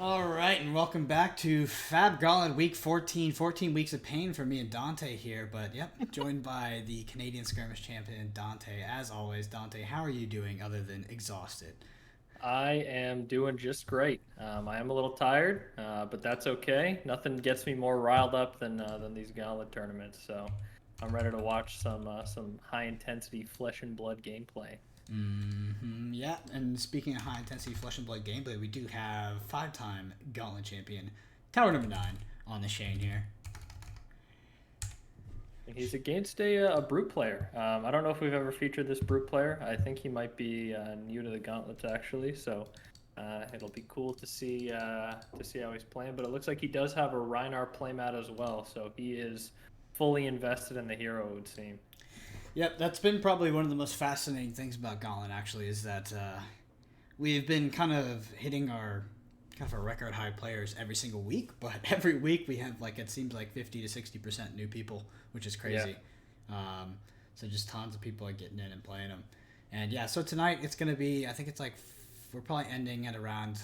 All right, and welcome back to FAB Gauntlet Week 14. 14 weeks of pain for me and Dante here, but yep, joined by the Canadian Skirmish Champion, Dante. As always, Dante, how are you doing other than exhausted? I am doing just great. I am a little tired, but that's okay. Nothing gets me more riled up than these gauntlet tournaments. So I'm ready to watch some high intensity flesh and blood gameplay. Yeah, and speaking of high intensity flesh and blood gameplay, we do have five-time Gauntlet Champion, Tower number 9, on the Shane here. And he's against a brute player. I don't know if we've ever featured this brute player. I think he might be new to the gauntlets actually. So it'll be cool to see how he's playing. But it looks like he does have a Reinar playmat as well. So he is fully invested in the hero, it would seem. Yep, that's been probably one of the most fascinating things about Gauntlet, actually, is that we've been kind of hitting our kind of our record high players every single week, but every week we have like it seems like 50 to 60% new people, which is Yeah. crazy. Um, so just tons of people are getting in and playing them, and yeah. So tonight it's gonna be I think it's like we're probably ending at around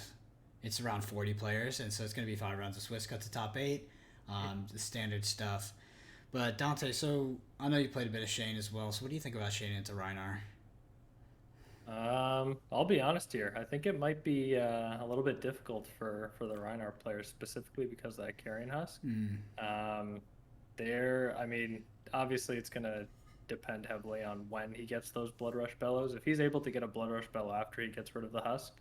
it's around 40 players, and so it's gonna be 5 rounds of Swiss cut to top eight, the standard stuff. But Dante, so I know you played a bit of Shane as well. So what do you think about Shane into Reinar? I'll be honest here. I think it might be a little bit difficult for the Reinar players specifically because of that carrion husk. Mm. Um, there, I mean, obviously it's gonna depend heavily on when he gets those blood rush bellows. If he's able to get a blood rush bellow after he gets rid of the husk,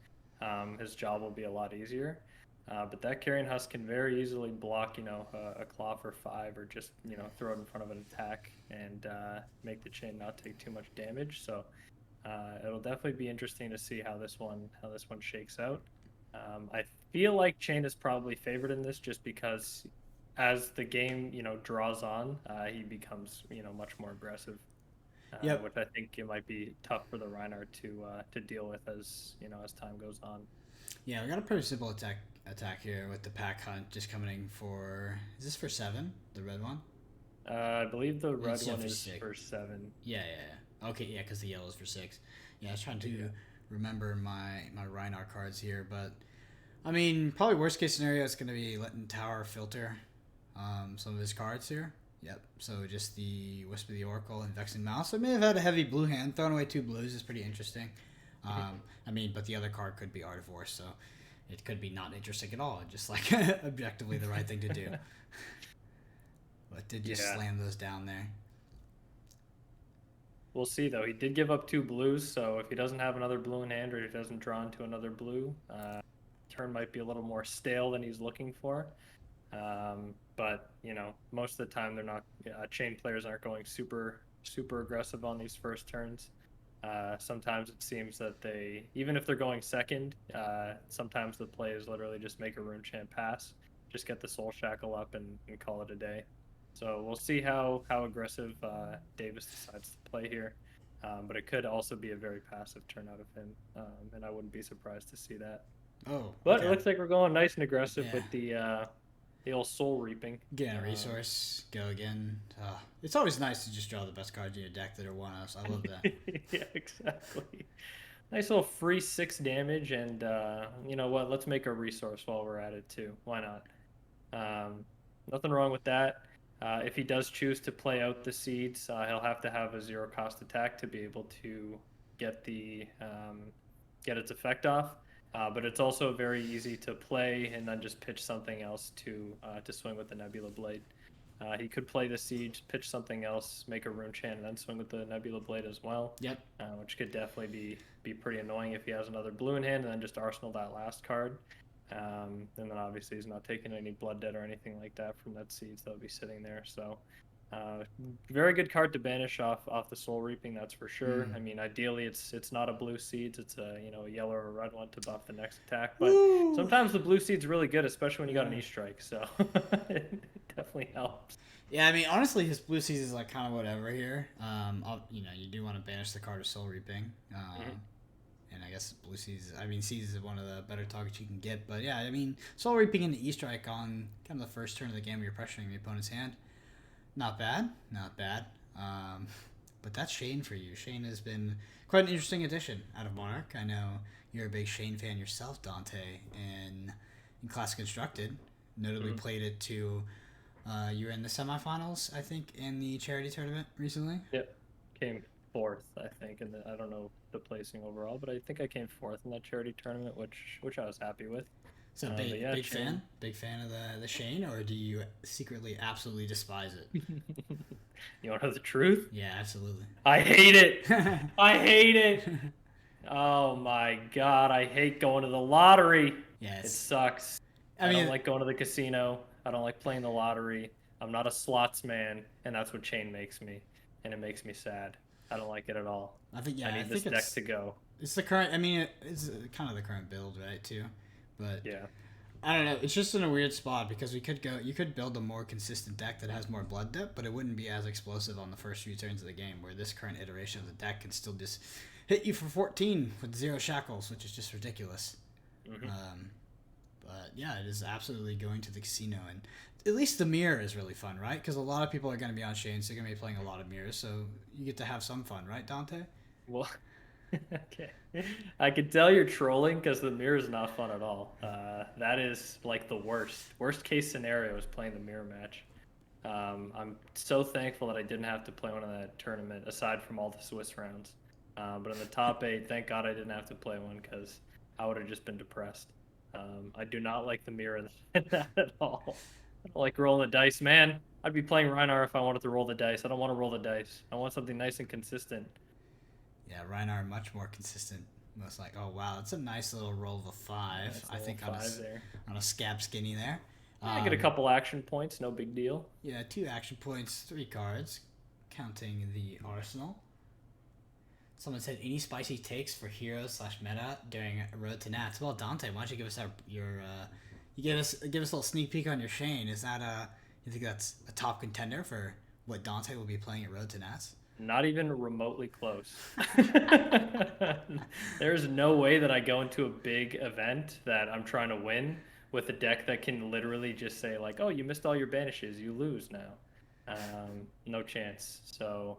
his job will be a lot easier. But that carrion husk can very easily block, a claw for five, or just throw it in front of an attack and make the chain not take too much damage. So it'll definitely be interesting to see how this one shakes out. I feel like Chain is probably favored in this just because as the game draws on, he becomes much more aggressive, Yep. which I think it might be tough for the Reinhardt to deal with as time goes on. Yeah, we got a pretty simple attack here with the pack hunt just coming in for. Is this for 7? The red one? I believe the red It's one for is 6. for seven. Yeah. Okay, yeah, because the yellow is for 6. Yeah, I was trying Yeah. to remember my Reinar cards here, but I mean, probably worst case scenario is going to be letting Tower filter some of his cards here. Yep. So just the Wisp of the Oracle and Vexing Mouse. I may have had a heavy blue hand. Throwing away 2 blues is pretty interesting. I mean, but the other card could be Artivorce, so it could be not interesting at all. Just like objectively the right thing to do. But did just Yeah. slam those down there. We'll see though. He did give up 2 blues, so if he doesn't have another blue in hand or he doesn't draw into another blue, turn might be a little more stale than he's looking for. But most of the time they're not. Chain players aren't going super aggressive on these first turns. Sometimes it seems that even if they're going second, sometimes the play is literally just make a rune chant pass, just get the soul shackle up and call it a day. So we'll see how aggressive Davis decides to play here. But it could also be a very passive turn out of him, and I wouldn't be surprised to see that. Oh, But it okay. looks like we're going nice and aggressive Yeah. with the old soul reaping. Get a Um, resource. Go again. It's always nice to just draw the best cards in your deck that are 1-offs. I love that. yeah, exactly. Nice little free 6 damage, and you know what? Let's make a resource while we're at it too. Why not? Nothing wrong with that. If he does choose to play out the seeds, he'll have to have a 0 cost attack to be able to get the get its effect off. But it's also very easy to play and then just pitch something else to swing with the Nebula Blade. He could play the siege, pitch something else, make a rune chant, and then swing with the Nebula Blade as well, Yep. which could definitely be pretty annoying if he has another blue in hand and then just arsenal that last card. And then obviously he's not taking any blood debt or anything like that from that seeds that'll be sitting there. So uh, very good card to banish off the soul reaping, that's for sure. Mm. I mean, ideally it's not a blue seeds, it's a yellow or a red one to buff the next attack. But Woo! sometimes the blue seed's really good, especially when you got an Yeah. E strike. So it definitely helps. Yeah, I mean, honestly, his blue seas is like kind of whatever here. You do want to banish the card of Soul Reaping. Mhm. And I guess blue seas. I mean, seas is one of the better targets you can get. But yeah, I mean, Soul Reaping into E Strike on kind of the first turn of the game where you're pressuring the opponent's hand. Not bad. Not bad. Um, but that's Shane for you. Shane has been quite an interesting addition out of Monarch. I know you're a big Shane fan yourself, Dante. And in Classic Constructed. Notably played it to. You were in the semifinals, I think, in the charity tournament recently. Yep. Came fourth, I think, and I don't know the placing overall, but I think I came fourth in that charity tournament, which I was happy with. So But yeah, big fan of the Shane, or do you secretly absolutely despise it? You want to know the truth? Yeah, absolutely. I hate it. I hate it. Oh my god, I hate going to the lottery. It Yes. sucks. I don't like going to the casino. I don't like playing the lottery. I'm not a slots man, and that's what chain makes me, and it makes me sad. I don't like it at all. I think I need this deck to go. It's the current. I mean, it's kind of the current build, right? Too, but Yeah. I don't know. It's just in a weird spot because you could build a more consistent deck that has more blood depth, but it wouldn't be as explosive on the first few turns of the game. Where this current iteration of the deck can still just hit you for 14 with 0 shackles, which is just ridiculous. But yeah, it is absolutely going to the casino, and at least the mirror is really fun, right? Because a lot of people are going to be on Shane, so they're going to be playing a lot of mirrors, so you get to have some fun, right, Dante? Well, okay. I can tell you're trolling because the mirror is not fun at all. That is like the worst. Worst case scenario is playing the mirror match. I'm so thankful that I didn't have to play one in that tournament, aside from all the Swiss rounds. But in the top 8, thank God I didn't have to play one because I would have just been depressed. I do not like the mirror in that at all. I don't like rolling the dice, man. I'd be playing Reinar if I wanted to roll the dice. I don't want to roll the dice. I want something nice and consistent. Yeah, Reinar much more consistent. Most like, oh wow, that's a nice little roll of a 5. Nice I think on a scab skinny there. I get a couple action points, no big deal. Yeah, 2 action points, 3 cards, counting the arsenal. Someone said any spicy takes for heroes/meta during Road to Nats. Well, Dante, why don't you give us you give us a little sneak peek on your Shane? Is that you think that's a top contender for what Dante will be playing at Road to Nats? Not even remotely close. There's no way that I go into a big event that I'm trying to win with a deck that can literally just say like, "Oh, you missed all your banishes, you lose now." No chance. So,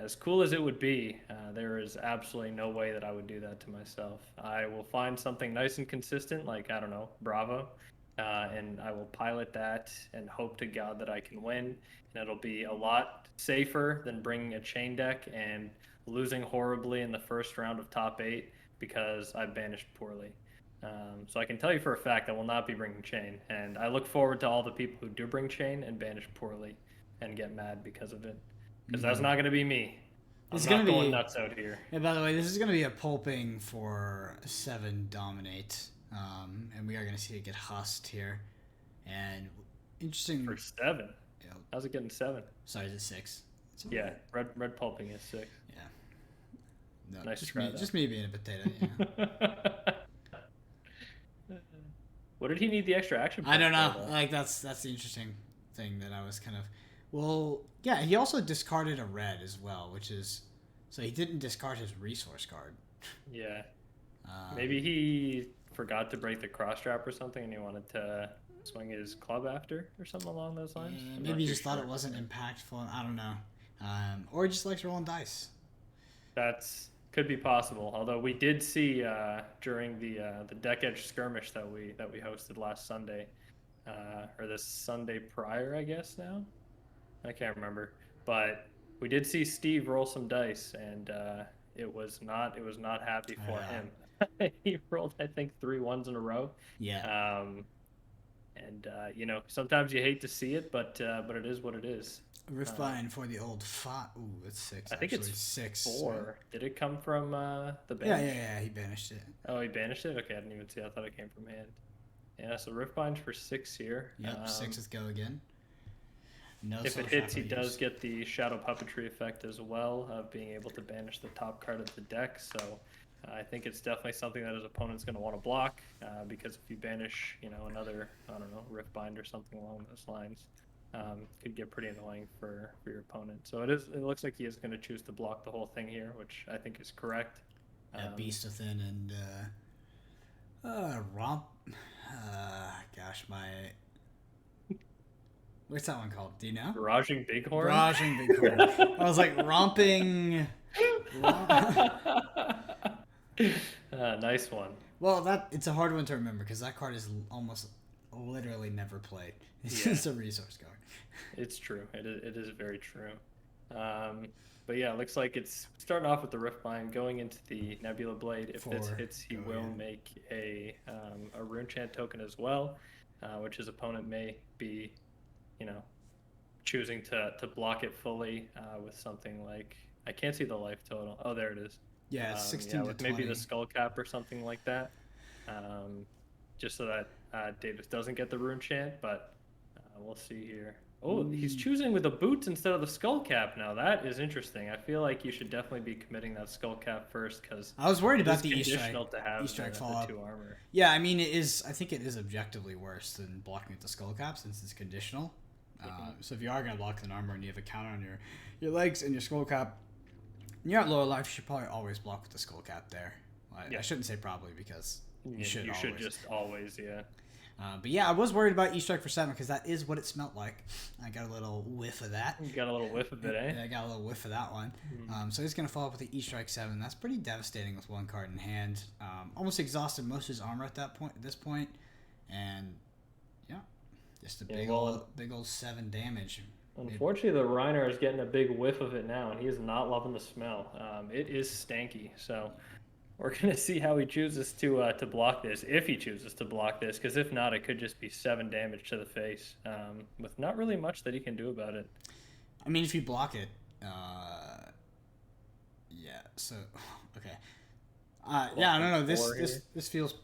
as cool as it would be, there is absolutely no way that I would do that to myself. I will find something nice and consistent, like I don't know, Bravo, and I will pilot that and hope to God that I can win. And it'll be a lot safer than bringing a chain deck and losing horribly in the first round of top 8 because I banished poorly. So I can tell you for a fact I will not be bringing chain, and I look forward to all the people who do bring chain and banish poorly and get mad because of it, because that's not going to be me. I'm not going nuts out here. Yeah, by the way, this is going to be a pulping for 7 dominate, and we are going to see it get husked here. And interesting for 7. Yeah. How's it getting 7? Sorry, is it 6? Yeah, red pulping is 6. Yeah. No, nice try. Just me being a potato. Yeah. What did he need the extra action? I don't know. Like that's the interesting thing that I was kind of. Well, yeah. He also discarded a red as well, which is so he didn't discard his resource card. Yeah. Maybe he forgot to break the cross trap or something, and he wanted to swing his club after or something along those lines. Maybe he just thought it wasn't impactful. I don't know. Or he just likes rolling dice. That's could be possible. Although we did see during the deck edge skirmish that we hosted last Sunday, or this Sunday prior, I guess now. I can't remember, but we did see Steve roll some dice, and it was not happy for him. He rolled, I think, 3 1s in a row. Yeah. And sometimes you hate to see it, but it is what it is. Riftbind for the old FAB. Ooh, it's 6. I think it's 6. 4. Did it come from the bench? Yeah. He banished it. Oh, he banished it? Okay, I didn't even see. I thought it came from hand. Yeah, so Riftbind for 6 here. Yep, 6 is go again. No, if it hits, he does get the Shadow Puppetry effect as well of being able to banish the top card of the deck. So I think it's definitely something that his opponent's going to want to block because if you banish, another, I don't know, Riftbind or something along those lines, could get pretty annoying for your opponent. So it looks like he is going to choose to block the whole thing here, which I think is correct. Beast Within and Romp. What's that one called? Do you know? Barraging Bighorn? Barraging Bighorn. I was like, romping. Nice one. Well, it's a hard one to remember because that card is almost literally never played. It's Yeah. just a resource card. It's true. It is very true. Um, but yeah, it looks like it's starting off with the Riftbind, going into the Nebula Blade. If this 4. hits, he Go will again. make a Rune Chant token as well, which his opponent may be, you know, choosing to block it fully with something like, I can't see the life total. Oh, there it is. Yeah, it's Yeah, 16 to with maybe the 20. Skull Cap or something like that, just so that Davis doesn't get the Rune Chant. But we'll see here. Oh, he's Ooh. choosing with the boots instead of the skull cap now. That is interesting. I feel like you should definitely be committing that skull cap first because I was worried it is about the conditional to have E-Strike the follow-up. 2 armor. Yeah, I mean, it is. I think it is objectively worse than blocking with the skull cap since it's conditional. So if you are going to block with an armor and you have a counter on your legs and your skull cap, and you're at lower life, you should probably always block with the skull cap there. I shouldn't say probably because you should always. Just always, yeah. But yeah, I was worried about E-Strike for 7 because that is what it smelled like. I got a little whiff of that. You got a little whiff of it, eh? Yeah, I got a little whiff of that one. So he's going to follow up with the E-Strike 7. That's pretty devastating with one card in hand. Almost exhausted most of his armor at this point. And yeah, just a big old 7 damage. Unfortunately, the Reiner is getting a big whiff of it now, and he is not loving the smell. It is stanky, so we're gonna see how he chooses to block this, if he chooses to block this, because if not, it could just be 7 damage to the face, with not really much that he can do about it. I mean, if you block it, yeah. So okay, yeah. I don't know. This feels.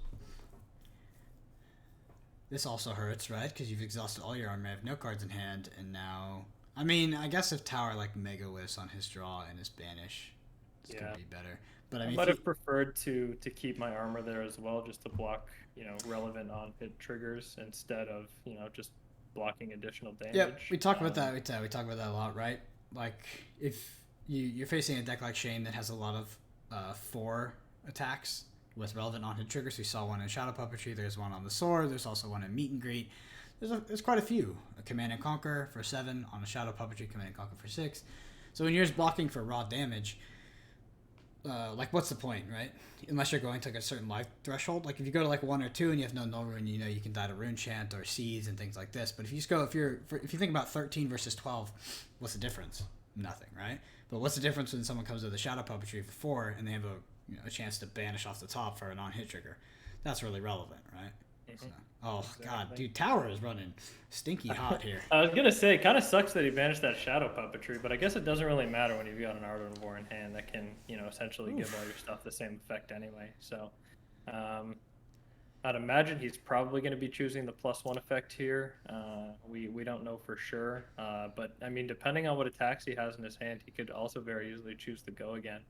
This also hurts, right? Because you've exhausted all your armor, have no cards in hand, and now. I mean, I guess if Tower like Mega Whiffs on his draw and his banish, this could be better. But I mean, might have preferred to keep my armor there as well, just to block, relevant on-hit triggers instead of, just blocking additional damage. Yeah, we talk about that. We talk about that a lot, right? Like if you're facing a deck like Shane that has a lot of 4 attacks with relevant on-hit triggers. We saw one in Shadow Puppetry. There's one on the Sword. There's also one in Meet and Greet. There's quite a few. A Command and Conquer for 7 on a Shadow Puppetry. Command and Conquer for 6. So when you're just blocking for raw damage, like what's the point, right? Unless you're going to like a certain life threshold. Like if you go to like 1 or 2 and you have no null rune, you can die to Rune Chant or Seeds and things like this. But if you just go, if you think about 13 versus 12, what's the difference? Nothing, right? But what's the difference when someone comes with a Shadow Puppetry for 4 and they have a chance to banish off the top for a non-hit trigger? That's really relevant, right? Mm-hmm. So, God, dude, Tower is running stinky hot here. I was gonna say, it kind of sucks that he banished that Shadow Puppetry, but I guess it doesn't really matter when you've got an Art of War in hand that can, essentially give all your stuff the same effect anyway. So, I'd imagine he's probably going to be choosing the +1 effect here. We don't know for sure, but I mean, depending on what attacks he has in his hand, he could also very easily choose the Go again,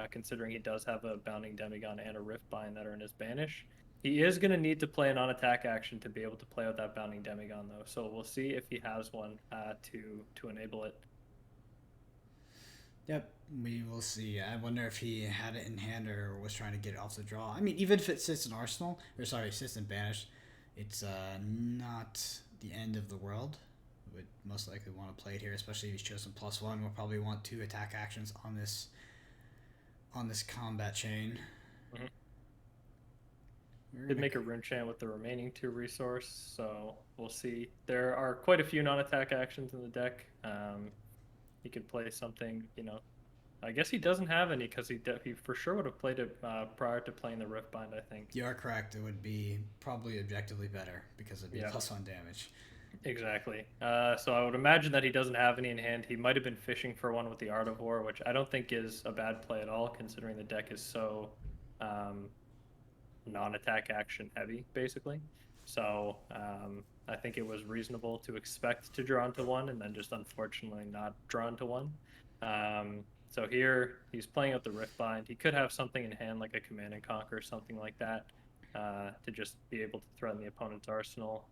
considering he does have a Bounding Demigon and a Riftbind that are in his banish. He is going to need to play a non-attack action to be able to play with that Bounding Demigon, though. So we'll see if he has one to enable it. Yep, we will see. I wonder if he had it in hand or was trying to get it off the draw. I mean, even if it sits in Arsenal, sits in Banish, it's not the end of the world. Would most likely want to play it here, especially if he's chosen +1. We'll probably want 2 attack actions on this combat chain. Mm-hmm. Did make a Rune Chant with the remaining 2 resource, so we'll see. There are quite a few non-attack actions in the deck. He could play something, I guess he doesn't have any because he for sure would have played it prior to playing the Riftbind, I think. You are correct. It would be probably objectively better because it'd be +1 damage. Exactly. So I would imagine that he doesn't have any in hand. He might have been fishing for one with the Art of War, which I don't think is a bad play at all, considering the deck is so non-attack action heavy, basically. So I think it was reasonable to expect to draw into 1 and then just unfortunately not draw into 1. So here he's playing out the Riftbind. He could have something in hand like a Command and Conquer or something like that to just be able to threaten the opponent's arsenal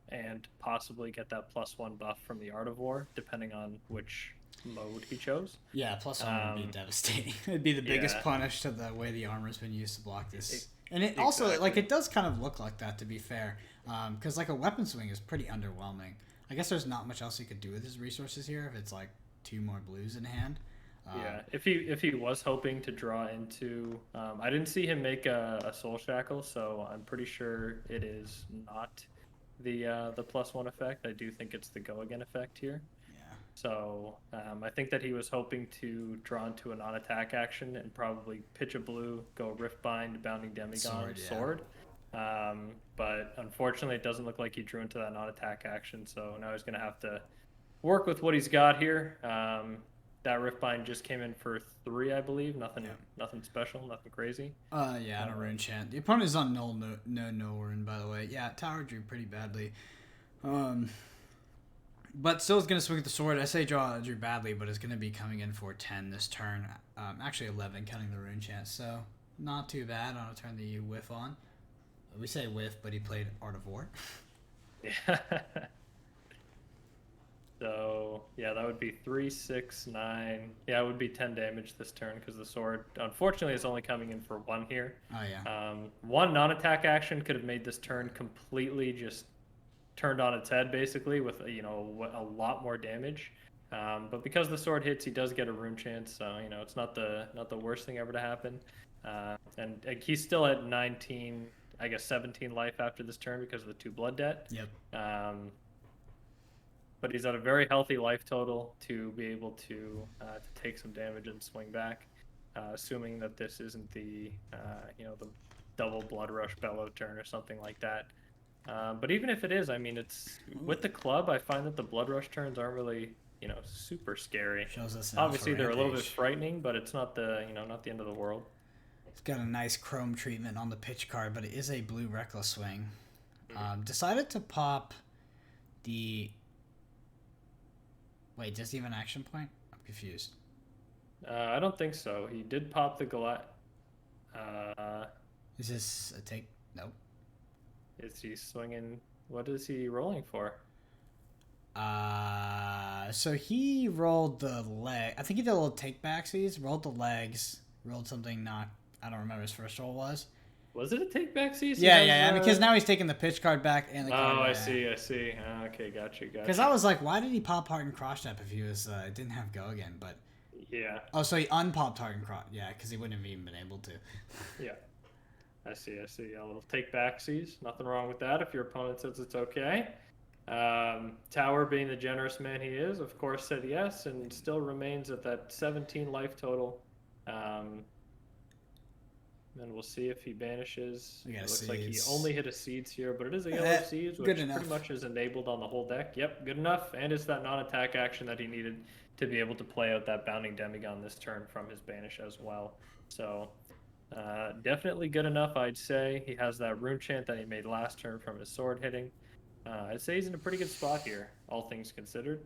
and possibly get that +1 buff from the Art of War, depending on which mode he chose. Yeah, +1 would be devastating. It'd be the biggest punish to the way the armor's been used to block this. And it also, it does kind of look like that, to be fair. Because, a weapon swing is pretty underwhelming. I guess there's not much else you could do with his resources here if it's, 2 more blues in hand. Yeah, if he was hoping to draw into, I didn't see him make a soul shackle, so I'm pretty sure it is not the +1 effect. I do think it's the go again effect here. Yeah. So I think that he was hoping to draw into a non-attack action and probably pitch a blue, go Riftbind, Bounding Demigon, sword. But unfortunately, it doesn't look like he drew into that non-attack action. So now he's going to have to work with what he's got here. That Riftbind just came in for 3, I believe. Nothing special, nothing crazy. Yeah, and a rune chant. The opponent is on no rune, by the way. Yeah, tower drew pretty badly. But still is going to swing with the sword. I say drew badly, but it's going to be coming in for 10 this turn. Actually 11, counting the rune chant. So not too bad on a turn that you whiff on. We say whiff, but he played Art of War. Yeah. So, yeah, that would be 3, 6, 9. Yeah, it would be 10 damage this turn because the sword, unfortunately, is only coming in for 1 here. Oh, yeah. One non-attack action could have made this turn completely just turned on its head, basically, with, a lot more damage. But because the sword hits, he does get a rune chance, so, it's not the worst thing ever to happen. And he's still at 19, I guess 17 life after this turn because of the 2 blood debt. Yep. But he's at a very healthy life total to be able to take some damage and swing back, assuming that this isn't the the double blood rush bellow turn or something like that. But even if it is, I mean, it's with the club. I find that the blood rush turns aren't really super scary. Shows us Obviously, they're a little bit frightening, but it's not the not the end of the world. It's got a nice chrome treatment on the pitch card, but it is a blue reckless swing. Decided to pop the. Wait, does he have an action point? I'm confused. I don't think so. He did pop the Is this a take? Nope. Is he swinging? What is he rolling for? So he rolled the leg. I think he did a little take backsies. Rolled the legs. Rolled something not. I don't remember his first roll was. Was it a take back season? Yeah. Because now he's taking the pitch card back and the card. Oh, I see. Okay, gotcha. Because I was like, why did he pop Heart and Cross Step if he was didn't have go again? But yeah. Oh, so he unpopped Heart and Cross. Yeah, because he wouldn't have even been able to. Yeah, I see. A little take backsies. Nothing wrong with that if your opponent says it's okay. Tower, being the generous man he is, of course said yes, and still remains at that 17 life total. And we'll see if he banishes. It looks like he only hit a Seeds here, but it is a yellow Seeds, which pretty much is enabled on the whole deck. Yep, good enough. And it's that non-attack action that he needed to be able to play out that Bounding Demigon this turn from his banish as well. So definitely good enough, I'd say. He has that rune chant that he made last turn from his sword hitting. I'd say he's in a pretty good spot here, all things considered.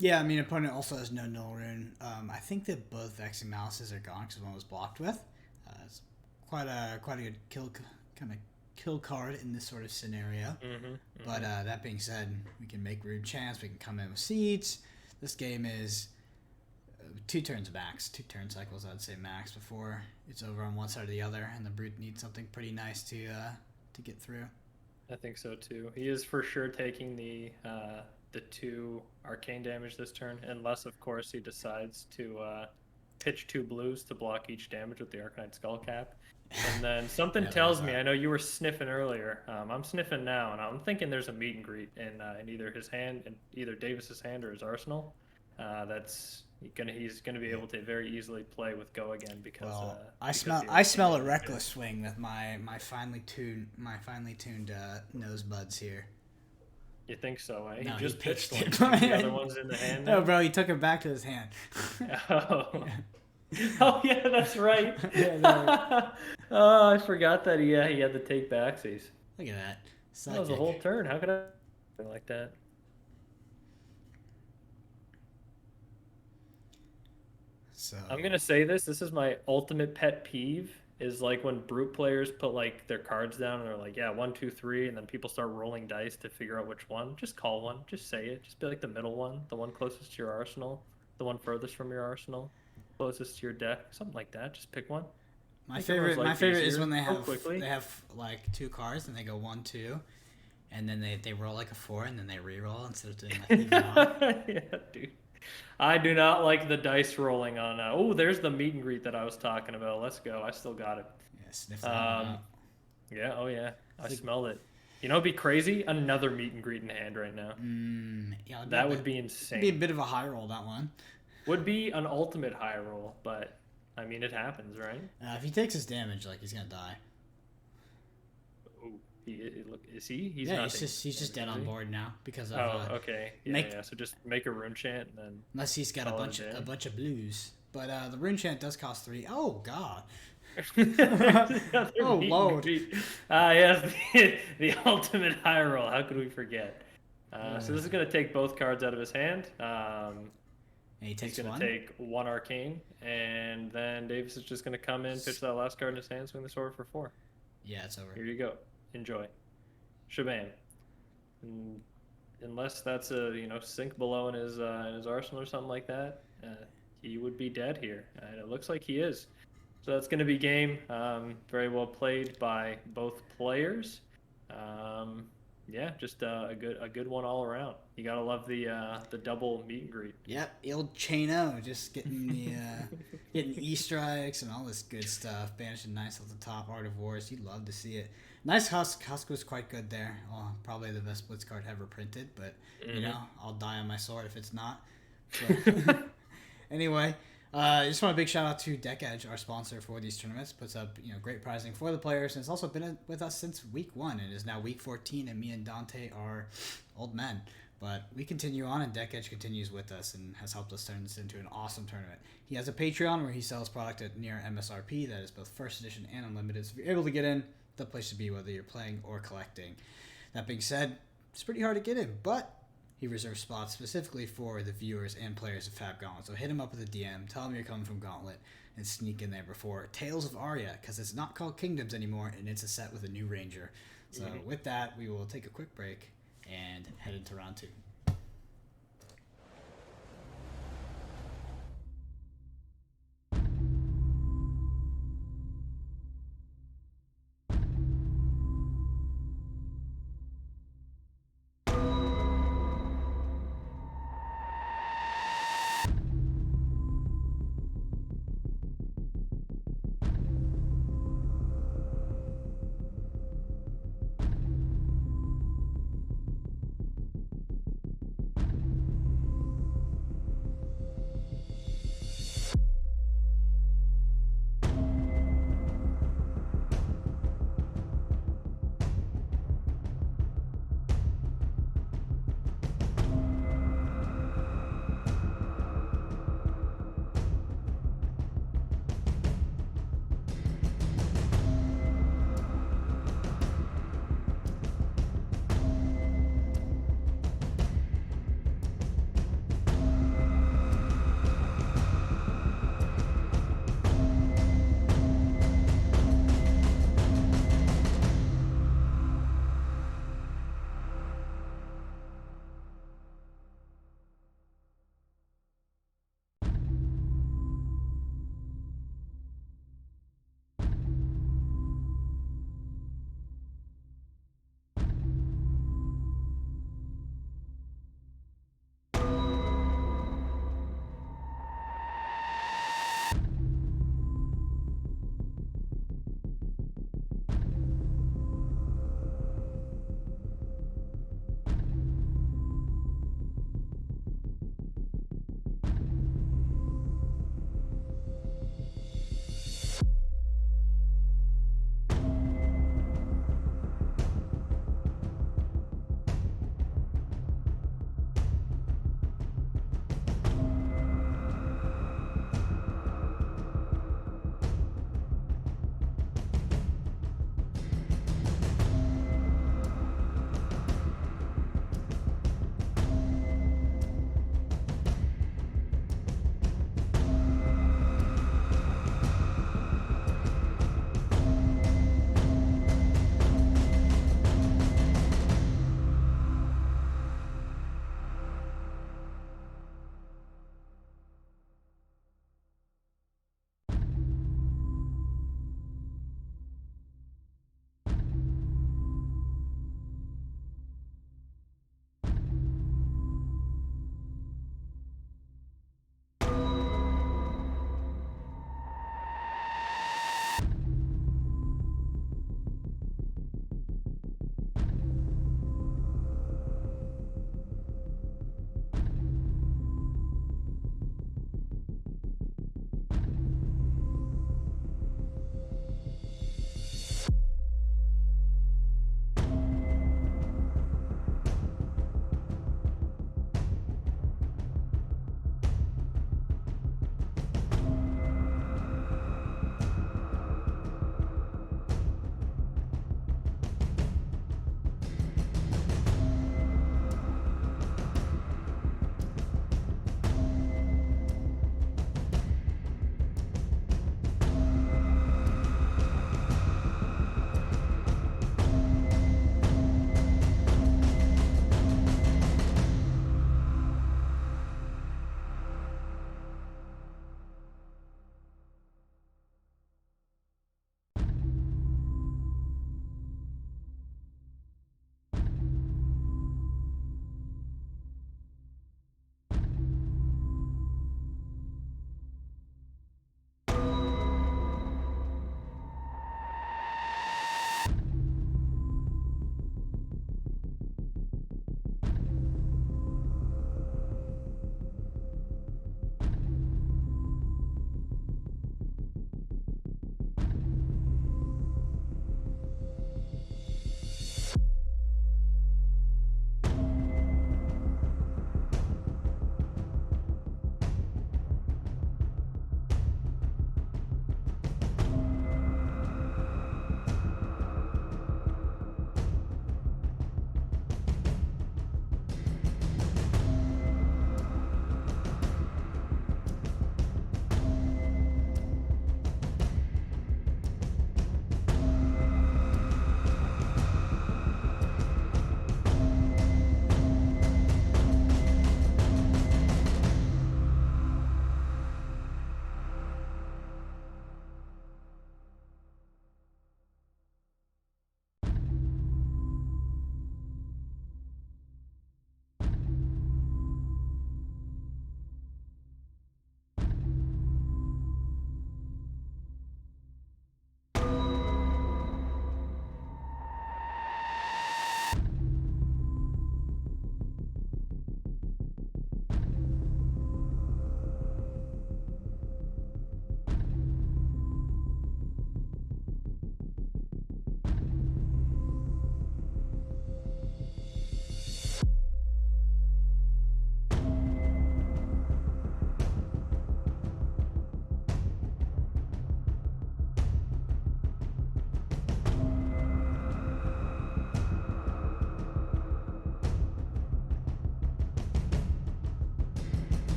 Yeah, I mean, opponent also has no null rune. I think that both Vexing Malices are gone because one was blocked with. It's quite a good kill card in this sort of scenario. But that being said, we can make rune chance. We can come in with Seeds. This game is 2 turns max, 2 turn cycles, I'd say max before it's over on one side or the other, and the Brute needs something pretty nice to get through. I think so too. He is for sure taking the 2 arcane damage this turn, unless of course he decides to pitch 2 blues to block each damage with the Arcanite Skullcap. And then something tells me, I know you were sniffing earlier, I'm sniffing now, and I'm thinking there's a meet and greet in either his hand, in either Davis's hand or his arsenal. That's he's gonna be able to very easily play with go again because I smell a reckless swing with my finely tuned nose buds here. You think so, eh? No, he just pitched one. it. The other one's in the hand now? No, bro, he took it back to his hand. Oh. Oh, yeah, that's right. Oh, I forgot that he had the take backsies. Look at that. That was a whole turn. How could I do like that? So I'm going to say this. This is my ultimate pet peeve. Is like when brute players put like their cards down and they're like, yeah, 1, 2, 3, and then people start rolling dice to figure out which one. Just call one. Just say it. Just be like the middle one, the one closest to your arsenal, the one furthest from your arsenal, closest to your deck, something like that. Just pick one. My favorite is when they have like 2 cards and they go 1, 2, and then they roll like a 4 and then they re-roll instead of doing like even on. Yeah, dude. I do not like the dice rolling on. Oh, there's the meet and greet that I was talking about. Let's go. I still got it. Yeah, sniff that one Um, out. yeah. Oh yeah. I It's like, smelled it. You know, it'd be crazy. Another meet and greet in hand right now. yeah, That would be it'd be a insane. bit of a high roll, that one. Would be an ultimate high roll, but I mean, it happens, right? If he takes his damage, like, he's gonna die. Oh, look, is he? He's Yeah, not. he's just dead on board now because of Oh, okay. Yeah, make yeah. So just make a rune chant and then unless he's got call it a bunch of blues. But the rune chant does cost 3. Oh god. Oh lord. Yes, the ultimate high roll. How could we forget? So this is going to take both cards out of his hand. And he He's takes going one. to take one arcane, and then Davis is just going to come in, pitch that last card in his hand, swing the sword for 4. Yeah, it's over. Here you go. Enjoy. Shabam. And unless that's a sink below in his arsenal or something like that, he would be dead here, and it looks like he is. So that's going to be game. Very well played by both players. Yeah, just a good one all around. You gotta love the double meet and greet. Yep, the old Chano, just getting the getting E-strikes and all this good stuff. Banishing Knights off the top, Art of Wars. You'd love to see it. Nice Husk. Husk was quite good there. Well, probably the best Blitz card ever printed, but you know, I'll die on my sword if it's not. So, anyway, I just want a big shout out to Deck Edge, our sponsor for these tournaments. Puts up great prizing for the players, and it's also been with us since week 1. It is now week 14, and me and Dante are old men. But we continue on, and Deck Edge continues with us and has helped us turn this into an awesome tournament. He has a Patreon where he sells product at near MSRP that is both first edition and unlimited. So if you're able to get in, the place to be, whether you're playing or collecting. That being said, it's pretty hard to get in, but he reserves spots specifically for the viewers and players of FAB Gauntlet. So hit him up with a DM, tell him you're coming from Gauntlet, and sneak in there before Tales of Aria, because it's not called Kingdoms anymore, and it's a set with a new ranger. So with that, we will take a quick break and head into round 2.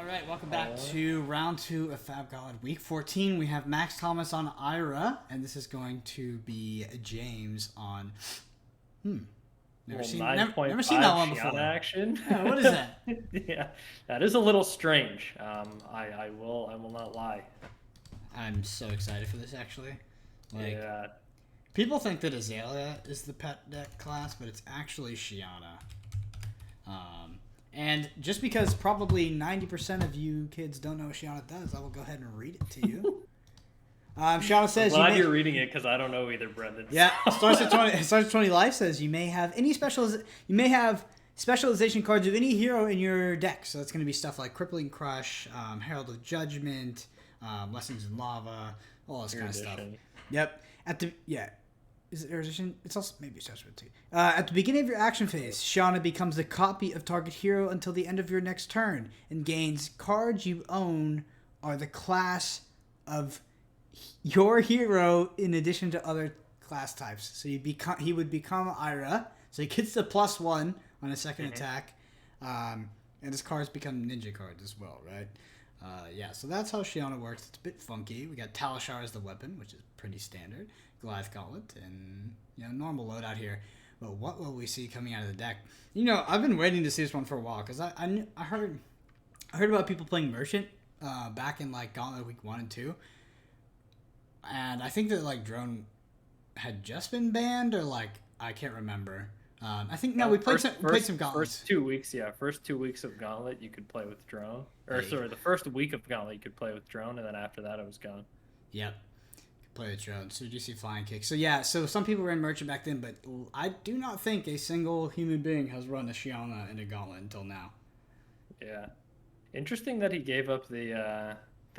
All right, welcome back to round 2 of FAB Gauntlet Week 14. We have Max Thomas on Ira, and this is going to be James on... Never seen that one before. Action. Yeah, what is that? Yeah, that is a little strange. I will not lie. I'm so excited for this, actually. Yeah. People think that Azalea is the pet deck class, but it's actually Shiana. And just because probably 90% of you kids don't know what Shiana does, I will go ahead and read it to you. Shiana says... I'm glad you're reading it, because I don't know either, Brendan. Yeah, starts at 20 life says you may have specialization cards of any hero in your deck. So that's going to be stuff like Crippling Crush, Herald of Judgment, Lessons in Lava, all this kind of stuff. Yep. Is it Erudition? It's also maybe it's Judgment too. At the beginning of your action phase, Shiana becomes a copy of target hero until the end of your next turn and gains cards you own are the class of your hero in addition to other class types. So he would become Ira. So he gets the +1 on his second attack. And his cards become ninja cards as well, right? So that's how Shiana works. It's a bit funky. We got Talishar as the weapon, which is pretty standard. Goliath Gauntlet, and normal loadout here. But what will we see coming out of the deck? I've been waiting to see this one for a while because I heard about people playing Merchant back in like Gauntlet Week 1 and 2, and I think that like Drone had just been banned or like I can't remember. I think we played some Gauntlets. First 2 weeks of Gauntlet you could play with Drone, the first week of Gauntlet you could play with Drone, and then after that it was gone. Yep. Play with Drone. So did you see Flying Kick? So some people ran Merchant back then, but I do not think a single human being has run a Shiana in a Gauntlet until now. Yeah. Interesting that he gave up the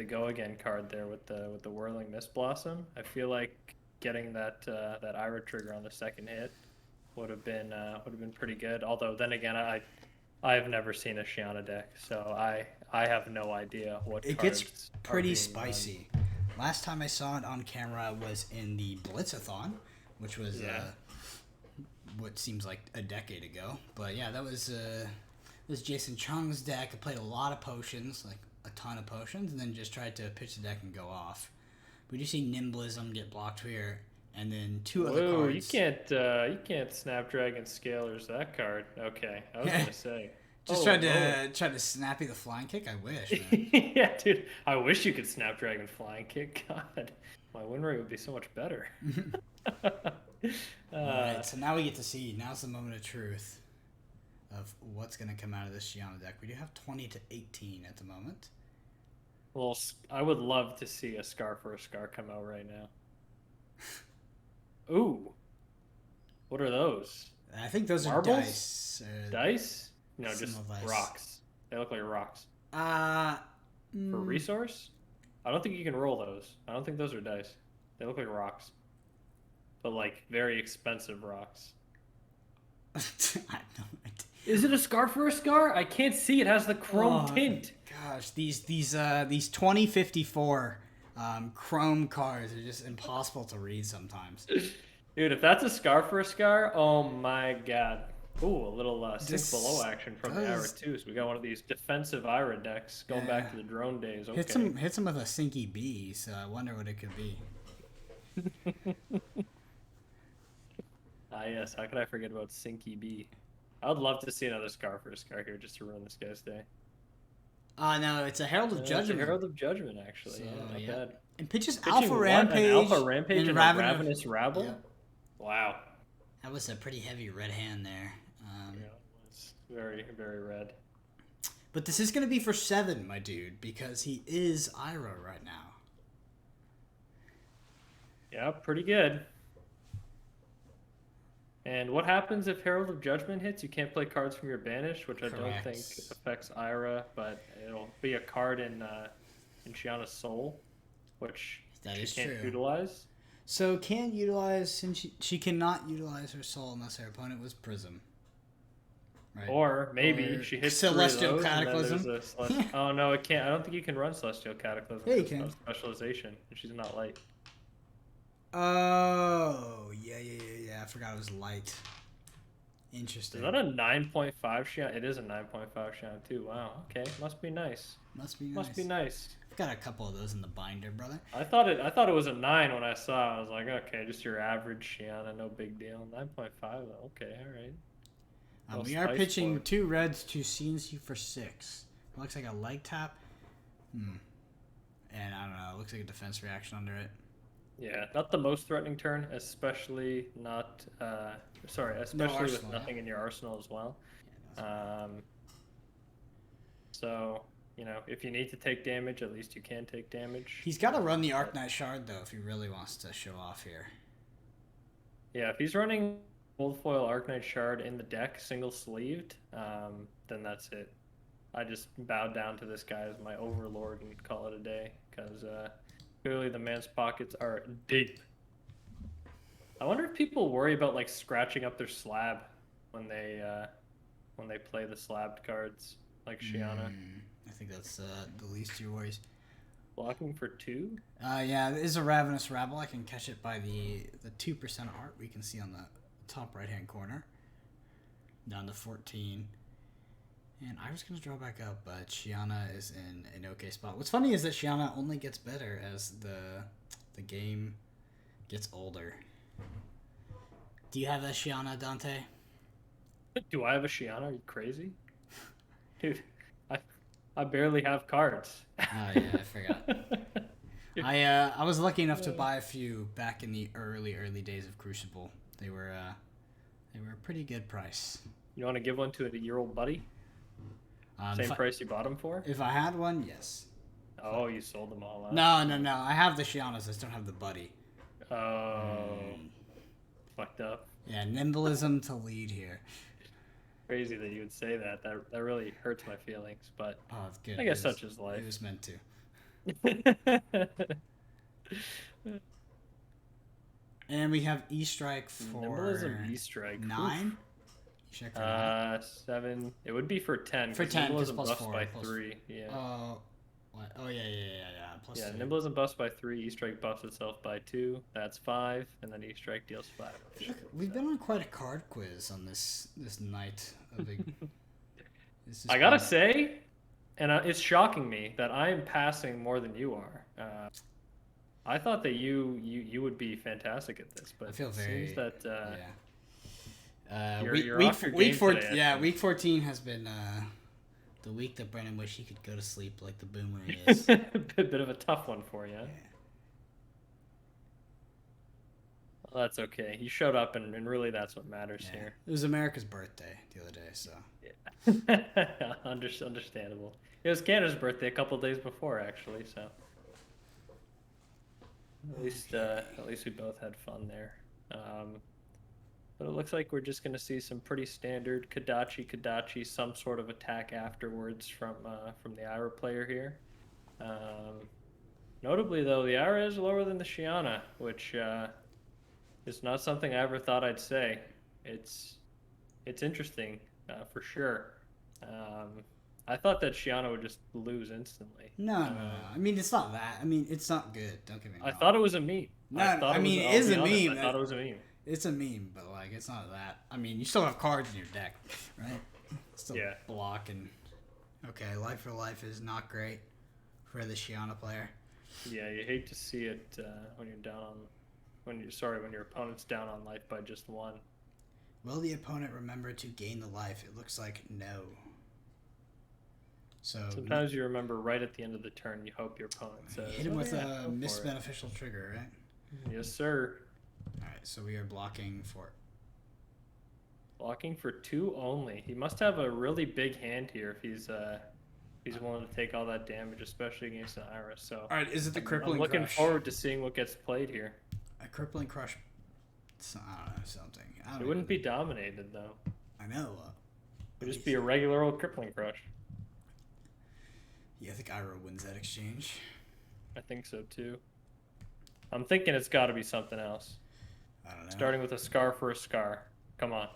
Go Again card there with the Whirling Mist Blossom. I feel like getting that Ira trigger on the second hit would have been pretty good. Although then again, I have never seen a Shiana deck, so I have no idea what it gets pretty spicy. Last time I saw it on camera was in the Blitzathon, which was what seems like a decade ago. But yeah, that was Jason Chung's deck. I played a lot of potions, like a ton of potions, and then just tried to pitch the deck and go off. We do see Nimblism get blocked here, and then two other cards. You can't Snapdragon Scalers that card. Okay, I was gonna say. Tried to snappy the Flying Kick. I wish. Man. Yeah, dude. I wish you could Snapdragon Flying Kick. God, my win rate would be so much better. Alright, so now we get to see. Now's the moment of truth of what's going to come out of this Shiana deck. We do have 20 to 18 at the moment. Well, I would love to see a Scar for a Scar come out right now. Ooh. What are those? I think those Marbles? are dice. Dice? No, just rocks. They look like rocks. For resource? I don't think you can roll those. I don't think those are dice. They look like rocks. But like very expensive rocks. I have no idea. Is it a Scar for a Scar? I can't see. It has the chrome tint. Gosh, these 2054 chrome cards are just impossible to read sometimes. Dude, if that's a Scar for a Scar, oh my god. Ooh, a little sink below action from the Ira too. So we got one of these defensive Ira decks going back to the Drone days. Okay. Hits him with a Sinky B, so I wonder what it could be. Yes, how could I forget about Sinky B? I would love to see another Scar for a Scar here just to ruin this guy's day. No, it's a Herald of Judgment. It's a Herald of Judgment, actually. So, not bad. And pitches Alpha Rampage. Alpha Rampage and Ravenous Rabble? Yeah. Wow. That was a pretty heavy red hand there. It's very, very red. But this is going to be for 7, my dude, because he is Ira right now. Yeah, pretty good. And what happens if Herald of Judgment hits? You can't play cards from your banish, which I don't think affects Ira, but it'll be a card in Shiana's Soul, which she can't utilize. So can't utilize, since she cannot utilize her Soul unless her opponent was Prism. Right. Or maybe she hits Celestial 3 of those, Cataclysm. Oh no, it can't. I don't think you can run Celestial Cataclysm. Yeah, you can. No specialization, and she's not light. Oh, yeah. I forgot it was light. Interesting. Is that a 9.5 Shiana? It is a 9.5 Shiana too. Wow. Okay. Must be nice. Must be nice. Must be nice. I've got a couple of those in the binder, brother. I thought it was a 9 when I saw it. I was like, okay, just your average Shiana, no big deal. 9.5 though. Okay, all right. We are pitching 2 reds to CNC for 6. Looks like a leg tap. And I don't know. It looks like a defense reaction under it. Yeah, not the most threatening turn, especially not. Especially with nothing in your arsenal as well. So you know, if you need to take damage, at least you can take damage. He's got to run the Arc Knight Shard though if he really wants to show off here. Yeah, if he's running Gold Foil Arc Knight Shard in the deck, single sleeved, then that's it. I just bowed down to this guy as my overlord and call it a day, because clearly the man's pockets are deep. I wonder if people worry about like scratching up their slab when they play the slabbed cards like Shiana. I think that's the least of your worries. Blocking for 2? Yeah, it is a Ravenous Rabble. I can catch it by the 2% art we can see on the top right-hand corner. Down to 14. And I was going to draw back up, but Shiana is in an okay spot. What's funny is that Shiana only gets better as the game gets older. Do you have a Shiana, Dante? Do I have a Shiana? Are you crazy? Dude, I barely have cards. Oh yeah, I forgot. I was lucky enough to buy a few back in the early days of Crucible. They were a pretty good price. You want to give one to a year-old buddy? Same price you bought them for? If I had one, yes. Oh, you sold them all out. No. I have the Shianas. I just don't have the buddy. Oh. Fucked up. Yeah, nimblism to lead here. Crazy that you would say that. That really hurts my feelings, but it's good. I guess such is life. It was meant to. And we have E-Strike for Nimblism E-Strike 9. E-Strike for 9. 7. It would be for 10. For 10, Nimblism plus buffs 4, by plus 3. Yeah. What? Oh yeah. Plus yeah, 2. Nimblism buffs by 3. E-Strike buffs itself by 2. That's 5, and then E-Strike deals 5. We've been on quite a card quiz on this night. I gotta say, and it's shocking me that I am passing more than you are. I thought that you would be fantastic at this, but I feel it very seems that week 14 has been the week that Brennan wished he could go to sleep like the boomer he is. A bit of a tough one for you. Yeah. Well, that's okay. He showed up, and really that's what matters here. It was America's birthday the other day, so. Yeah. Understandable. It was Canada's birthday a couple days before, actually, so. At least we both had fun there. But it looks like we're just going to see some pretty standard Kadachi, some sort of attack afterwards from the Ira player here. Notably, though, the Ira is lower than the Shiana, which is not something I ever thought I'd say. It's interesting, for sure. I thought that Shiana would just lose instantly. No. I mean, it's not that. I mean, it's not good. Don't get me wrong. I thought it was a meme. No, it is a meme. I thought it was a meme. It's a meme, but like, it's not that. I mean, you still have cards in your deck, right? Still block and okay. Life for life is not great for the Shiana player. Yeah, you hate to see it when you're down on when your opponent's down on life by just 1. Will the opponent remember to gain the life? It looks like no. So sometimes you remember right at the end of the turn. You hope your opponent says, hit him with a missed beneficial trigger, right? Yes, sir. All right, so we are blocking for 2 only. He must have a really big hand here if he's willing to take all that damage, especially against an Iris. So all right, is it the crippling? I'm looking crush? forward to seeing what gets played here. A crippling crush. I don't know, something. It wouldn't be dominated though. I know. It would just be a regular old crippling crush. Yeah, I think Ira wins that exchange. I think so too. I'm thinking it's got to be something else. I don't know. Starting with a scar for a scar. Come on.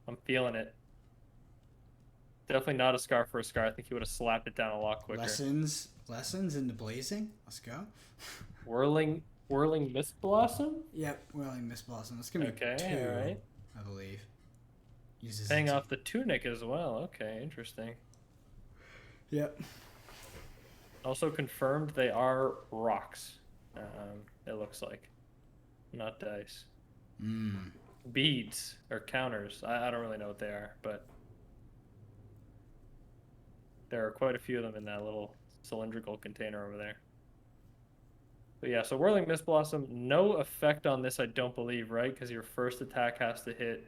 I'm feeling it. Definitely not a scar for a scar. I think he would have slapped it down a lot quicker. Lessons into blazing. Let's go. Whirling Mist Blossom? Yep, Whirling Mist Blossom. It's gonna be 2, all right. I believe. Uses Paying it to- off the tunic as well. Okay, interesting. Yep. Also confirmed they are rocks. It looks like, not dice. Mm. Beads or counters. I don't really know what they are, but there are quite a few of them in that little cylindrical container over there. But yeah, so Whirling Mist Blossom, no effect on this, I don't believe, right? Because your first attack has to hit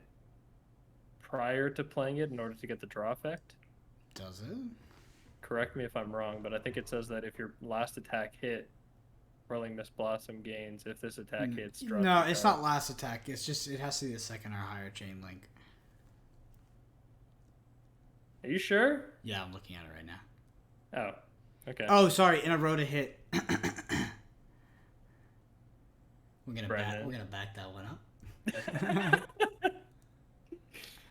prior to playing it in order to get the draw effect. Does it? Correct me if I'm wrong, but I think it says that if your last attack hit, Whirling Mist Blossom gains. If this attack hits, draw No, two it's cards. not last attack. It's just it has to be the second or higher chain link. Are you sure? Yeah, I'm looking at it right now. Oh, okay. Oh, sorry, in a row to hit. We're gonna back that one up.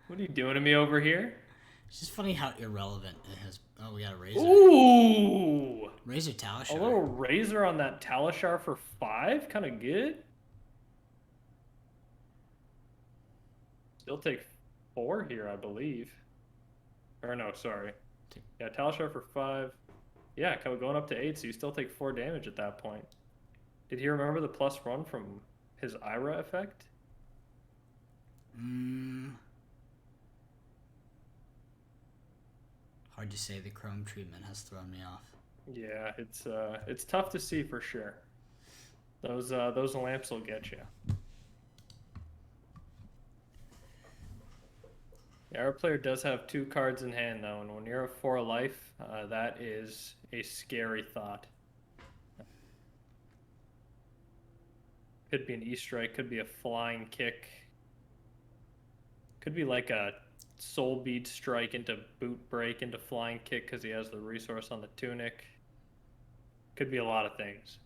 What are you doing to me over here? It's just funny how irrelevant it has. Oh, we got a razor. Ooh! Razor Talishar. A little razor on that Talishar for 5? Kind of good. Still take 4 here, I believe. Or no, sorry. Yeah, Talishar for 5. Yeah, going up to 8, so you still take 4 damage at that point. Did he remember the +1 from his Ira effect? Hard to say. The chrome treatment has thrown me off. Yeah, it's tough to see for sure. Those lamps will get you. Yeah, our player does have 2 cards in hand though, and when you're at 4 life, that is a scary thought. Could be an E-strike, could be a flying kick, could be like a soul bead strike into boot break into flying kick because he has the resource on the tunic. Could be a lot of things.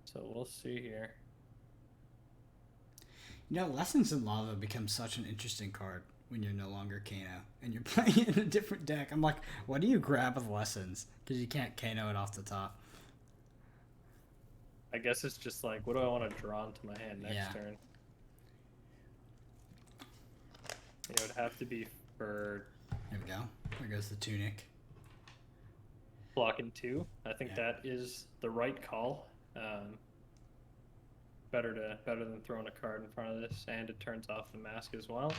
So we'll see here. You know, Lessons in Lava becomes such an interesting card when you're no longer Kano and you're playing in a different deck. I'm like, what do you grab with Lessons? Because you can't Kano it off the top. I guess it's just like, what do I want to draw into my hand next turn? It would have to be for... There we go. There goes the tunic. Blocking 2. I think that is the right call. Better than throwing a card in front of this, and it turns off the mask as well.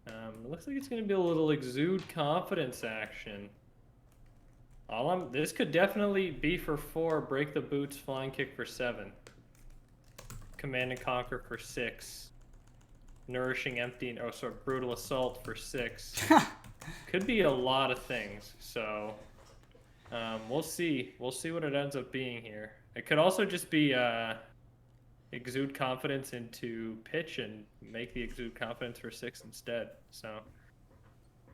It looks like it's going to be a little Exude Confidence action. This could definitely be for 4, Break the Boots, Flying Kick for 7. Command and Conquer for 6. Nourishing Empty, Brutal Assault for 6. Could be a lot of things, so we'll see. We'll see what it ends up being here. It could also just be Exude Confidence into Pitch and make the Exude Confidence for 6 instead. So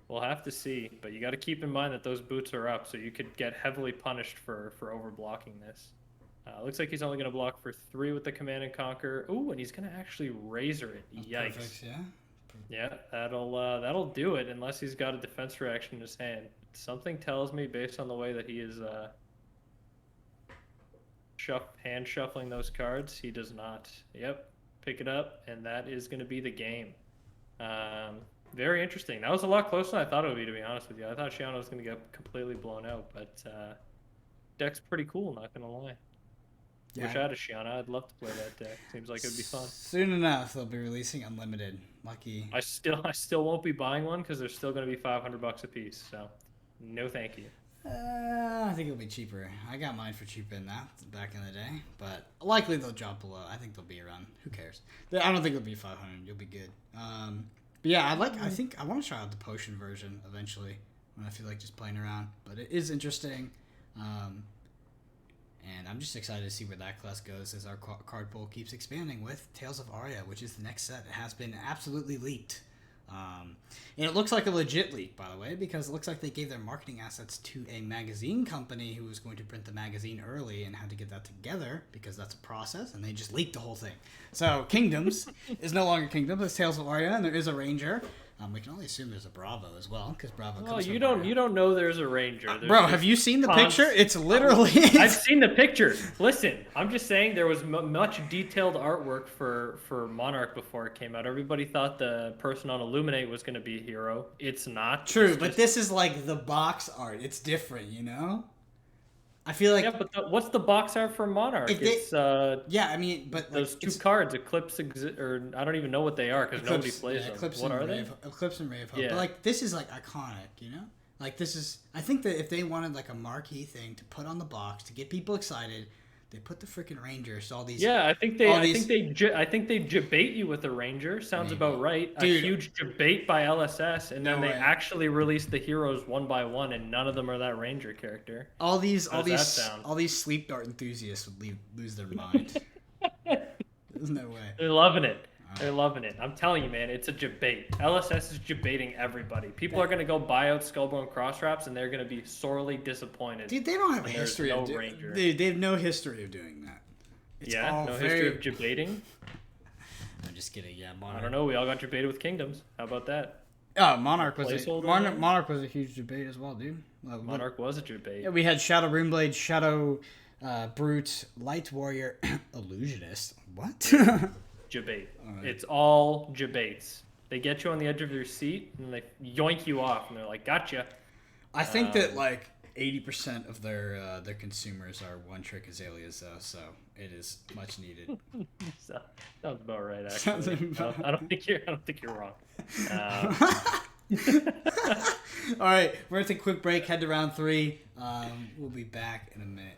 we'll have to see, but you got to keep in mind that those boots are up, so you could get heavily punished for overblocking this. Looks like he's only going to block for 3 with the Command and Conquer. Ooh, and he's going to actually razor it. Yikes. Perfect, yeah. Yeah, that'll do it unless he's got a defense reaction in his hand. Something tells me, based on the way that he is hand shuffling those cards, he does not. Yep, pick it up, and that is going to be the game. Very interesting. That was a lot closer than I thought it would be, to be honest with you. I thought Shiano was going to get completely blown out, but deck's pretty cool, not going to lie. Yeah. Wish I had a Shiano. I'd love to play that deck. Seems like it would be fun. Soon enough, they'll be releasing Unlimited. Lucky. I still won't be buying one because they're still going to be $500 a piece. So, no thank you. I think it'll be cheaper. I got mine for cheaper than that back in the day, but likely they'll drop below. I think they'll be around. Who cares? I don't think it'll be 500. You'll be good. But yeah, I think I want to try out the potion version eventually when I feel like just playing around. But it is interesting. And I'm just excited to see where that class goes as our card pool keeps expanding with Tales of Aria, which is the next set. It has been absolutely leaked. And it looks like a legit leak, by the way, because it looks like they gave their marketing assets to a magazine company who was going to print the magazine early and had to get that together because that's a process, and they just leaked the whole thing. So Kingdoms is no longer Kingdoms, it's Tales of Aria, and there is a Ranger. We can only assume there's a Bravo as well, because Bravo Well, comes you from don't Mario. you don't know there's a Ranger. There's Bro, just have you seen the cons- picture? It's literally... I've seen the picture. Listen, I'm just saying there was much detailed artwork for Monarch before it came out. Everybody thought the person on Illuminate was going to be a hero. It's not. True, It's but just... this is like the box art. It's different, I feel like... Yeah, but what's the box art for Monarch? It's yeah, I mean, but those like, two cards, Eclipse, or I don't even know what they are because nobody Eclipse, plays yeah, them. Eclipse What and are they? Eclipse and Ray of Hope. Yeah. But like, this is like iconic, Like, this is... I think that if they wanted like a marquee thing to put on the box to get people excited, they put the freaking Rangers. All these... Yeah, I think they all debate you with a Ranger. Sounds Maybe. about right. Dude. A huge debate by LSS, and then No they way. actually released the heroes one by one, and none of them are that Ranger character. All these How does that sound? all these sleep dart enthusiasts would lose their mind. There's no way. They're loving it. They're loving it. I'm telling you, man, it's a debate. LSS is debating everybody. People are gonna go buy out Skullbone Cross Wraps, and they're gonna be sorely disappointed. Dude, they don't have a when there's history no of Ranger. they have no history of doing that. It's all history of debating. I'm just kidding. Yeah, I Monarch. don't know. We all got debated with Kingdoms. How about that? Oh, Monarch was Placeholder Monarch was a huge debate as well, dude. Monarch was a debate. Yeah, we had Shadow Runeblade, Shadow Brute, Light Warrior, Illusionist. What? Debate. Alright. It's all debates. They get you on the edge of your seat and they yoink you off, and they're like, "Gotcha." I think that like 80% of their consumers are one-trick azaleas, though, so it is much needed. So, sounds about right, Sounds actually. about I don't think you're wrong. All right, we're gonna take a quick break. Head to round 3. We'll be back in a minute.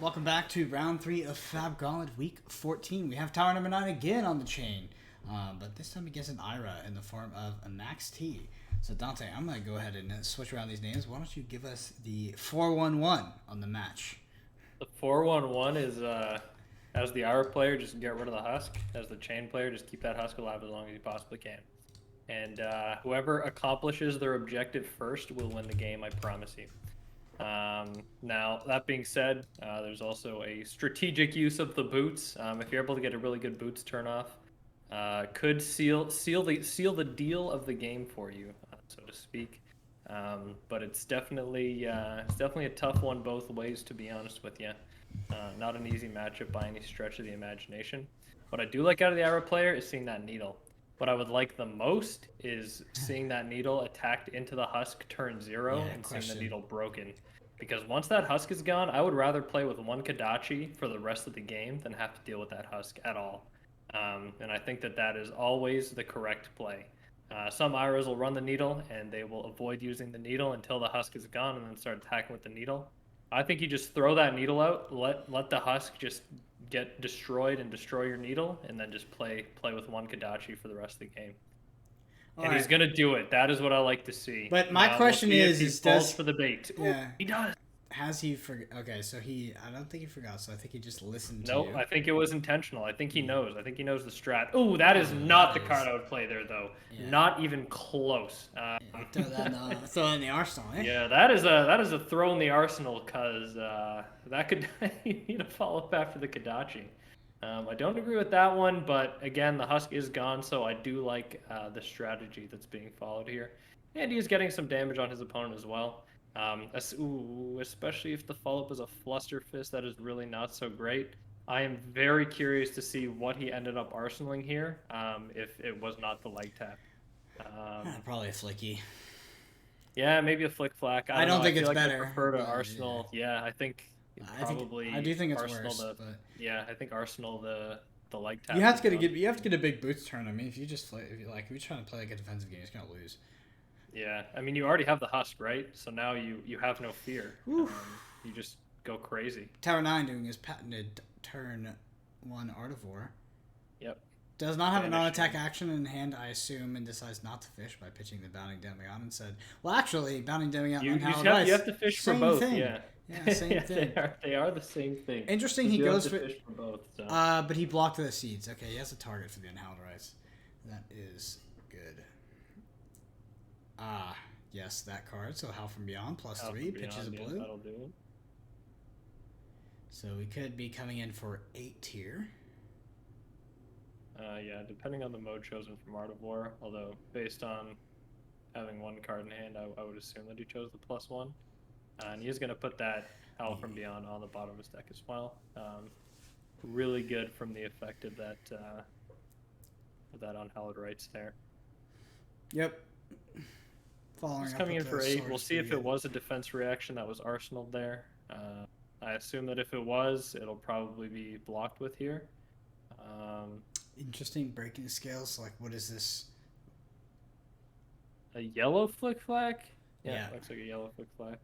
Welcome back to round 3 of FAB Gauntlet week 14. We have tower number 9 again on the chain, but this time against an Ira in the form of a Max T. So Dante, I'm going to go ahead and switch around these names. Why don't you give us the 4-1-1 on the match? The 4-1-1 is, as the Ira player, just get rid of the husk. As the chain player, just keep that husk alive as long as you possibly can. And whoever accomplishes their objective first will win the game, I promise you. Now, that being said, there's also a strategic use of the boots. If you're able to get a really good boots turn off, could seal the deal of the game for you, so to speak. But it's definitely a tough one both ways, to be honest with you. Not an easy matchup by any stretch of the imagination. What I do like out of the Ira player is seeing that needle. What I would like the most is seeing that needle attacked into the husk turn 0 and seeing the needle broken. Because once that husk is gone, I would rather play with one Kodachi for the rest of the game than have to deal with that husk at all. And I think that is always the correct play. Some Iras will run the needle and they will avoid using the needle until the husk is gone and then start attacking with the needle. I think you just throw that needle out, let the husk just get destroyed and destroy your needle, and then just play with one Kodachi for the rest of the game. And he's gonna do it. That is what I like to see. But my question is, he falls for the bait? Yeah, he does. Has he forgot? Okay, so I don't think he forgot. So I think he just listened to you. No, I think it was intentional. I think he knows. I think he knows the strat. Oh, that is not the card I would play there, though. Yeah. Not even close. Throw in the arsenal. Eh? Yeah, that is a throw in the arsenal, because that could you need to follow up after the Kodachi. I don't agree with that one, but again, the husk is gone, so I do like the strategy that's being followed here, and he is getting some damage on his opponent as well. Especially if the follow-up is a Fluster Fist, that is really not so great. I am very curious to see what he ended up arsenaling here, if it was not the leg tap. Probably a flicky. Yeah, maybe a flick flack. I don't think it's better. I prefer to Arsenal. Yeah, I think probably. I do think it's Arsenal worse. But... Yeah, I think Arsenal the leg tap. You have to get a big boots turn. I mean, if you're trying to play like a defensive game, you're gonna lose. Yeah, I mean, you already have the husk, right? So now you have no fear. You just go crazy. Tower 9 doing his patented turn 1 Artivore. Yep. Does not have a non-attack action in hand, I assume, and decides not to fish by pitching the Bounding Demigod and said, well, actually, Bounding Demigod and Howled you have to fish for both, thing. Yeah, same thing. They are the same thing. Interesting, he goes for fish for both. So. But he blocked the seeds. Okay, he has a target for the Unhallowed Rites. That is good. Yes, that card. So Howl from Beyond, +3, pitches a blue. That'll do it. So we could be coming in for 8 here. Yeah, depending on the mode chosen from Artivore, although based on having one card in hand, I would assume that he chose the +1. And he is going to put that Howl from Beyond on the bottom of his deck as well. Really good from the effect of that Unhallowed Rites there. Yep. He's coming in for 8. We'll see if it was a defense reaction that was arsenaled there. I assume that if it was, it'll probably be blocked with here. Interesting breaking scales. Like, what is this? A yellow flick flack? Yeah, it looks like a yellow flick flack.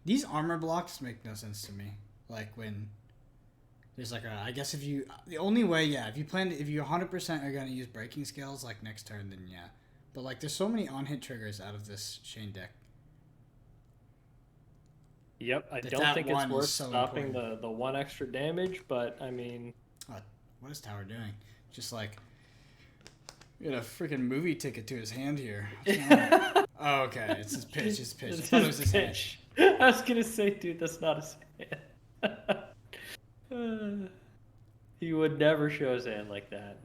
These armor blocks make no sense to me. Like when there's like I guess if you the only way if you 100% are gonna use breaking scales like next turn, then yeah. But like there's so many on hit triggers out of this chain deck. Yep, I don't think it's worth stopping the 1 extra damage, but I mean, what is Tower doing? Just like, we got a freaking movie ticket to his hand here. Oh, okay, it's his pitch. His pitch. I thought it was his pitch. I was gonna say, dude, that's not his hand. He would never show his hand like that.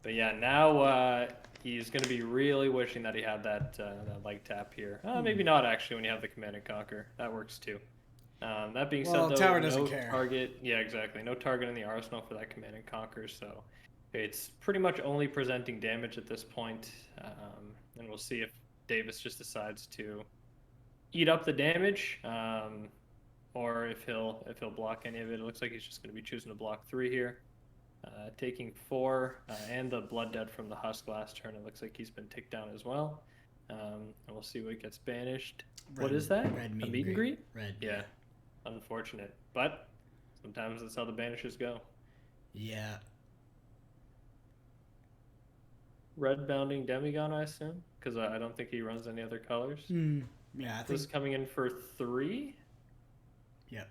But yeah, now he's gonna be really wishing that he had that leg tap here. Maybe not actually when you have the Command and Conquer. That works too. That being said, though, Tower doesn't care. Target. Yeah, exactly. No target in the arsenal for that Command and Conquer, so it's pretty much only presenting damage at this point. And we'll see if Davis just decides to eat up the damage, or if he'll block any of it. It looks like he's just going to be choosing to block 3 here, taking 4, and the Blood Debt from the Husk last turn. It looks like he's been ticked down as well. And we'll see what gets banished. What is that? Red meet and greet? Red. Yeah. Unfortunate. But sometimes that's how the banishes go. Yeah. Red bounding Demigon, I assume, because I don't think he runs any other colors. Yeah, I This is think. coming in for 3 Yep.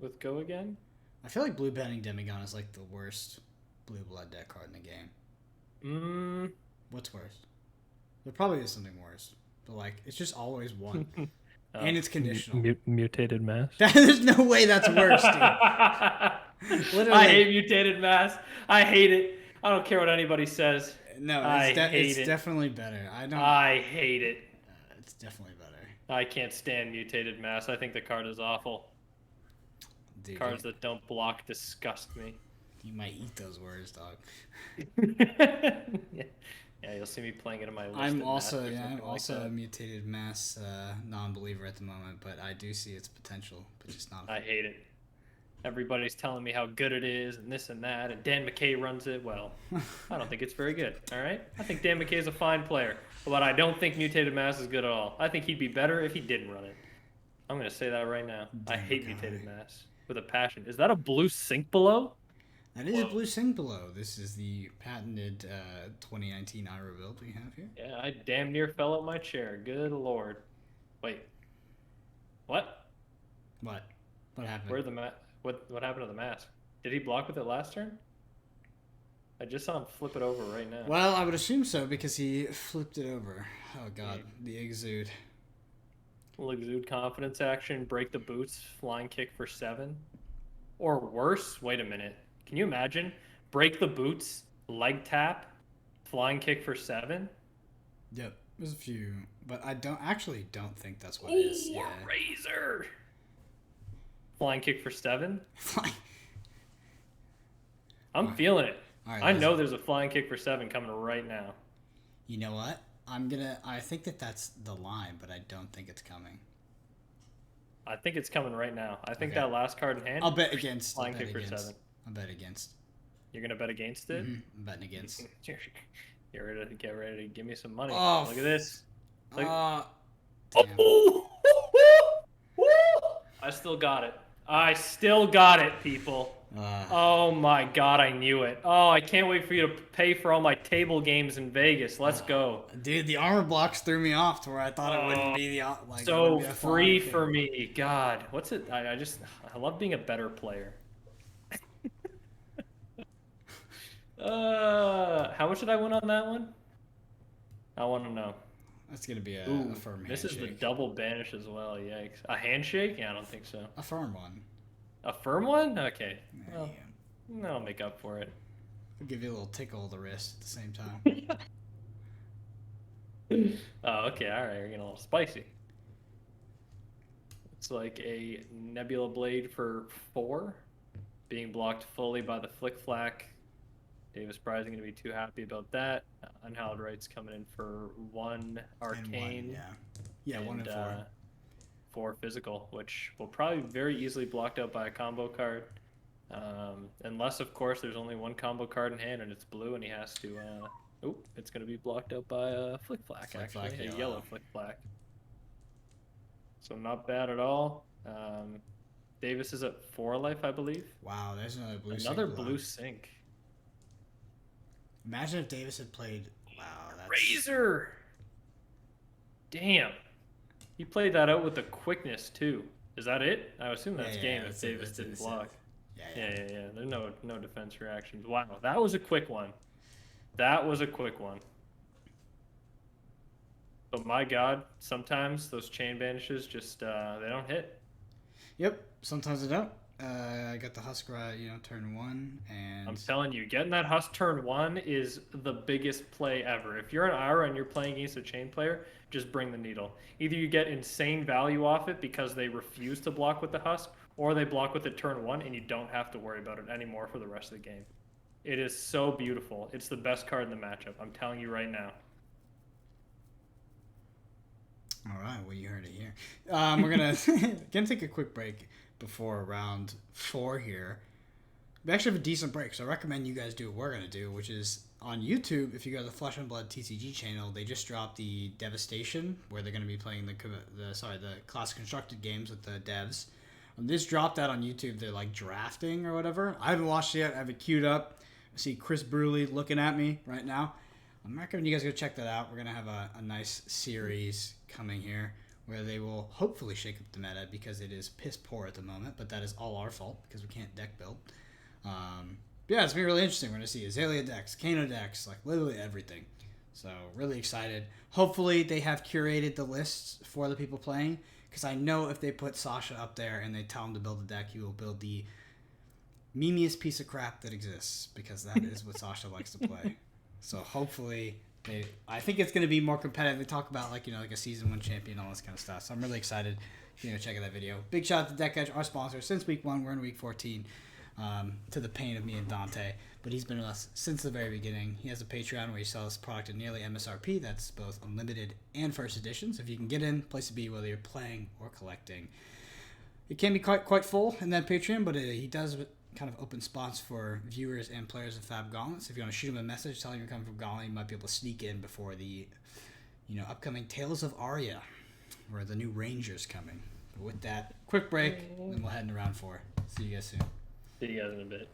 with Go Again. I feel like blue banding Demigon is like the worst blue blood deck card in the game. What's worse? There probably is something worse, but like it's just always one, and it's conditional. Mutated mass. There's no way that's worse, dude. Literally. I hate mutated mass. I hate it. I don't care what anybody says. No, it's definitely better. I don't. I hate it. It's definitely better. I can't stand mutated mass. I think the card is awful. Dude, Cards that don't block disgust me. You might eat those words, dog. Yeah, you'll see me playing it in my list. I'm also a mutated mass non-believer at the moment, but I do see its potential, but just not. I hate it. Everybody's telling me how good it is and this and that, and Dan McKay runs it. Well, I don't think it's very good, all right? I think Dan McKay is a fine player, but I don't think Mutated Mass is good at all. I think he'd be better if he didn't run it. I'm going to say that right now. I hate Mutated Mass with a passion. Is that a blue sink below? That is blue sink below. This is the patented 2019 Ira build we have here. Yeah, I damn near fell out my chair. Good lord. Wait. What? What? What happened? Where'd the What happened to the mask? Did he block with it last turn? I just saw him flip it over right now. Well, I would assume so because he flipped it over. Oh god, the exude. Will exude confidence action, break the boots, flying kick for 7. Or worse, wait a minute. Can you imagine? Break the boots, leg tap, flying kick for 7? Yep, there's a few, but I don't think that's what it is. Yeah. Razor! Flying kick for 7? I'm feeling it. Right, I know there's a flying kick for 7 coming right now. You know what? I think that's the line, but I don't think it's coming. I think it's coming right now. I think that last card in hand. I'll bet against. Flying kick for 7. I'll bet against. You're gonna bet against it? Mm-hmm. I'm betting against. Get ready to give me some money. Oh, look at this. Look. Damn. I still got it. I still got it, people. Oh my god, I knew it. Oh, I can't wait for you to pay for all my table games in Vegas. Let's go. Dude, the armor blocks threw me off to where I thought it wouldn't be the like. So free for me. God, what's it? I love being a better player. How much did I win on that one? I want to know. That's gonna be a firm handshake. This is the double banish as well. Yikes! A handshake? Yeah, I don't think so. A firm one. A firm one? Okay. Yeah, well, I'll make up for it. I'll give you a little tickle of the wrist at the same time. Oh, okay. All right. You're getting a little spicy. It's like a Nebula Blade for 4, being blocked fully by the Flick Flack. Davis Prize isn't going to be too happy about that. Unhallowed Rights coming in for 1 Arcane. Yeah, 1 and 4. 4 physical, which will probably be very easily blocked out by a combo card. Unless, of course, there's only 1 combo card in hand and it's blue and he has to... it's going to be blocked out by a Flick Flack, actually. A yellow Flick Flack. So not bad at all. Davis is at 4 life, I believe. Wow, there's another blue sink. Another blue sink. Imagine if Davis had played... Wow, that's... Razor! Damn. He played that out with the quickness, too. Is that it? I assume that's game if Davis didn't block. Yeah. There's no defense reactions. Wow, that was a quick one. That was a quick one. But my god, sometimes those chain banishes just, they don't hit. Yep, sometimes they don't. I got the Husk right, turn 1, and... I'm telling you, getting that Husk turn 1 is the biggest play ever. If you're an Ira and you're playing against a chain player, just bring the needle. Either you get insane value off it because they refuse to block with the Husk, or they block with it turn 1 and you don't have to worry about it anymore for the rest of the game. It is so beautiful. It's the best card in the matchup. I'm telling you right now. All right, well, you heard it here. We're gonna take a quick break before round 4 here. We actually have a decent break, so I recommend you guys do what we're gonna do, which is on YouTube. If you go to the Flesh and Blood TCG channel, they just dropped the Devastation, where they're gonna be playing the class constructed games with the devs. When this dropped out on YouTube, they're like drafting or whatever. I haven't watched it yet. I have it queued up. I see Chris Bruley looking at me right now. I'm recommending you guys go check that out. We're going to have a nice series coming here where they will hopefully shake up the meta because it is piss poor at the moment, but that is all our fault because we can't deck build. Yeah, it's been really interesting. We're going to see Azalea decks, Kano decks, like literally everything. So really excited. Hopefully they have curated the lists for the people playing, because I know if they put Sasha up there and they tell him to build a deck, he will build the memeiest piece of crap that exists, because that is what Sasha likes to play. So hopefully I think it's going to be more competitive. They talk about like a season 1 champion, all this kind of stuff. So I'm really excited. Check out that video. Big shout out to Deck Edge, our sponsor since week 1. We're in week 14. To the pain of me and Dante, but he's been with us since the very beginning. He has a Patreon where he sells product at nearly MSRP. That's both unlimited and first edition. So if you can get in, place to be, whether you're playing or collecting. It can be quite full in that Patreon, but he does kind of open spots for viewers and players of FAB Gauntlet. So if you want to shoot him a message telling him you're coming from Gauntlet, you might be able to sneak in before the upcoming Tales of Arya, where the new Ranger's coming. But with that, quick break, and then we'll head into round 4. See you guys soon. See you guys in a bit.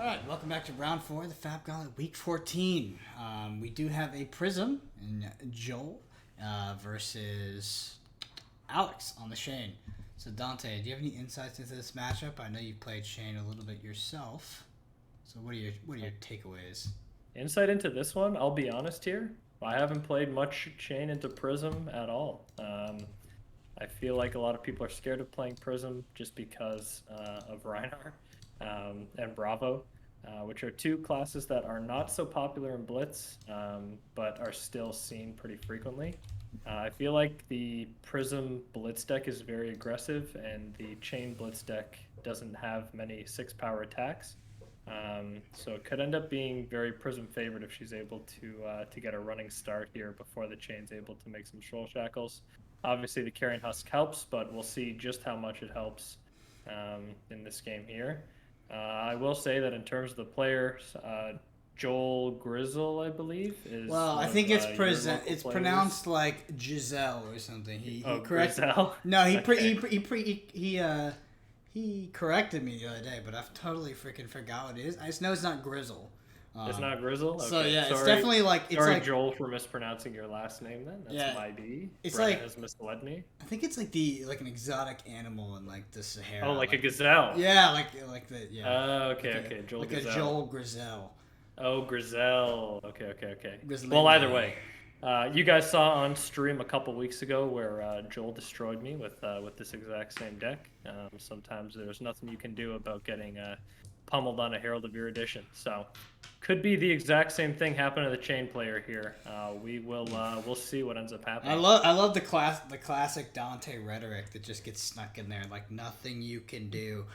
All right, welcome back to round 4 of the FAB Gauntlet, week 14. We do have a Prism in Joel versus Alex on the Shane. So Dante, do you have any insights into this matchup? I know you've played Shane a little bit yourself. So what are your takeaways? Insight into this one, I'll be honest here. I haven't played much Shane into Prism at all. I feel like a lot of people are scared of playing Prism just because of Reinhardt and Bravo, which are two classes that are not so popular in Blitz, but are still seen pretty frequently. I feel like the Prism Blitz deck is very aggressive, and the Chain Blitz deck doesn't have many 6-power attacks. So it could end up being very Prism favored if she's able to get a running start here before the Chain's able to make some Shoal Shackles. Obviously, the Carrion Husk helps, but we'll see just how much it helps in this game here. I will say that in terms of the players, Joel Grizzle, I believe, is. Well, I think it's pronounced like Giselle or something. He corrected. Grizel? No, he corrected me the other day, but I've totally freaking forgot what it is. I just know it's not Grizzle. It's not Grizzle? Okay. So yeah, sorry, it's definitely like sorry, Joel, for mispronouncing your last name. Then that's my B. It's Brennan like has misled me. I think it's like an exotic animal in like the Sahara. Oh, like a gazelle. Yeah, like the Okay. Joel Gazelle. A Joel Grizel. Oh, Grizel. Okay. Grizzly. Well, either way, you guys saw on stream a couple weeks ago where Joel destroyed me with this exact same deck. Sometimes there's nothing you can do about getting pummeled on a Herald of Erudition. So, could be the exact same thing happen to the Chain player here. We'll see what ends up happening. I love the classic Dante rhetoric that just gets snuck in there, like nothing you can do.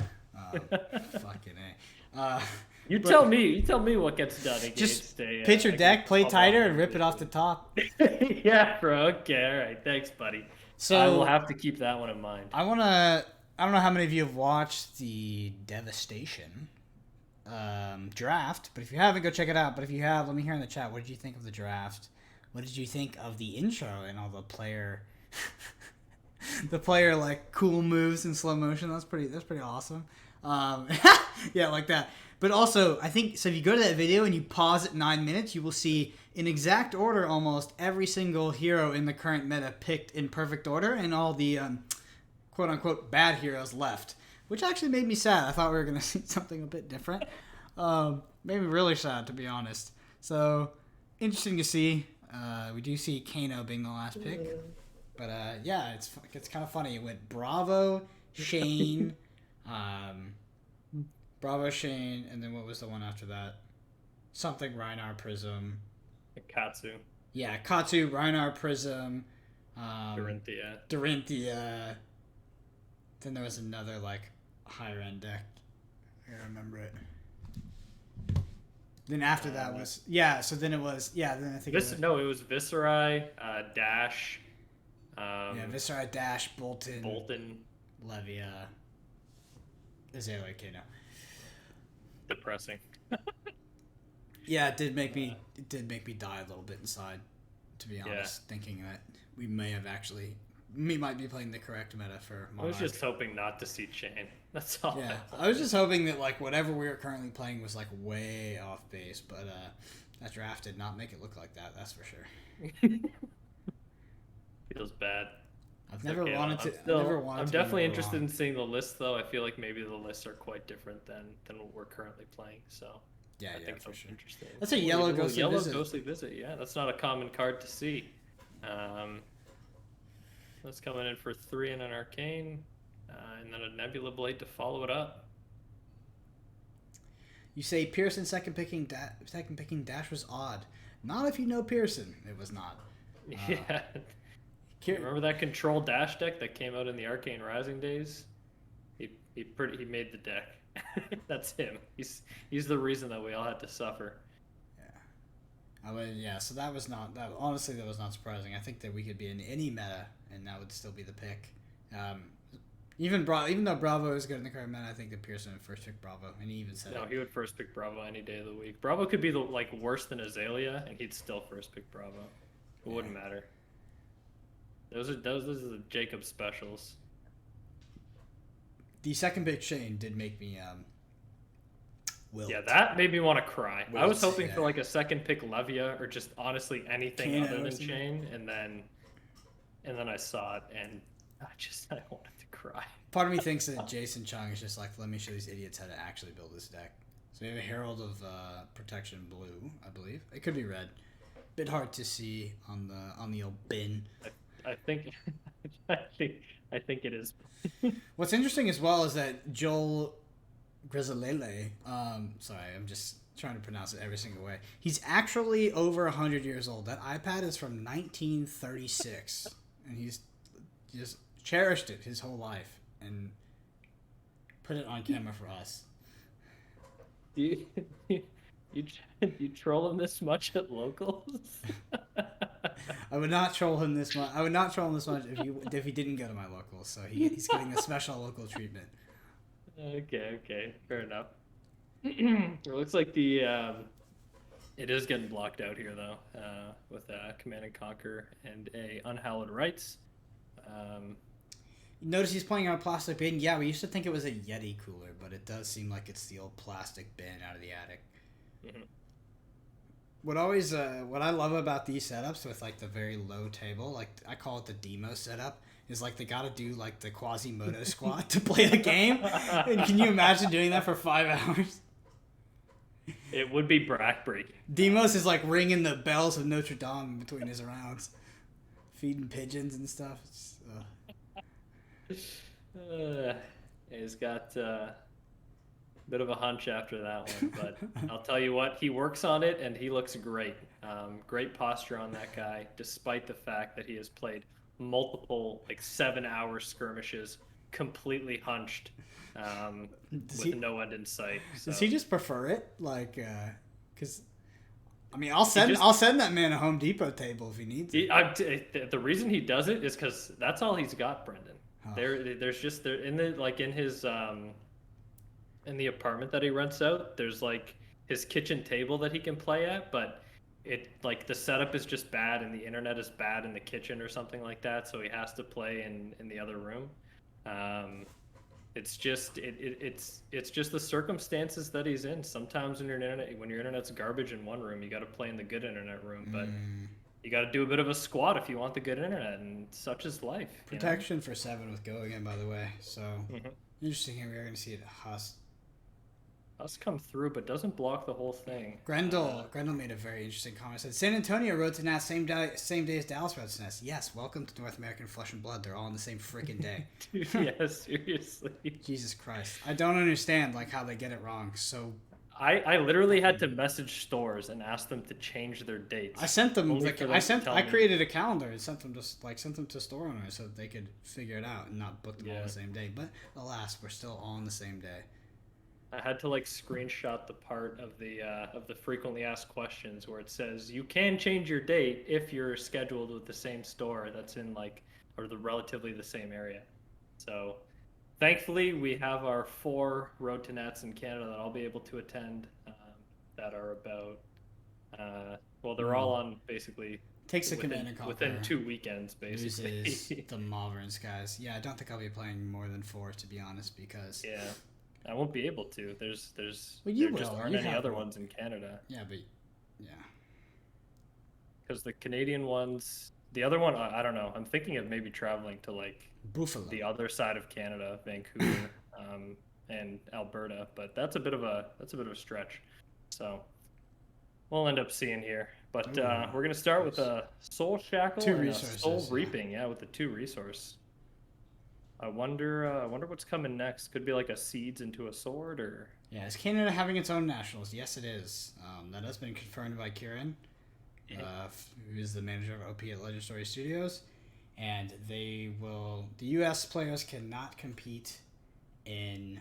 Fucking A. You tell me what gets done against just pitch your deck, play tighter, and rip it off the top. Yeah, bro. Okay, all right. Thanks, buddy. So I will have to keep that one in mind. I don't know how many of you have watched the Devastation draft, but if you haven't, go check it out. But if you have, let me hear in the chat, what did you think of the draft? What did you think of the intro and all the player like cool moves in slow motion? That's pretty awesome. Yeah, like that. But also, I think, so if you go to that video and you pause at 9 minutes, you will see in exact order almost every single hero in the current meta picked in perfect order, and all the quote-unquote bad heroes left, which actually made me sad. I thought we were going to see something a bit different. Made me really sad, to be honest. So, interesting to see. We do see Kano being the last pick. But, yeah, it's kind of funny. It went Bravo, Shane, and then what was the one after that? Something Reinhardt Prism. Katsu. Yeah, Katsu, Reinhardt Prism. Dorinthia. Then there was another like higher end deck. I remember it. Then after that was So then it was Then I think it was Viserai, Dash. Viserai, Dash, Bolton, Levia, Azalea, Kano. Depressing. Yeah, it did make me die a little bit inside, to be honest, thinking that we might be playing the correct meta for Monarch. I was just hoping not to see Chain. That's all. Yeah, I was just hoping that like whatever we were currently playing was like way off base, but that draft did not make it look like that. That's for sure. Feels bad. I've never wanted to. I'm definitely interested in seeing the list, though. I feel like maybe the lists are quite different than what we're currently playing. So I think for sure. Interesting. That's a yellow ghostly visit. Yeah, that's not a common card to see. That's coming in for 3 and an arcane, and then a Nebula Blade to follow it up. You say Pearson second picking Dash was odd. Not if you know Pearson. It was not. Yeah. Remember that control Dash deck that came out in the Arcane Rising days? He made the deck. That's him. He's the reason that we all had to suffer. Yeah. So that was not that. Honestly, that was not surprising. I think that we could be in any meta, and that would still be the pick. Even though Bravo is good in the current meta, I think that Pearson would first pick Bravo, and he even said he would first pick Bravo any day of the week. Bravo could be worse than Azalea, and he'd still first pick Bravo. It wouldn't matter. Those are the Jacob specials. The second pick Shane did make me Wilt. Yeah, that made me want to cry. I was Wilt, hoping yeah. for like a second pick Levia or just honestly anything Kano other or than something. Chain, and then I saw it and I wanted to cry. Part of me thinks that Jason Chung is just like, let me show these idiots how to actually build this deck. So we have a Herald of Protection blue, I believe. It could be red. Bit hard to see on the old bin. I think I think it is. What's interesting as well is that Joel Grizzlele, sorry, I'm just trying to pronounce it every single way. He's actually over 100 years old. That iPad is from 1936, and he's just cherished it his whole life and put it on camera for us. You you troll him this much at locals? I would not troll him this much. I would not troll him this much if he didn't go to my locals. So he's getting a special local treatment. Okay, fair enough. It looks like the it is getting blocked out here though, with Command and Conquer and a Unhallowed Rites. Notice he's playing on a plastic bin. Yeah, we used to think it was a Yeti cooler, but it does seem like it's the old plastic bin out of the attic. Mm-hmm. What I love about these setups with like the very low table, like I call it the demo setup, is like they gotta do like the Quasimodo squat to play the game. And can you imagine doing that for 5 hours? It would be backbreaking. Demos is like ringing the bells of Notre Dame in between his rounds, feeding pigeons and stuff. He's got a bit of a hunch after that one, but I'll tell you what, he works on it and he looks great. Great posture on that guy, despite the fact that he has played multiple like 7-hour skirmishes completely hunched, with no end in sight. So. Does he just prefer it? Like, because I mean, I'll send that man a Home Depot table if he needs it. The reason he does it is because that's all he's got, Brendan. Oh. There's just there in the like in his in the apartment that he rents out. There's like his kitchen table that he can play at, but it like the setup is just bad and the internet is bad in the kitchen or something like that. So he has to play in the other room. It's just the circumstances that he's in. Sometimes when your internet's garbage in one room, you got to play in the good internet room, but you got to do a bit of a squat if you want the good internet, and such is life. Protection for 7 with Go again, by the way. So interesting here. We're going to see it Huss come through, but doesn't block the whole thing. Grendel made a very interesting comment. Said San Antonio rode to Nats same day as Dallas rode to Nats. Yes, welcome to North American Flesh and Blood. They're all on the same freaking day. Dude, yeah, seriously. Jesus Christ, I don't understand like how they get it wrong. So I literally had to message stores and ask them to change their dates. I sent them I created a calendar and sent them to store owners so that they could figure it out and not book them all the same day. But alas, we're still all on the same day. I had to like screenshot the part of the frequently asked questions where it says you can change your date if you're scheduled with the same store that's in like or the relatively the same area. So thankfully we have our 4 Road to Nats in Canada that I'll be able to attend, that are about they're all on basically takes a Command and Conquer within 2 weekends basically. The Malverns guys. Yeah, I don't think I'll be playing more than 4 to be honest because I won't be able to. There's well, you there just aren't any other ones in Canada. Yeah, but because the Canadian ones, the other one, I don't know. I'm thinking of maybe traveling to like Buffalo, the other side of Canada, Vancouver, and Alberta, but that's a bit of a stretch. So we'll end up seeing here. But we're gonna start with a Soul Shackle and a Soul Reaping. Yeah, with the 2 resource. I wonder what's coming next. Could be like a Seeds into a Sword, or is Canada having its own nationals? Yes, it is. That has been confirmed by Kieran, who is the manager of OP at Legend Story Studios, and the U.S. players cannot compete in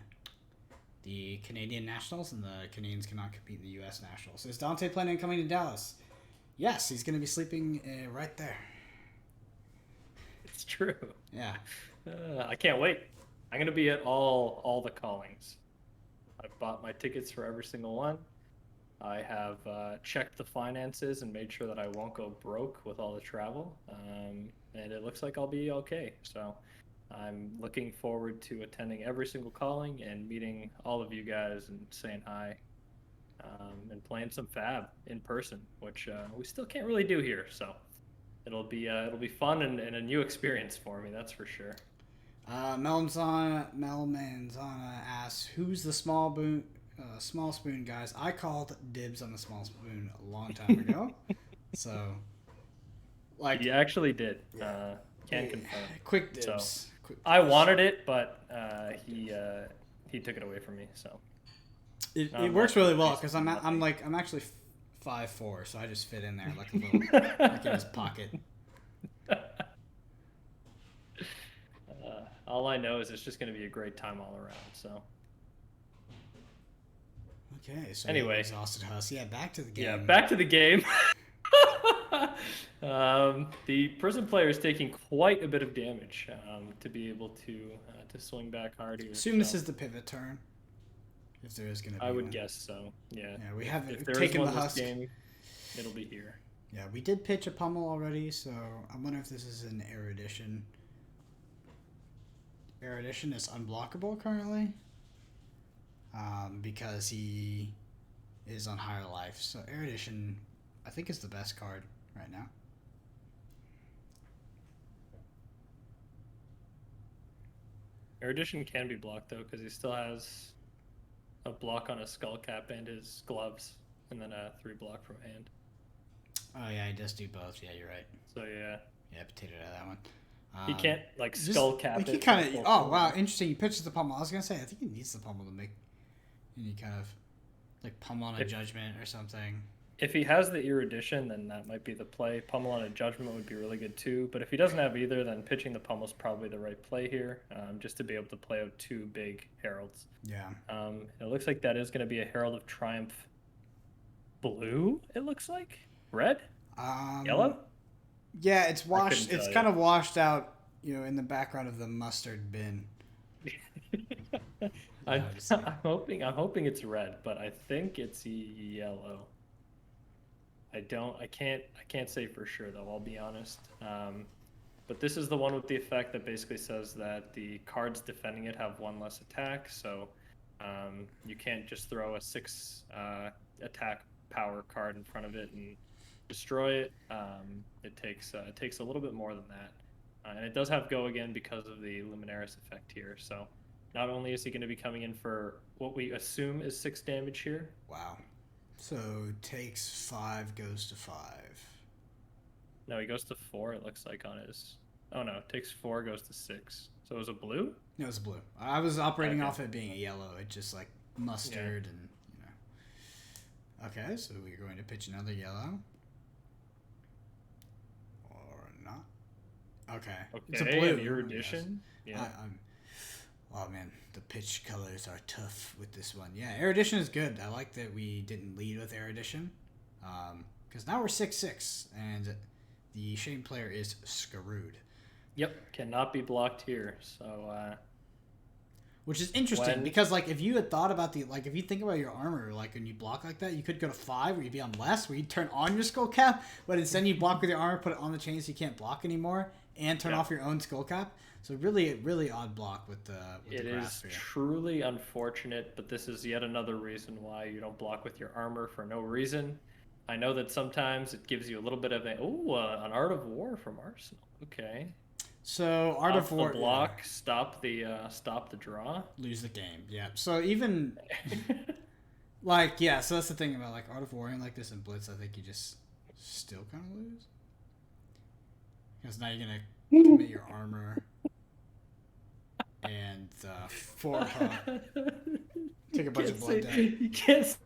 the Canadian nationals, and the Canadians cannot compete in the U.S. nationals. Is Dante planning on coming to Dallas? Yes, he's going to be sleeping right there. It's true. Yeah. I can't wait. I'm going to be at all the callings. I've bought my tickets for every single one. I have checked the finances and made sure that I won't go broke with all the travel. And it looks like I'll be okay. So I'm looking forward to attending every single calling and meeting all of you guys and saying hi. and playing some FAB in person, which we still can't really do here. So it'll be fun and a new experience for me. That's for sure. Melmanzana asks, "Who's the small spoon guys?" I called dibs on the small spoon a long time ago, so like He actually did. Yeah. Can confirm. Quick dibs. So, Quick I dibs. wanted it, but he took it away from me. So It works really well because I'm actually 5'4", so I just fit in there like a little like in his pocket. All I know is it's just going to be a great time all around. So Okay, so Anyway. exhausted Huss. Yeah, back to the game. yeah, back to the game. The prison player is taking quite a bit of damage to be able to swing back hard here. Assume this is the pivot turn. If there is going to be I would one. guess so. Yeah. Yeah, we haven't If there is taken one the this husk. game, it'll be here. Yeah, we did pitch a pummel already, so I wonder if this is an erudition. Erudition is unblockable currently, because he is on higher life. So erudition, I think, is the best card right now. Erudition can be blocked though, because he still has a block on his skull cap and his gloves, and then a 3 block from hand. Oh yeah, he does do both. Yeah, you're right. So yeah, Yeah, potato out of that one. he can't like Just- skull cap like it. he kind full of. Oh forward. wow, interesting. He pitches the pummel. I was gonna say I think he needs the pummel to make any kind of like pummel on a judgment or something. If he has the erudition, then that might be the play. Pummel on a judgment would be really good too. But if he doesn't have either, then pitching the pummel is probably the right play here, just to be able to play out 2 big heralds. Yeah. It looks like that is going to be a Herald of Triumph blue. It looks like red, yellow. Yeah, it's washed. couldn't It's tell kind of washed out, in the background of the mustard bin. I'm just- I'm hoping it's red, but I think it's yellow. I can't say for sure though. I'll be honest. But this is the one with the effect that basically says that the cards defending it have 1 less attack. So you can't just throw a 6 attack power card in front of it and destroy it. It takes a little bit more than that, and it does have go again because of the Luminaris effect here. So not only is he going to be coming in for what we assume is 6 damage here. Wow. So takes 5, goes to 5. No, he goes to 4. It looks like on his. Oh no, takes 4, goes to 6. So it was a blue. No, it's blue. I was operating Okay. off it being a yellow. It's just like mustard and Okay, so we're going to pitch another yellow. Or not. Okay. It's a Okay, blue. an erudition. Yeah. Oh man, the pitch colors are tough with this one. Yeah, erudition is good. I like that we didn't lead with erudition, because now we're 6-6, and the shame player is screwed. Yep, cannot be blocked here. So Which is interesting When- because if you had thought about if you think about your armor, when you block like that, you could go to 5 where you'd be on less, where you'd turn on your skull cap, but instead you block with your armor, put it on the chain so you can't block anymore, and turn off your own skull cap. So really odd block with the it grasp is here. truly unfortunate, but this is yet another reason why you don't block with your armor for no reason. I know that sometimes it gives you a little bit of an Art of War from Arsenal. Okay. So Art of Stop War the block, stop the draw. lose the game. Yeah. So even so that's the thing about Art of War and this in Blitz. I think you just still kind of lose because now you're gonna commit your armor and take a bunch of blood down. You can't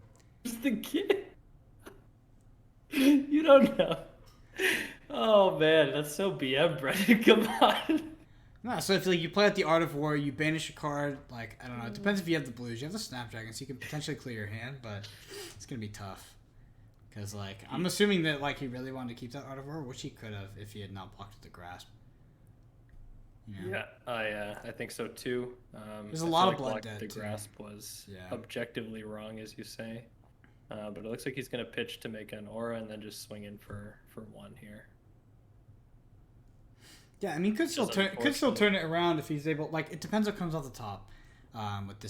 use the kid. You don't know. Oh man, that's so BM, Brendan. Come on. No, so if you play at the Art of War, you banish a card. I don't know. It depends if you have the blues. You have the Snapdragon, so you can potentially clear your hand, but it's gonna be tough. Because I'm assuming that he really wanted to keep that Art of War, which he could have if he had not blocked with the grasp. Yeah, I think so too. There's a I lot feel of blood like debt, the too. grasp was Yeah. objectively wrong, as you say. But it looks like he's gonna pitch to make an aura and then just swing in for 1 here. Yeah, I mean, could still unfortunate. turn it around if he's able. It depends what comes off the top, with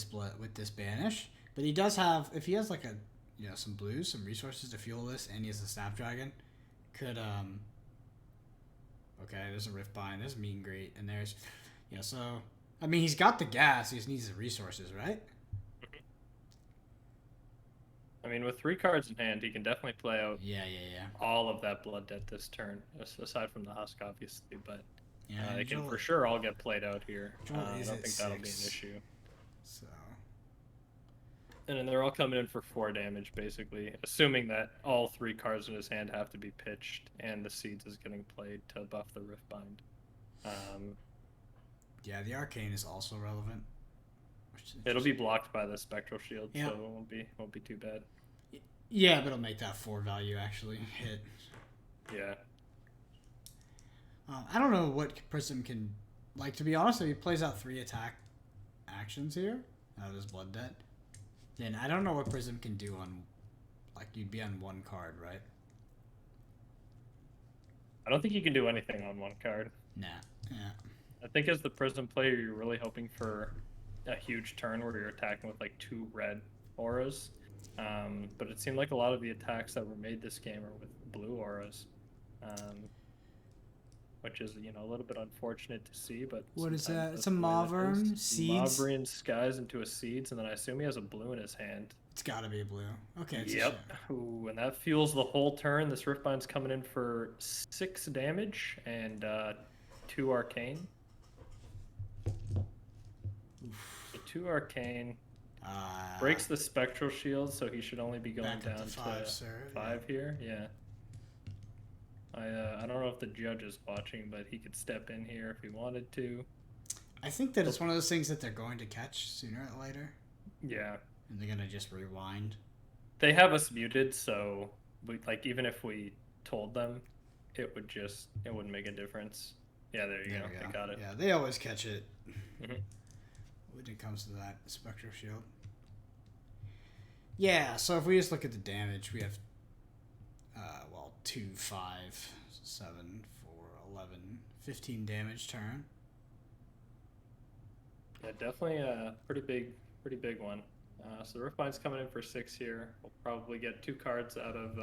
this banish. But he does have, if he has a some blues, some resources to fuel this, and he has a Snapdragon, could okay, there's a Riftbind, there's a Meet and Greet, and there's so I mean he's got the gas, he just needs the resources, right? I mean, with 3 cards in hand, he can definitely play out Yeah. all of that Blood Debt this turn, aside from the Husk, obviously, but Yeah, they can for sure all get played out here. I don't think that'll be an 6. issue. So And then they're all coming in for 4 damage, basically, assuming that all 3 cards in his hand have to be pitched, and the Seeds is getting played to buff the Riftbind. yeah, the Arcane is also relevant. It'll be blocked by the Spectral Shield, yeah. so it won't be too bad. Yeah, but it'll make that 4 value actually hit. Yeah. I don't know what Prism can, like, to be honest, if he plays out 3 attack actions here out of his Blood Debt, then I don't know what Prism can do on, like, you'd be on 1 card, right? I don't think you can do anything on 1 card. Nah. Yeah. I think as the Prism player, you're really hoping for a huge turn where you're attacking with like 2 red auras. But it seemed like a lot of the attacks that were made this game are with blue auras. Which is, a little bit unfortunate to see, but What is that? It's a Mauvern Mauvern Seeds. Mauvern Skies into a Seeds, and then I assume he has a blue in his hand. It's got to be a blue. Okay. It's Yep. Ooh, and that fuels the whole turn. This Riftbind's coming in for 6 damage and 2 arcane. So 2 arcane. Breaks the Spectral Shield, so he should only be going down to 5 here. Yeah. I don't know if the judge is watching, but he could step in here if he wanted to. I think that it's one of those things that they're going to catch sooner or later. Yeah. And they're going to just rewind. They have us muted, so even if we told them, it wouldn't make a difference. Yeah, there you go. They got it. Yeah, they always catch it Mm-hmm. when it comes to that Spectral Shield. Yeah, so if we just look at the damage, we have 2, 5, 7, 4, 11, 15 damage turn. Yeah, definitely a pretty big one. So the Riftbind's coming in for 6 here. We'll probably get 2 cards out of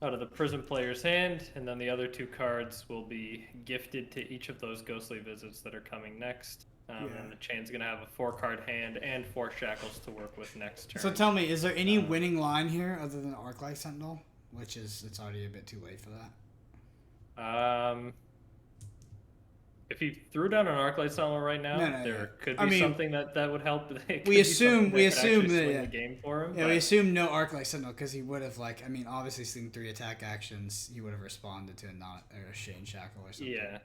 the Prism player's hand, and then the other 2 cards will be gifted to each of those Ghostly Visits that are coming next. And the chain's going to have a 4-card hand and 4 shackles to work with next turn. So tell me, is there any winning line here other than Arclight Sentinel? Which it's already a bit too late for that. If he threw down an Arclight Sentinel right now, there could be something that would help. We assume that the game for him. Yeah, we assume no Arclight Sentinel because he would have obviously seeing 3 attack actions, he would have responded to a Shane Shackle or something. Yeah.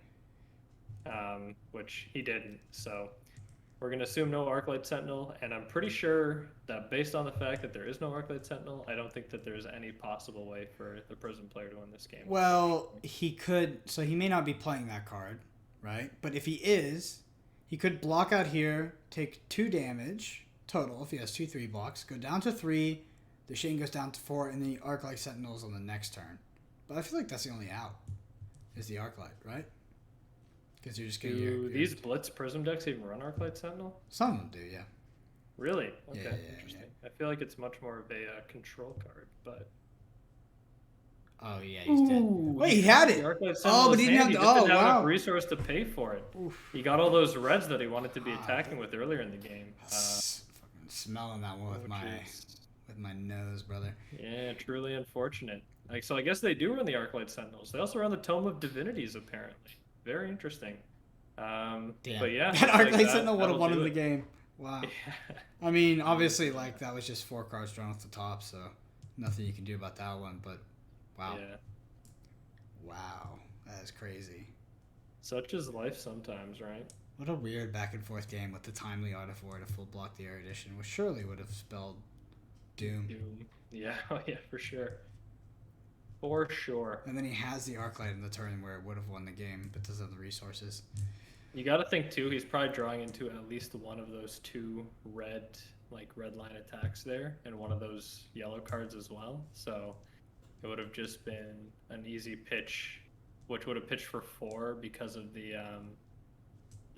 Which he didn't. So we're going to assume no Arclight Sentinel, and I'm pretty sure that based on the fact that there is no Arclight Sentinel, I don't think that there's any possible way for the Prism player to win this game. Well, he could, so he may not be playing that card, right? But if he is, he could block out here, take 2 damage total if he has 2 3 blocks, go down to 3, the Shane goes down to 4, and then the Arclight Sentinel's on the next turn. But I feel like that's the only out, is the Arclight, right? Because you're just getting Do these Blitz Prism decks even run Arclight Sentinel? Some of them do, yeah. Really? Okay, Yeah, interesting. I feel like it's much more of a control card, but... Oh, yeah, he's dead. Wait, he had had it! Oh, but he didn't have to... Oh, wow. wow. Resource to pay for it. Oof. He got all those reds that he wanted to be attacking with earlier in the game. Fucking smelling that one with my nose, brother. Yeah, truly unfortunate. So I guess they do run the Arclight Sentinels. They also run the Tome of Divinities, apparently. Very interesting. Damn. But yeah, that Arclight Sentinel would have won in the game. Wow. Yeah. I mean, obviously, that was just 4 cards drawn off the top, so nothing you can do about that one. But wow. Yeah. Wow, that is crazy. Such is life sometimes, right? What a weird back and forth game with the timely Autofor to full block the air edition, which surely would have spelled doom. Yeah, yeah, for sure. For sure. And then he has the Arclight in the turn where it would have won the game, but doesn't have the resources. You got to think too. He's probably drawing into at least one of those 2 red line attacks there, and one of those yellow cards as well. So it would have just been an easy pitch, which would have pitched for 4 because of the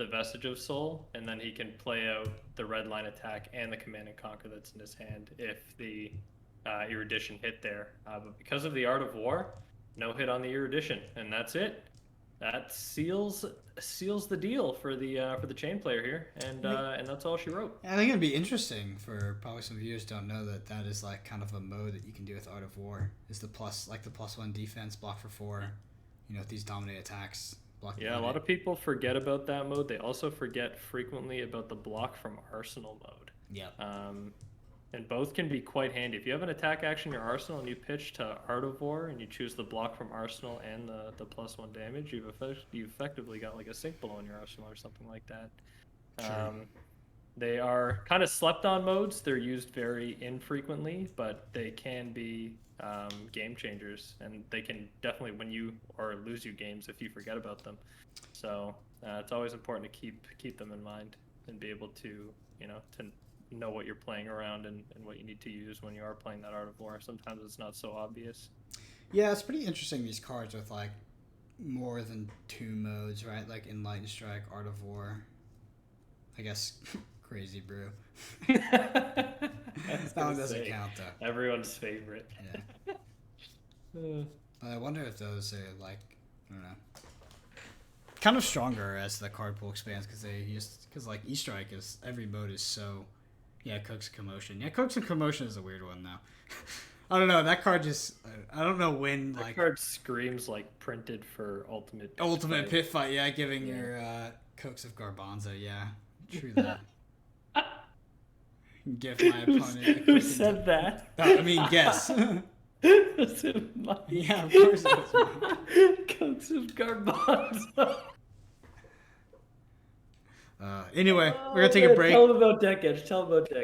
the Vestige of Soul, and then he can play out the red line attack and the Command and Conquer that's in his hand if the Erudition hit there. But because of the Art of War, no hit on the Erudition, and that's it. That seals the deal for the chain player here, and that's all she wrote. I think it'd be interesting for probably some viewers don't know that is like kind of a mode that you can do with Art of War. Is the +1 defense, block for 4, with these dominate attacks. Yeah, a lot of people forget about that mode. They also forget frequently about the block from Arsenal mode. Yeah. And both can be quite handy. If you have an attack action in your arsenal and you pitch to Art of War and you choose the block from Arsenal and the +1 damage, you've effectively got like a sync blow in your arsenal or something like that. Sure. They are kind of slept on modes. They're used very infrequently, but they can be game changers, and they can definitely win you or lose you games if you forget about them. So it's always important to keep them in mind and be able to to know what you're playing around and what you need to use when you are playing that Art of War. Sometimes it's not so obvious. Yeah, it's pretty interesting, these cards with like more than 2 modes, right? Like Enlightened Strike, Art of War, I guess Crazy Brew. That one doesn't count though. Everyone's favorite. Yeah. I wonder if those are like, I don't know, kind of stronger as the card pool expands, because like E-Strike is, every mode is so, Coax and Commotion. Yeah, Coax and Commotion is a weird one though. I don't know, that card just, I don't know when that card screams like printed for Ultimate Pit Fight, giving your Coax of Garbanzo, true that. Give my opponent Who said that? I mean, guess. Was it mine? Yeah, of course it was mine. Coax of Garbanzo. Anyway, we're going to take a break. Tell them about Deck Edge.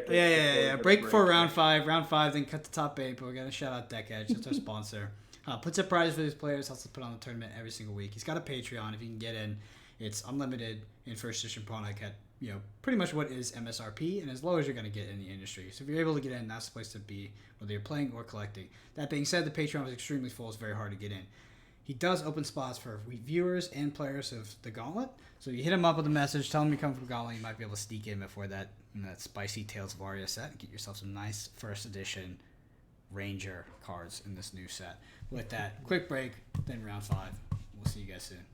Yeah. Break before round 5. Round 5, then cut the top 8, but we're going to shout out Deck Edge. That's our sponsor. Puts up prizes for these players, helps us put on the tournament every single week. He's got a Patreon. If you can get in, it's unlimited in first edition product at pretty much what is MSRP and as low as you're going to get in the industry. So if you're able to get in, that's the place to be, whether you're playing or collecting. That being said, the Patreon is extremely full. It's very hard to get in. He does open spots for viewers and players of the Gauntlet. So you hit him up with a message, tell him you come from Gauntlet, you might be able to sneak in before that spicy Tales of Aria set and get yourself some nice first edition Ranger cards in this new set. With that, quick break, then round 5. We'll see you guys soon.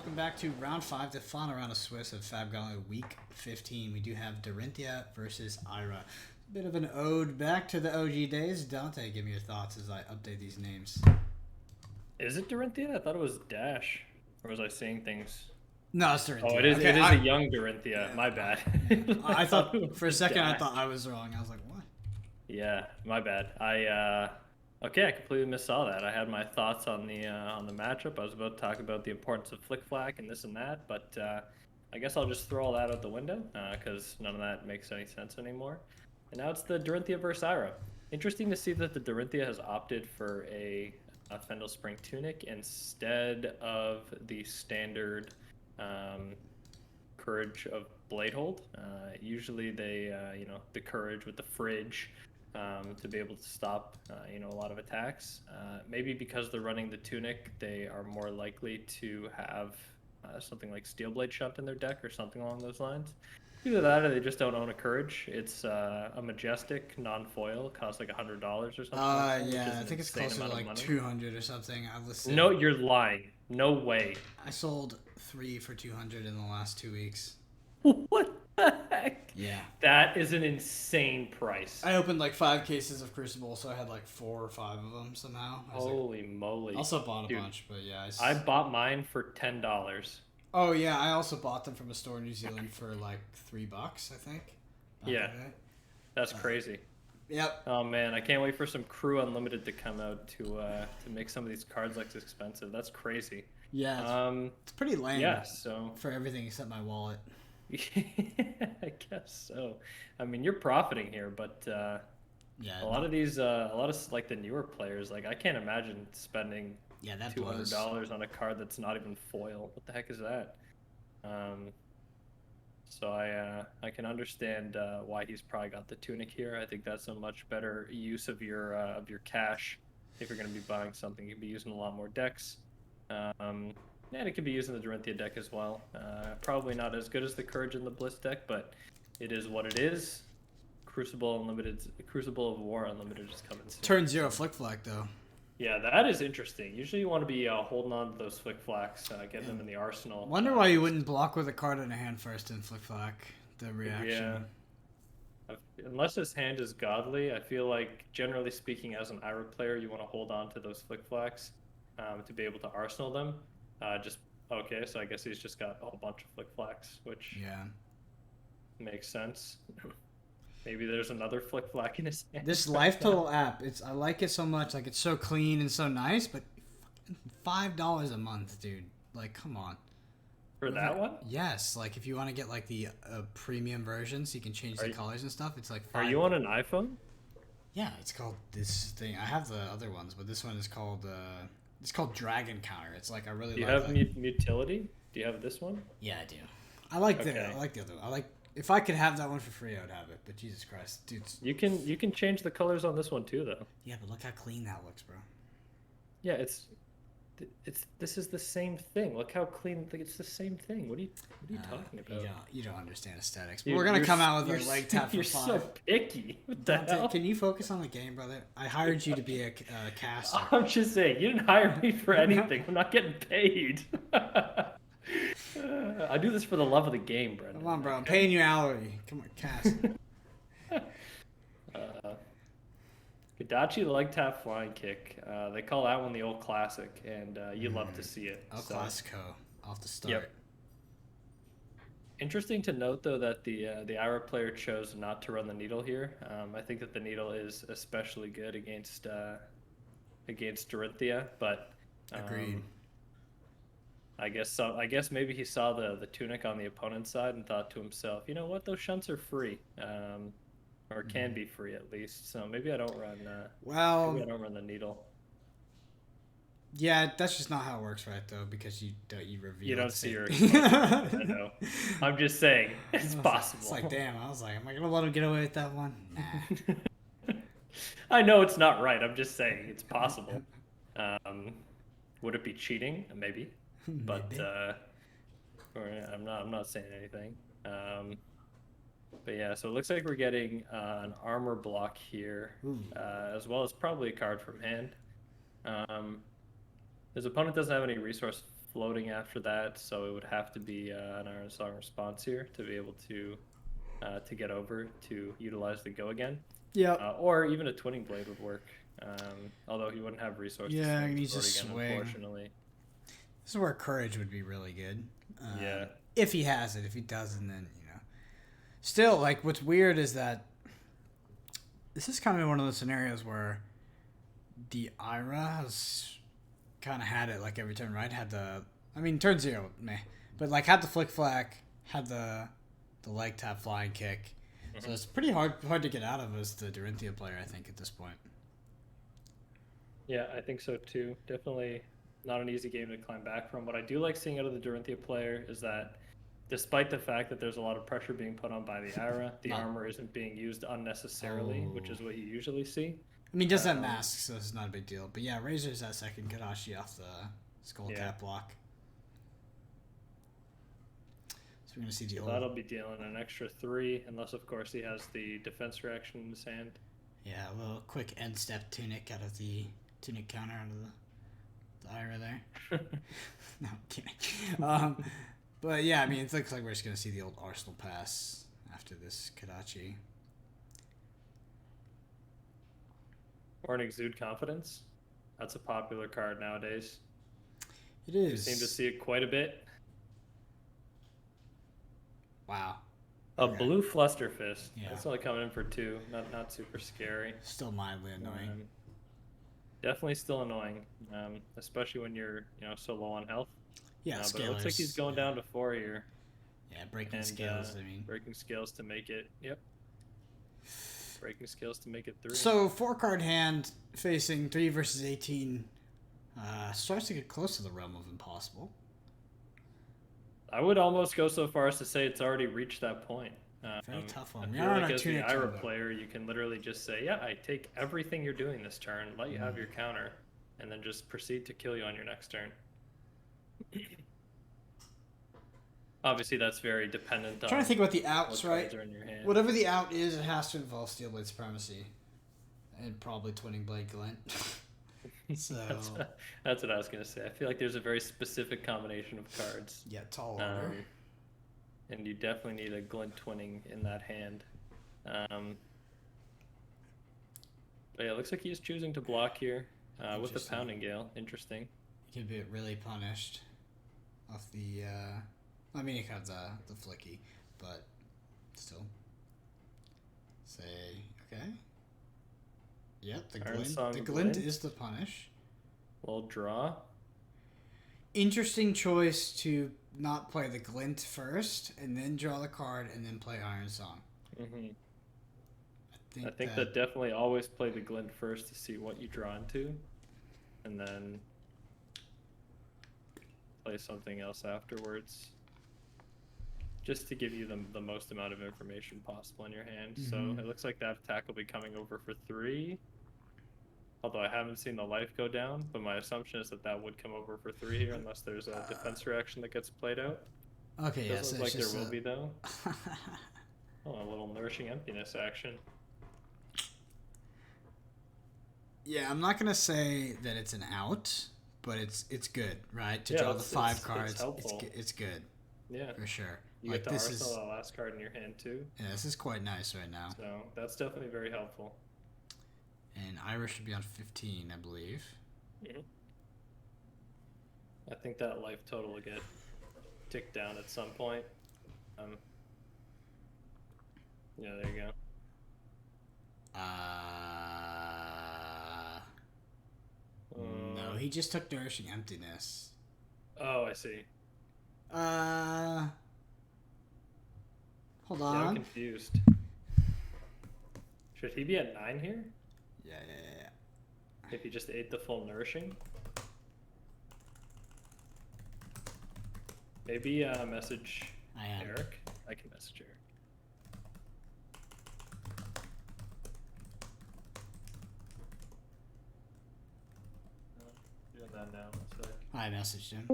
welcome back to round 5, the final round of Swiss of FAB Gauntlet Week 15. We do have Dorinthia versus Ira. A bit of an ode back to the OG days. Dante, give me your thoughts as I update these names. Is it Dorinthia? I thought it was Dash. Or was I seeing things? No, it's Dorinthia. Oh, it is. Okay, It is a young Dorinthia. Yeah. My bad. Yeah. I thought it for a was second I Dash. thought I was wrong. I was like, what? Yeah, my bad. Okay, I completely missaw that. I had my thoughts on the matchup. I was about to talk about the importance of flick flack and this and that, but I guess I'll just throw all that out the window because none of that makes any sense anymore. And now it's the Dorinthia versus Ira. Interesting to see that the Dorinthia has opted for a Fendel Spring Tunic instead of the standard Courage of Bladehold. Usually they, the Courage with the Fridge. To be able to stop, a lot of attacks. Maybe because they're running the Tunic, they are more likely to have something like Steelblade Shunt in their deck or something along those lines. Either that or they just don't own a Courage. It's a Majestic non-foil, costs like $100 or something. Yeah, I think it's closer to like 200 or something. I've listed. No, you're lying. No way. I sold 3 for 200 in the last 2 weeks. What the heck? Yeah. That is an insane price. I opened like 5 cases of Crucible, so I had like 4 or 5 of them somehow. Holy moly. Also bought a Dude, bunch, but yeah. I bought mine for $10. Oh yeah, I also bought them from a store in New Zealand for like $3, I think. Yeah. That's crazy. Yep. Oh man, I can't wait for some Crew Unlimited to come out to make some of these cards less expensive. That's crazy. Yeah. It's pretty lame. Yeah, so for everything except my wallet. I guess so. I mean, you're profiting here, but yeah, a lot of like the newer players, like I can't imagine spending that $200 on a card that's not even foil. What the heck is that? So I can understand why he's probably got the Tunic here. I think that's a much better use of your cash. If you're going to be buying something, you can be using a lot more decks. And it can be used in the Dorinthia deck as well. Probably not as good as the Courage in the Bliss deck, but it is what it is. Crucible of War Unlimited is coming soon. Turn 0 flick flack though. Yeah, that is interesting. Usually you want to be holding on to those flick flacks, getting them in the arsenal. Wonder why you wouldn't block with a card in a hand first and flick flack the reaction. Yeah. Unless his hand is godly, I feel like generally speaking, as an Ira player, you want to hold on to those flick flacks to be able to arsenal them. Okay, so I guess he's just got a whole bunch of flick flacks, which makes sense. Maybe there's another flick flack in his hand. This Life Total app, I like it so much. Like, it's so clean and so nice, but $5 a month, dude. Like, come on. For that one? Yes. Like, if you want to get like the premium version, so you can change the colors and stuff, it's like $5. Are you on an iPhone? Yeah, it's called this thing. I have the other ones, but this one is called it's called Dragon Counter. It's like I really. Do you like have Mutility? Do you have this one? Yeah, I do. I like the other one. I like. If I could have that one for free, I would have it. But Jesus Christ, dude. You can change the colors on this one too, though. Yeah, but look how clean that looks, bro. Yeah, this is the same thing. Look how clean. It's the same thing. What are you talking about? You don't understand aesthetics. But we're gonna come out with a leg tap for You're 5. so picky. What the hell? Can you focus on the game, brother? I hired you to be a caster. I'm just saying, you didn't hire me for anything. I'm not getting paid. I do this for the love of the game, Brendan. Come on, bro. I'm paying you hourly. Come on, cast. Hidachi leg tap flying kick. They call that one the old classic, and you love to see it. El Clasico off the start. Yep. Interesting to note, though, that the Ira player chose not to run the needle here. I think that the needle is especially good against Dorinthia, but agreed. I guess maybe he saw the Tunic on the opponent's side and thought to himself, you know what, those shunts are free, or can be free at least. So maybe I don't run. Maybe I don't run the needle. Yeah, that's just not how it works, right? Though, because you reveal. You don't see your. I know. I'm just saying it's possible. It's like, damn. I was like, am I gonna let him get away with that one? Nah. I know it's not right. I'm just saying it's possible. Would it be cheating? Maybe. But I'm not saying anything. But yeah, so it looks like we're getting an armor block here, as well as probably a card from hand. His opponent doesn't have any resource floating after that, so it would have to be an Iron Song response here to be able to get over to utilize the go again. Yeah. Or even a Twinning Blade would work. Although he wouldn't have resources to Yeah, swing he the needs to sword again, swing. unfortunately. This is where Courage would be really good. Yeah. If he has it. If he doesn't, then, Still, like, what's weird is that this is kind of one of those scenarios where the Ira has kind of had it, like, every turn, right? Had the... I mean, turn 0, meh. But, like, had the Flick Flack, had the leg tap flying kick. Mm-hmm. So it's pretty hard to get out of as the Dorinthia player, I think, at this point. Yeah, I think so, too. Definitely not an easy game to climb back from. What I do like seeing out of the Dorinthia player is that despite the fact that there's a lot of pressure being put on by the Ira, the armor isn't being used unnecessarily, which is what you usually see. I mean, does have masks, so it's not a big deal. But yeah, Razor's that second Kadashi off the skull cap block. So we're going to see the That'll be dealing an extra 3, unless, of course, he has the defense reaction in his hand. Yeah, a little quick end step tunic out of the tunic counter out of the Ira there. No, I'm kidding. But yeah, I mean, it looks like we're just going to see the old Arsenal pass after this Kadachi. Or an Exude Confidence. That's a popular card nowadays. It is. We seem to see it quite a bit. Wow. Blue Flusterfist. Yeah. That's only coming in for 2. Not super scary. Still mildly annoying. Definitely still annoying, especially when you're so low on health. Yeah, but it looks like he's going down to 4 here. Yeah, breaking scales. I mean, breaking scales to make it. Yep. Breaking scales to make it 3. So 4-card hand facing 3 versus 18 starts to get close to the realm of impossible. I would almost go so far as to say it's already reached that point. Very tough one. I feel like as the Ira player, you can literally just say, yeah, I take everything you're doing this turn, let you have your counter, and then just proceed to kill you on your next turn. Obviously, that's very dependent on... I'm trying to think about the outs, right? In your hand. Whatever the out is, it has to involve Steel Blade Supremacy. And probably Twinning Blade Glint. So that's what I was going to say. I feel like there's a very specific combination of cards. Yeah, tall order. And you definitely need a Glint Twinning in that hand. But yeah, it looks like he's choosing to block here with the Pounding Gale. Interesting. He could be really punished off the... I mean, he could have the flicky, but still. Say, okay. Yep, the glint is the punish. Well, draw. Interesting choice to not play the glint first, and then draw the card, and then play Iron Song. Mm-hmm. I think that definitely always play the glint first to see what you draw into, and then play something else afterwards. Just to give you the most amount of information possible in your hand. Mm-hmm. So it looks like that attack will be coming over for 3. Although I haven't seen the life go down, but my assumption is that would come over for 3 here, unless there's a defense reaction that gets played out. Okay, Doesn't look like there will be, though. Oh, a little Nourishing Emptiness action. Yeah, I'm not going to say that it's an out, but it's good, right? To draw the 5 cards, it's good. Yeah. For sure. You get the arsenal of the last card in your hand, too. Yeah, this is quite nice right now. So that's definitely very helpful. And Irish should be on 15, I believe. Mm-hmm. I think that life total will get ticked down at some point. Yeah, there you go. No, he just took Nourishing Emptiness. Oh, I see. Hold on. Yeah, I'm confused. Should he be at 9 here? Yeah. If he just ate the full Nourishing? Maybe message Eric. I can message Eric. Doing that now. I messaged him.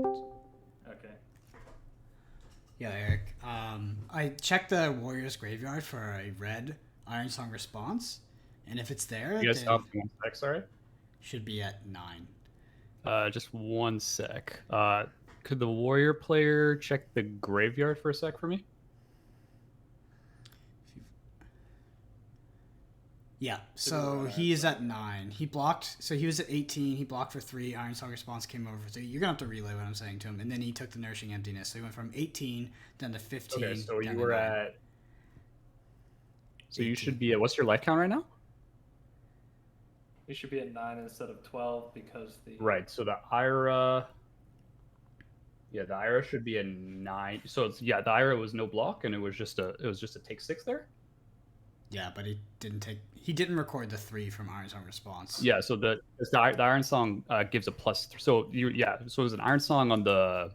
Okay. Yeah, Eric. I checked the Warriors graveyard for a red Iron Song response, and if it's there, you guys have 1 sec, sorry? Should be at 9. Just 1 sec. Could the warrior player check the graveyard for a sec for me? Yeah, so he is at 9. He blocked, so he was at 18. He blocked for 3. Iron Song response came over. So you're going to have to relay what I'm saying to him. And then he took the Nourishing Emptiness. So he went from 18 down to 15. Okay, so down you to were 9. at. So 18. you should be at. What's your life count right now? You should be at 9 instead of 12 because the Right. So the Ira. Yeah, the Ira should be a 9. So it's, yeah, the Ira was no block, and it was just a take 6 there. Yeah, but he didn't record the 3 from Iron Song response. Yeah, so the Iron Song gives a plus. So so it was an Iron Song on the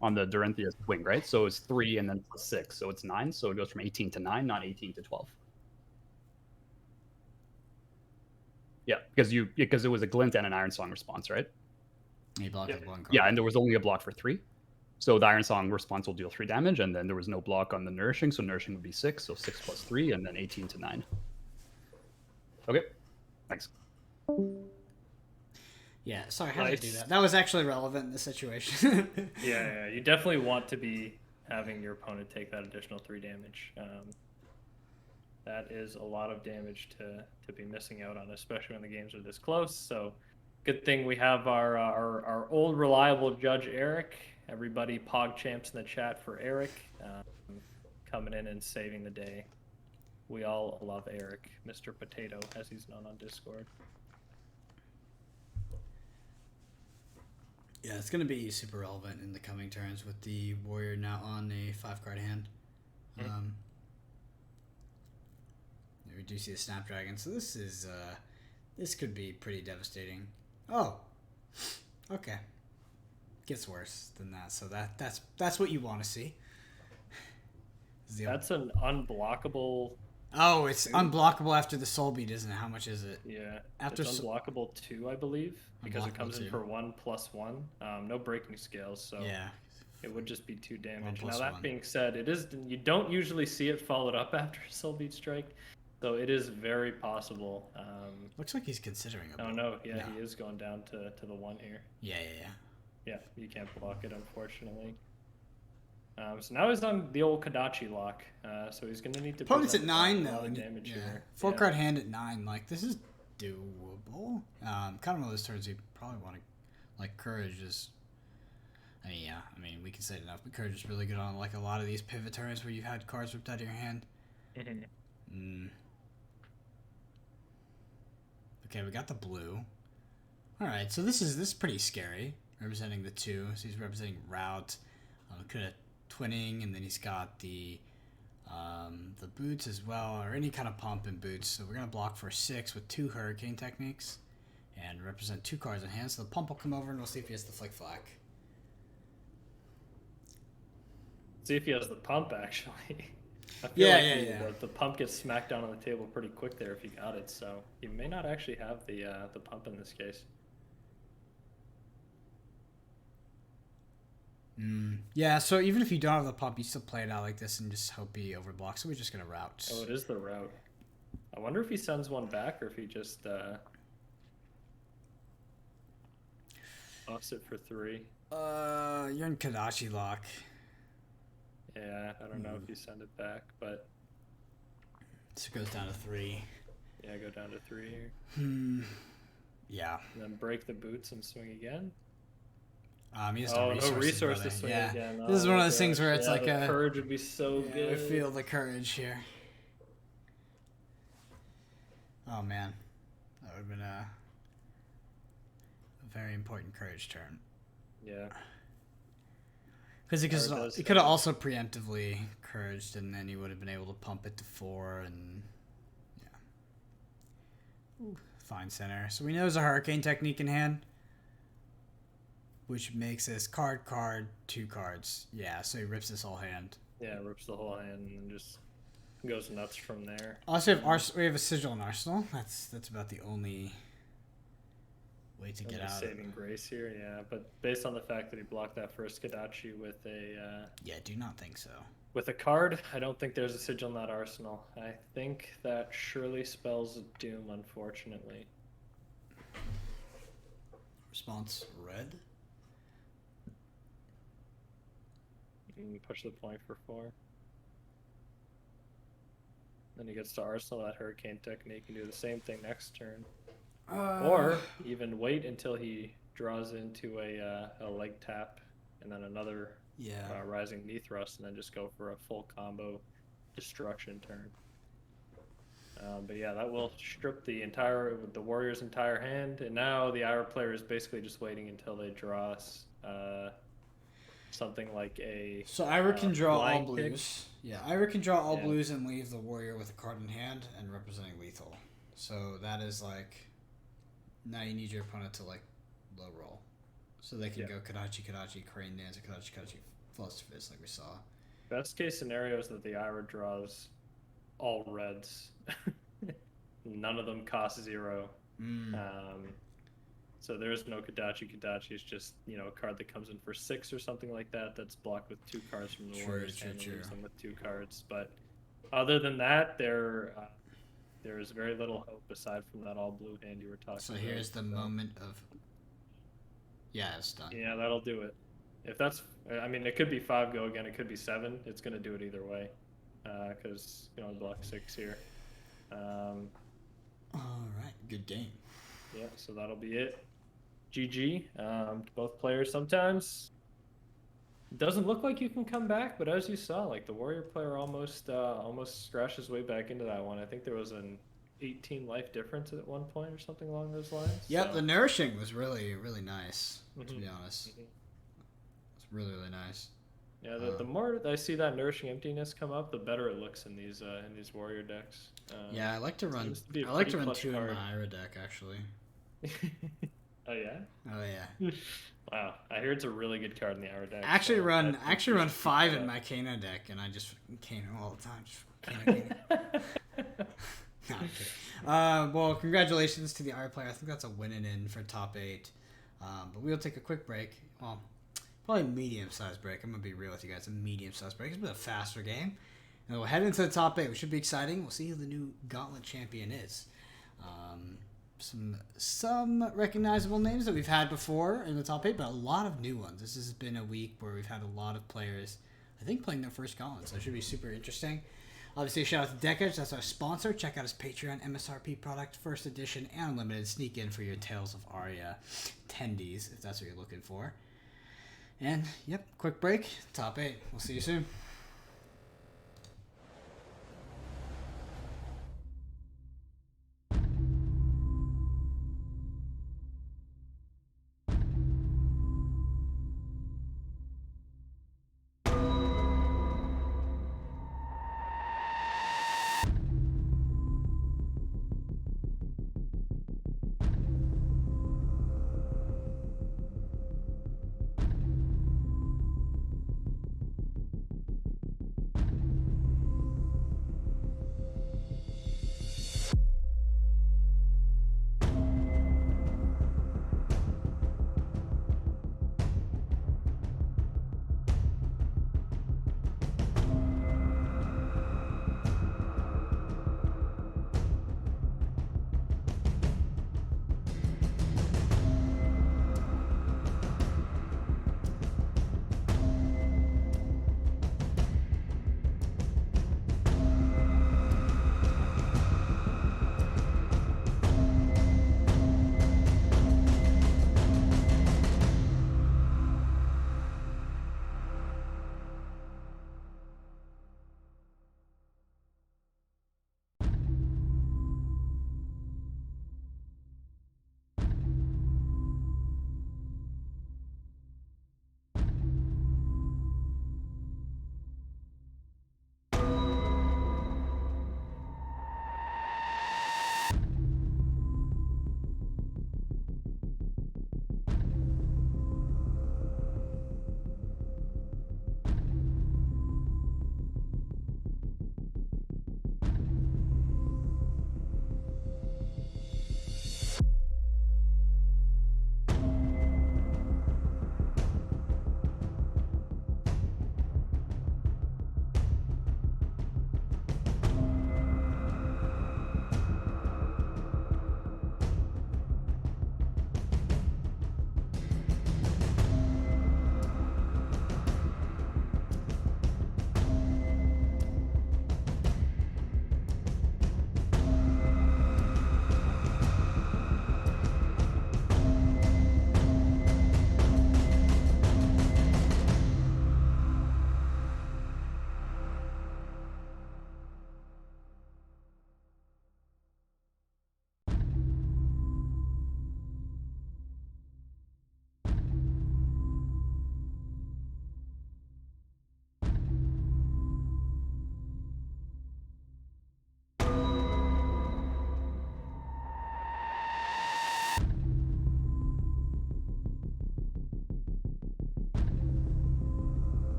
Dorinthea's wing, right? So it's 3 and then plus 6, so it's 9. So it goes from 18 to 9, not 18 to 12. Yeah, because it was a glint and an Iron Song response, right? He blocked with 1 card. Yeah, and there was only a block for 3. So the Iron Song response will deal 3 damage, and then there was no block on the Nourishing, so Nourishing would be 6, so 6 plus 3, and then 18 to 9. Okay, thanks. Yeah, sorry, how did I do that? That was actually relevant in this situation. yeah, you definitely want to be having your opponent take that additional 3 damage. That is a lot of damage to be missing out on, especially when the games are this close. So good thing we have our old reliable judge, Eric. Everybody Pog champs in the chat for Eric, coming in and saving the day. We all love Eric, Mr. Potato, as he's known on Discord. Yeah, it's going to be super relevant in the coming turns with the Warrior now on a 5-card hand. We do see the Snapdragon, so this could be pretty devastating. Oh, okay. Gets worse than that, so that's what you want to see. That's an unblockable. Oh, it's unblockable after the Soul Beat, isn't it? How much is it? Yeah, after it's unblockable 2, I believe, because it comes in for 1 plus 1. No breaking scales, so yeah, it would just be 2 damage. 1 Now that 1. being said, you don't usually see it followed up after Soul Beat Strike, so it is very possible. Looks like he's considering it. Oh no, yeah, he is going down to the 1 here. Yeah. You can't block it, unfortunately. So now he's on the old Kadachi lock. So he's going to need to. Opponent's at 9 though. Damage here. 4-card hand at 9. Like, this is doable. Kind of one of those turns you probably want to, like, Courage is. I mean, we can say it enough, but Courage is really good on like a lot of these pivot turns where you've had cards ripped out of your hand. Okay, we got the blue. All right, so this is pretty scary. Representing the 2, so he's representing route. Could have twinning, and then he's got the boots as well, or any kind of pump and boots. So we're gonna block for 6 with 2 hurricane techniques, and represent 2 cards in hand. So the pump will come over, and we'll see if he has the flick flack. See if he has the pump actually. I feel the pump gets smacked down on the table pretty quick there if you got it. So you may not actually have the pump in this case. Yeah, so even if you don't have the pump, you still play it out like this and just hope he overblocks. So we're just gonna route. Oh, it is the route. I wonder if he sends one back or if he just offs it for 3. You're in Kadachi lock. Yeah, I don't know if you send it back, but so it goes down to 3. Yeah, go down to 3 here. Yeah. And then break the boots and swing again. He has no resource to swing again. This is one of those things where it's like the courage would be so good. I feel the courage here. Oh man, that would have been a very important courage turn. Yeah. Because he could have also preemptively couraged, and then he would have been able to pump it to 4, and fine center. So we know there's a hurricane technique in hand, which makes this card, 2 cards. Yeah, so he rips this whole hand. Yeah, rips the whole hand and then just goes nuts from there. Also, we have a Sigil in Arsenal. That's about the only way to get out. Saving grace here, yeah. But based on the fact that he blocked that first Kadachi with a... yeah, do not think so. With a card, I don't think there's a Sigil in that Arsenal. I think that surely spells doom, unfortunately. Response, red? And push the point for 4. Then he gets to arsenal that hurricane technique and do the same thing next turn. Or even wait until he draws into a leg tap and then another rising knee thrust, and then just go for a full combo destruction turn. But yeah, that will strip the warrior's entire hand, and now the Ira player is basically just waiting until they draw something like a. So Ira can draw all kick. blues. Yeah, Ira can draw all blues and leave the warrior with a card in hand and representing lethal. So that is like. Now you need your opponent to like low roll, so they can go Kadachi, Crane Dance, Kadachi, Fluster Fist like we saw. Best case scenario is that the Ira draws all reds. None of them cost 0. So there's no Kadachi. Kadachi is just, a card that comes in for 6 or something like that. That's blocked with 2 cards from the Warriors and leaves them with 2 cards. But other than that, there is very little hope aside from that all blue hand you were talking about. So here's the moment of. Yeah, it's done. Yeah, that'll do it. If that's, it could be 5 go again. It could be 7. It's gonna do it either way, because block 6 here. All right, good game. Yeah, so that'll be it. GG. Both players. Sometimes it doesn't look like you can come back, but as you saw, like the warrior player almost scratched his way back into that one. I think there was an 18 life difference at one point or something along those lines. Yep, so. The nourishing was really, really nice, to be honest. It's really, really nice. Yeah, the more I see that nourishing emptiness come up, the better it looks in these warrior decks. Yeah, I like to run 2 in my Ira deck actually. Oh yeah? Oh yeah. Wow, I hear it's a really good card in the Ira deck. I actually run 5 in my Kano deck, and I just Kano all the time. Just Kano. No, I'm kidding. Well, congratulations to the Ira player. I think that's a winning in for top 8. But we'll take a quick break. Well, probably a medium-sized break. I'm gonna be real with you guys. A medium-sized break. It's been a faster game. And we'll head into the top 8, which should be exciting. We'll see who the new Gauntlet champion is. Some recognizable names that we've had before in the top 8, but a lot of new ones. This has been a week where we've had a lot of players, I think, playing their first Gauntlet, so it should be super interesting. Obviously, a shout out to Deck Edge. That's our sponsor. Check out his Patreon MSRP product, first edition and unlimited. Sneak in for your Tales of Aria tendies, if that's what you're looking for. And, yep, quick break. Top 8. We'll see you soon.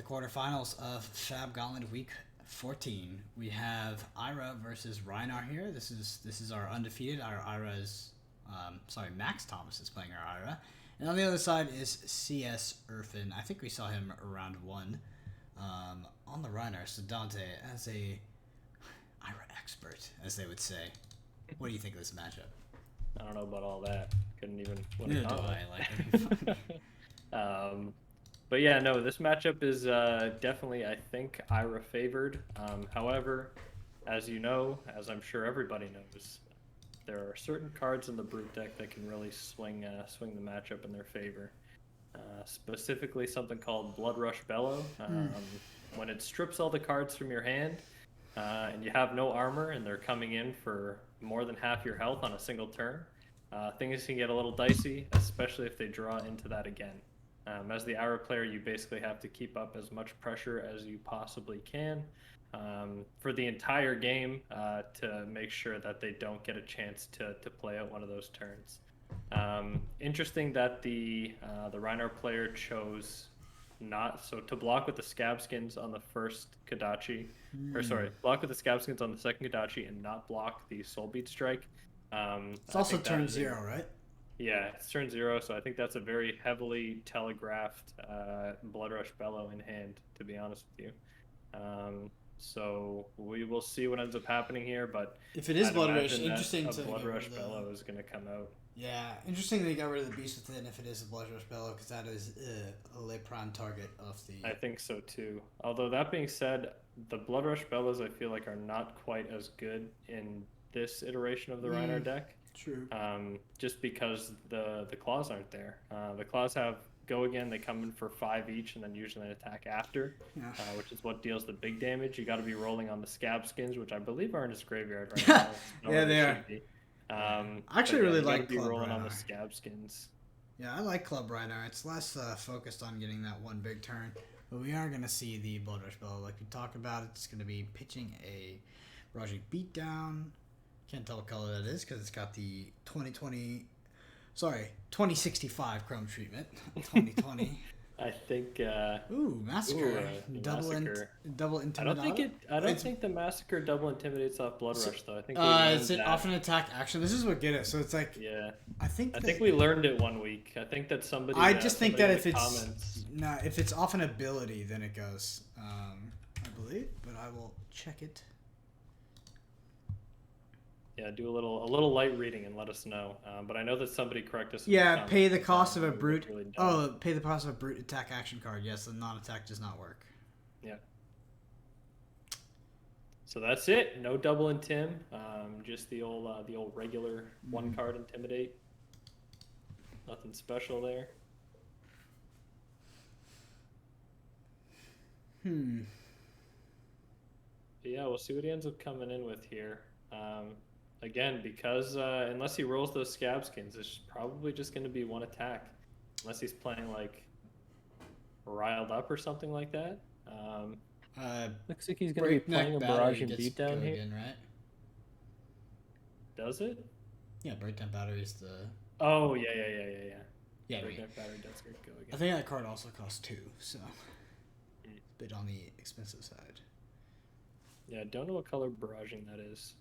quarterfinals of FAB Gauntlet Week 14. We have Ira versus Reinar here. This is our undefeated. Our Ira is, Max Thomas is playing our Ira. And on the other side is CS Irfin. I think we saw him around 1 on the Reinar. So Dante, as a Ira expert, as they would say, what do you think of this matchup? I don't know about all that. Couldn't even win Neither a do gauntlet. But yeah, no, this matchup is definitely, I think, Ira favored. However, as you know, as I'm sure everybody knows, there are certain cards in the Brute deck that can really swing the matchup in their favor. Specifically, something called Blood Rush Bellow. When it strips all the cards from your hand, and you have no armor, and they're coming in for more than half your health on a single turn, things can get a little dicey, especially if they draw into that again. As the Ira player, you basically have to keep up as much pressure as you possibly can for the entire game to make sure that they don't get a chance to play out one of those turns. Interesting that the Reinar player chose to block with the Scab Skins on the first Kodachi, block with the Scab Skins on the second Kodachi and not block the Soul Beat Strike. It's also turn 0, right? Yeah, it's turn 0, so I think that's a very heavily telegraphed Blood Rush Bellow in hand, to be honest with you. So we will see what ends up happening here, but if it is Blood Rush, interesting to Blood Rush Bellow is going to come out. Yeah, interesting they got rid of the Beast Within if it is a Blood Rush Bellow, because that is a Le prime target of the... I think so too. Although that being said, the Blood Rush Bellows I feel like are not quite as good in this iteration of the Reinar deck. True. Just because the claws aren't there. The claws have go again, they come in for 5 each and then usually an attack after, which is what deals the big damage. You got to be rolling on the Scab Skins, which I believe are in his graveyard right now. Yeah, they are. I actually really like be Club rolling Reinar on the Scab Skins. Yeah, I like Club Reinar. It's less focused on getting that one big turn, but we are going to see the Blood Rush Bellow like we talked about. It's going to be pitching a Barraging Beatdown. Can't tell what color that is because it's got the 2065 chrome treatment. 2020. I think. Massacre. Double Intimidate. I don't think the Massacre double intimidates off Blood Rush though. I think. Is it off an attack action? This is what get it. So it's like. Yeah. I think we learned it one week. I think that somebody. I just think that if it's off an ability, then it goes. I believe, but I will check it. Yeah, do a little light reading and let us know. But I know that somebody corrected us. Yeah, pay the cost of a brute. Pay the cost of a brute attack action card. Yes, the non-attack does not work. Yeah. So that's it. No double intim. Just the old regular 1-card intimidate. Nothing special there. But yeah, we'll see what he ends up coming in with here. Again, because unless he rolls those Scab Skins, it's probably just going to be 1 attack. Unless he's playing, like, Riled Up or something like that. Looks like he's going to be playing a Barraging Beatdown here. Again, right? Does it? Yeah, Breakdown Battery is the... Oh, yeah. Yeah, Breakdown Battery does go again. I think that card also costs 2, so... a bit on the expensive side. Yeah, I don't know what color Barraging that is.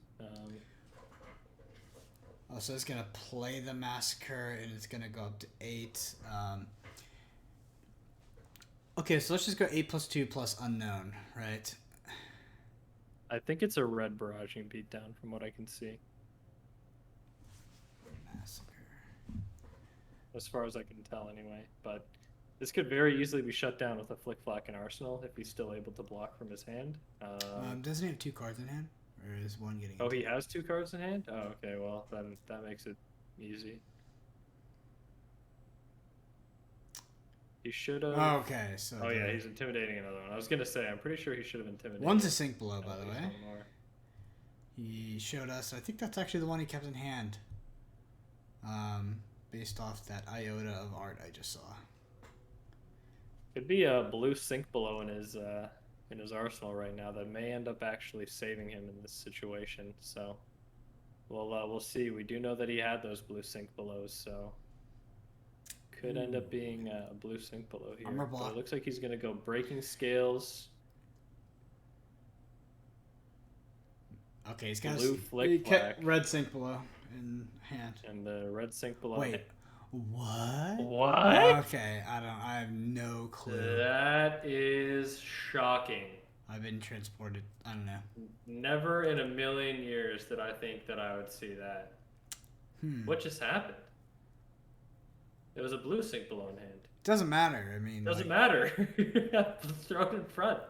So it's going to play the Massacre, and it's going to go up to 8. Okay, so let's just go 8 plus 2 plus Unknown, right? I think it's a red Barraging Beatdown from what I can see. Massacre. As far as I can tell, anyway. But this could very easily be shut down with a Flick Flack and Arsenal if he's still able to block from his hand. Doesn't he have 2 cards in hand? Or is one getting... Oh, he has 2 cards in hand? Oh, okay, well, then that makes it easy. He should have... Oh, okay, so... Oh, yeah, he's intimidating another one. I was going to say, I'm pretty sure he should have intimidated... One's a Sink Below, by the way. He showed us... I think that's actually the one he kept in hand. Based off that iota of art I just saw. Could be a blue Sink Below in his arsenal right now that may end up actually saving him in this situation. So we'll see. We do know that he had those blue Sink Belows, so Could end up being a blue sync below here. Armor But block. it looks like he's going to go Breaking Scales. Okay, he's got Blue Flick Flack. red sync below in hand. And the red sync below. Wait, what? What? Okay, I have no clue. That is shocking. I've been transported. I don't know. Never in a million years did I think that I would see that. What just happened? It was a blue sync below in hand. Doesn't matter. I mean, Doesn't matter. Throw it in front.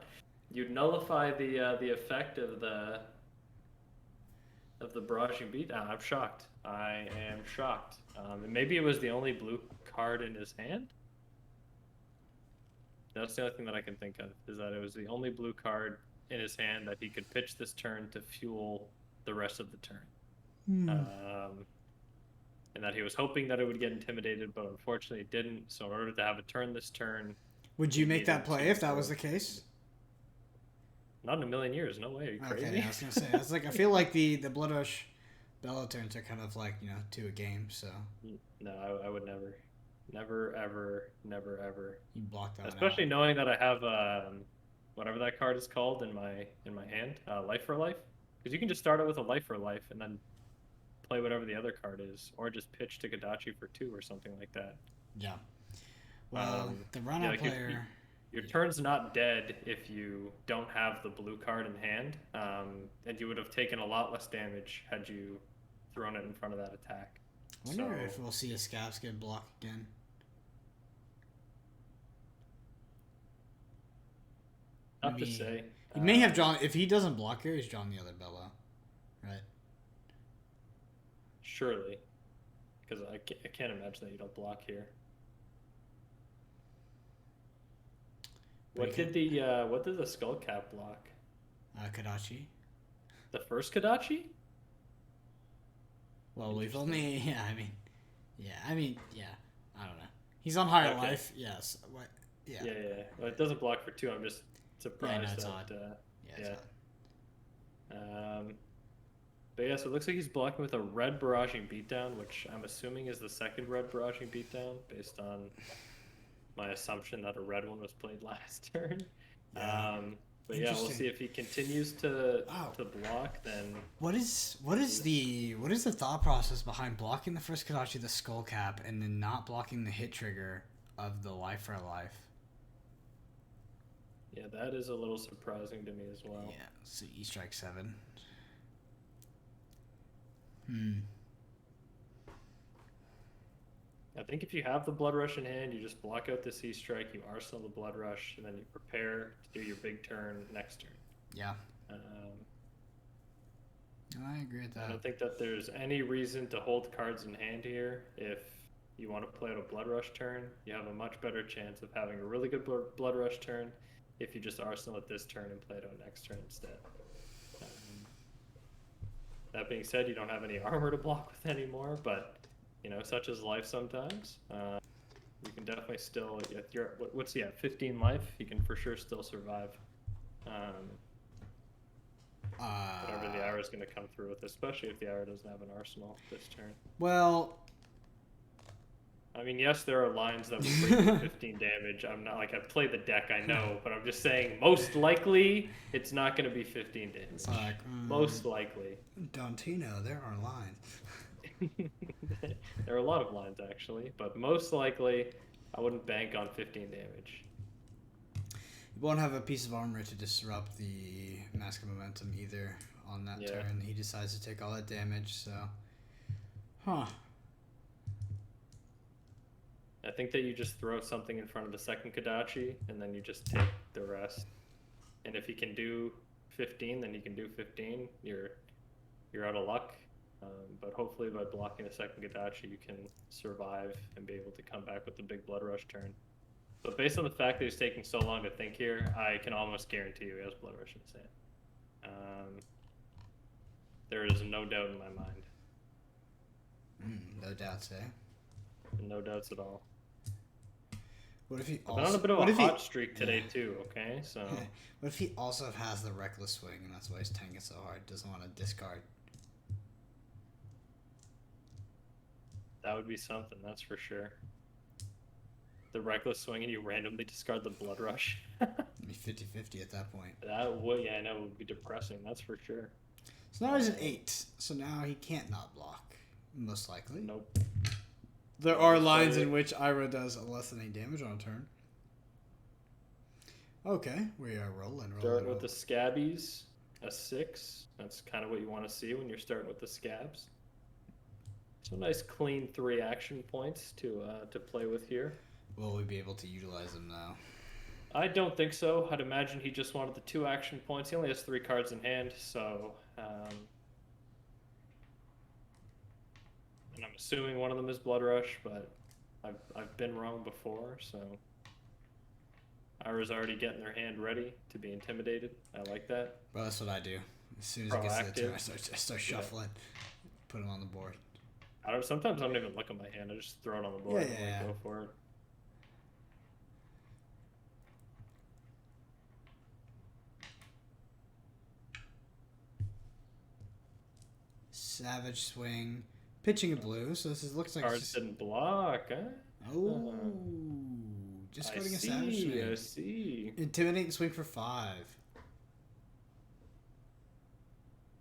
You'd nullify the effect of the barraging beatdown. I'm shocked. I am shocked. And maybe it was the only blue card in his hand. That's the only thing that I can think of, is that it was the only blue card in his hand that he could pitch this turn to fuel the rest of the turn. And that he was hoping that it would get intimidated, but unfortunately it didn't. So in order to have a turn this turn... Would you make that play if that was the case? Not in a million years. No way. Are you crazy? Okay, I was going to say. I was like, I feel like the Blood Rush Bella turns are kind of like, you know, 2 a game, so... No, I would never. Never, ever, never, ever. You block that Especially knowing that I have whatever that card is called in my hand, Life for Life. Because you can just start it with a Life for Life and then play whatever the other card is, or just pitch to Kadachi for 2 or something like that. Yeah. Well, the run-out player... Your turn's not dead if you don't have the blue card in hand, and you would have taken a lot less damage had you thrown it in front of that attack. I wonder if we'll see a Scaps get blocked again. Tough to say. He may have drawn... If he doesn't block here, he's drawn the other Bella. Right? Surely. Because I can't imagine that you don't block here. What did the Skull Cap block? Kadachi. The first Kadachi? Well, we've only... Yeah, I mean, I don't know. He's on higher life, yes. What? Yeah. Well, it doesn't block for 2. I'm just surprised it's that... odd. It's odd. But yeah, so it looks like he's blocking with a red barraging beatdown, which I'm assuming is the second red barraging beatdown, based on my assumption that a red one was played last turn. Yeah. But yeah, we'll see if he continues to block. Then what is the thought process behind blocking the first Kadachi, the Skull Cap, and then not blocking the hit trigger of the Life for Life? Yeah, that is a little surprising to me as well. Yeah, so E-Strike 7. I think if you have the Blood Rush in hand, you just block out the Sea Strike, you arsenal the Blood Rush, and then you prepare to do your big turn next turn. Yeah. I agree with that. I don't think that there's any reason to hold cards in hand here. If you want to play out a Blood Rush turn, you have a much better chance of having a really good Blood Rush turn if you just arsenal it this turn and play it out next turn instead. That being said, you don't have any armor to block with anymore, but you know, such is life sometimes. You can definitely still, if you're, what's he at, 15 life? You can for sure still survive. Whatever the arrow is going to come through with, especially if the arrow doesn't have an arsenal this turn. Well, I mean, yes, there are lines that will bring you 15 damage. I'm not like, I've played the deck, I know, but I'm just saying most likely it's not going to be 15 damage. Most likely. Dantino, there are lines. There are a lot of lines actually, but most likely I wouldn't bank on 15 damage. You won't have a piece of armor to disrupt the Mask of Momentum either on that turn. He decides to take all that damage, so... I think that you just throw something in front of the second Kadachi, and then you just take the rest. And if he can do 15, then he can do 15. You're out of luck. But hopefully by blocking the second Kadachi, you can survive and be able to come back with the big Blood Rush turn. But based on the fact that he's taking so long to think here, I can almost guarantee you he has Blood Rush in his hand. There is no doubt in my mind. No doubts, eh? No doubts at all. What if he also... I've been on a bit of a hot streak today too, okay? So what if he also has the Reckless Swing, and that's why he's tanking so hard, doesn't want to discard? That would be something, that's for sure. the reckless swing and you randomly discard the blood rush. It'd be 50-50 at that point. That would, yeah, I know, it would be depressing. That's for sure. So now he's at 8. So now he can't not block, most likely. Nope. There are lines in which Ira does less than 8 damage on a turn. Okay, we are rolling. Starting with the scabbies, a 6. That's kind of what you want to see when you're starting with the scabs. So nice clean 3 action points to play with here. Will we be able to utilize them now? I don't think so. I'd imagine he just wanted the 2 action points. He only has 3 cards in hand, so and I'm assuming one of them is Blood Rush, but I've been wrong before, so Ira's already getting their hand ready to be intimidated. I like that. Well, that's what I do. As soon as it gets to the turn, I start shuffling, put them on the board. Sometimes I don't even look at my hand. I just throw it on the board and go for it. Savage Swing, pitching a blue. So this looks like cards didn't block. Huh? Oh, just getting a Savage Swing. I see. Intimidating Swing for 5.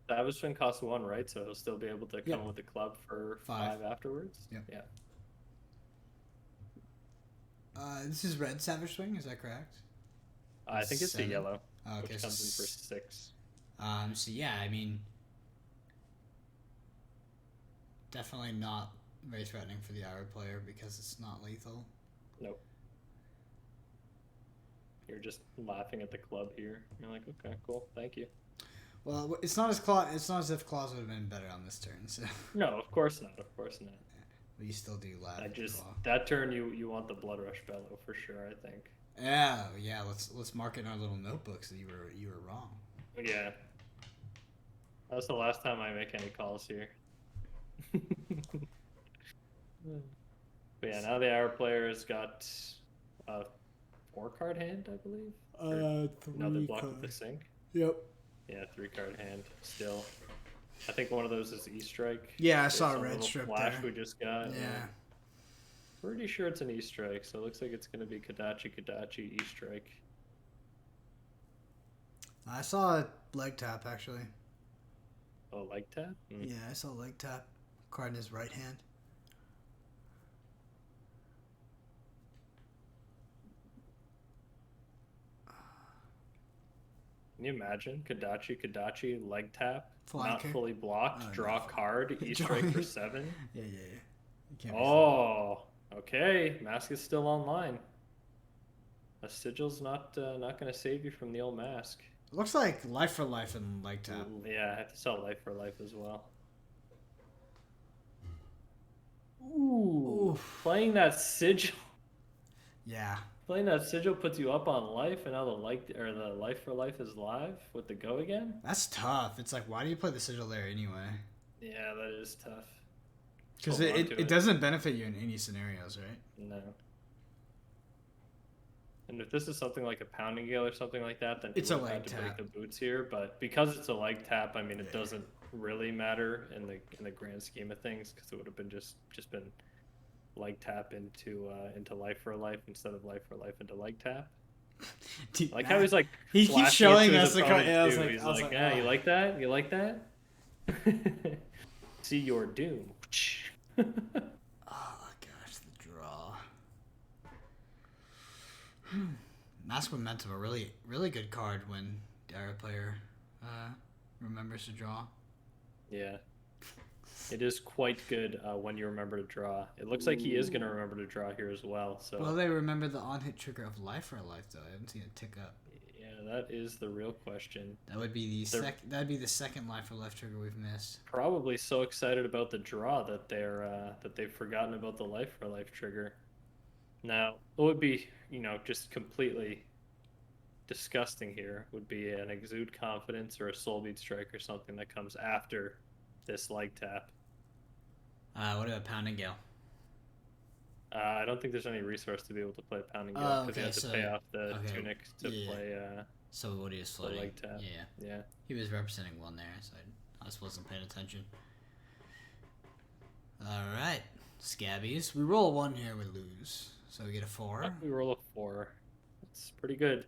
Savage Swing costs 1, right? So he'll still be able to come with the club for 5 afterwards. Yep. Yeah. This is red Savage Swing. Is that correct? I think it's the yellow, okay, which comes in for 6. So yeah, I mean, definitely not very threatening for the Ira player because it's not lethal. Nope. You're just laughing at the club here. You're like, okay, cool, thank you. Well, it's not as if claws would have been better on this turn. So no, of course not. Of course not. But you still do laugh. That turn you want the Blood Rush Bellow for sure. I think. Yeah. Let's mark it in our little notebooks that you were wrong. Yeah. That's the last time I make any calls here. But yeah, now the Ira player has got a 4-card hand, I believe. 3 another block with the sink. Yep. Yeah, 3-card hand still. I think one of those is E-Strike. Yeah, I saw a red strip flash there. we just got. Yeah. Pretty sure it's an E-Strike, so it looks like it's going to be Kadachi, E-Strike. I saw a leg tap, actually. Oh, leg tap? Mm. Yeah, I saw a leg tap. Card in his right hand. Can you imagine? Kadachi, leg tap, Flanker. not fully blocked, draw card, E-Strike for 7. Yeah. Oh, okay. Mask is still online. A sigil's not going to save you from the old mask. It looks like life for life and leg tap. Yeah, I have to sell life for life as well. Ooh. Playing that sigil. Yeah. Playing that sigil puts you up on life, and now the life for life is live with the go again. That's tough. It's like, why do you play the sigil there anyway? Yeah, that is tough. Because it doesn't benefit you in any scenarios, right? No. And if this is something like a pounding gale or something like that, then it's a leg had to tap. break the boots here. But because it's a leg tap, I mean, it doesn't really matter in the grand scheme of things, because it would have been just been leg tap into life for life instead of life for life into leg tap. Dude, like how he's like he keeps showing us the card. Yeah, he's like, yeah, you like that? You like that? See your doom. Oh gosh, the draw. Mask Momentum, a really good card when the Ira player remembers to draw. Yeah. It is quite good when you remember to draw. It looks like he is going to remember to draw here as well. So. Well, they remember the on-hit trigger of life for life, though. I haven't seen it tick up. Yeah, that is the real question. That would be the second life for life trigger we've missed. Probably so excited about the draw that they've forgotten about the life for life trigger. Now, it would be, just completely disgusting here would be an Exude Confidence or a Soulbeat Strike or something that comes after this leg tap. What about Pounding Gale? I don't think there's any resource to be able to play Pounding Gale because you have to pay off the tunic to play. So what he is floating? Leg tap. Yeah. He was representing one there, so I just wasn't paying attention. All right, Scabbies. We roll 1 here, we lose. So we get a 4. We roll a 4. That's pretty good.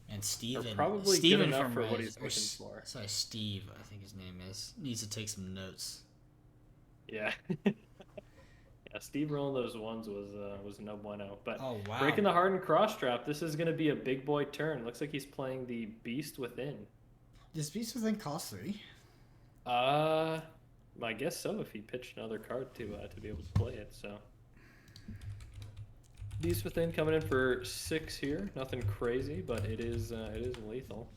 And Steven, probably Steven good enough from for what Res- he's looking for. Sorry, Steve, I think his name is. Needs to take some notes. Yeah. Yeah, Steve rolling those ones was no bueno. But Oh, wow. breaking the hardened cross trap, this is going to be a big boy turn. Looks like he's playing the Beast Within. Does Beast Within cost 3? I guess so. If he pitched another card to be able to play it, so Beast Within coming in for 6 here. Nothing crazy, but it is lethal.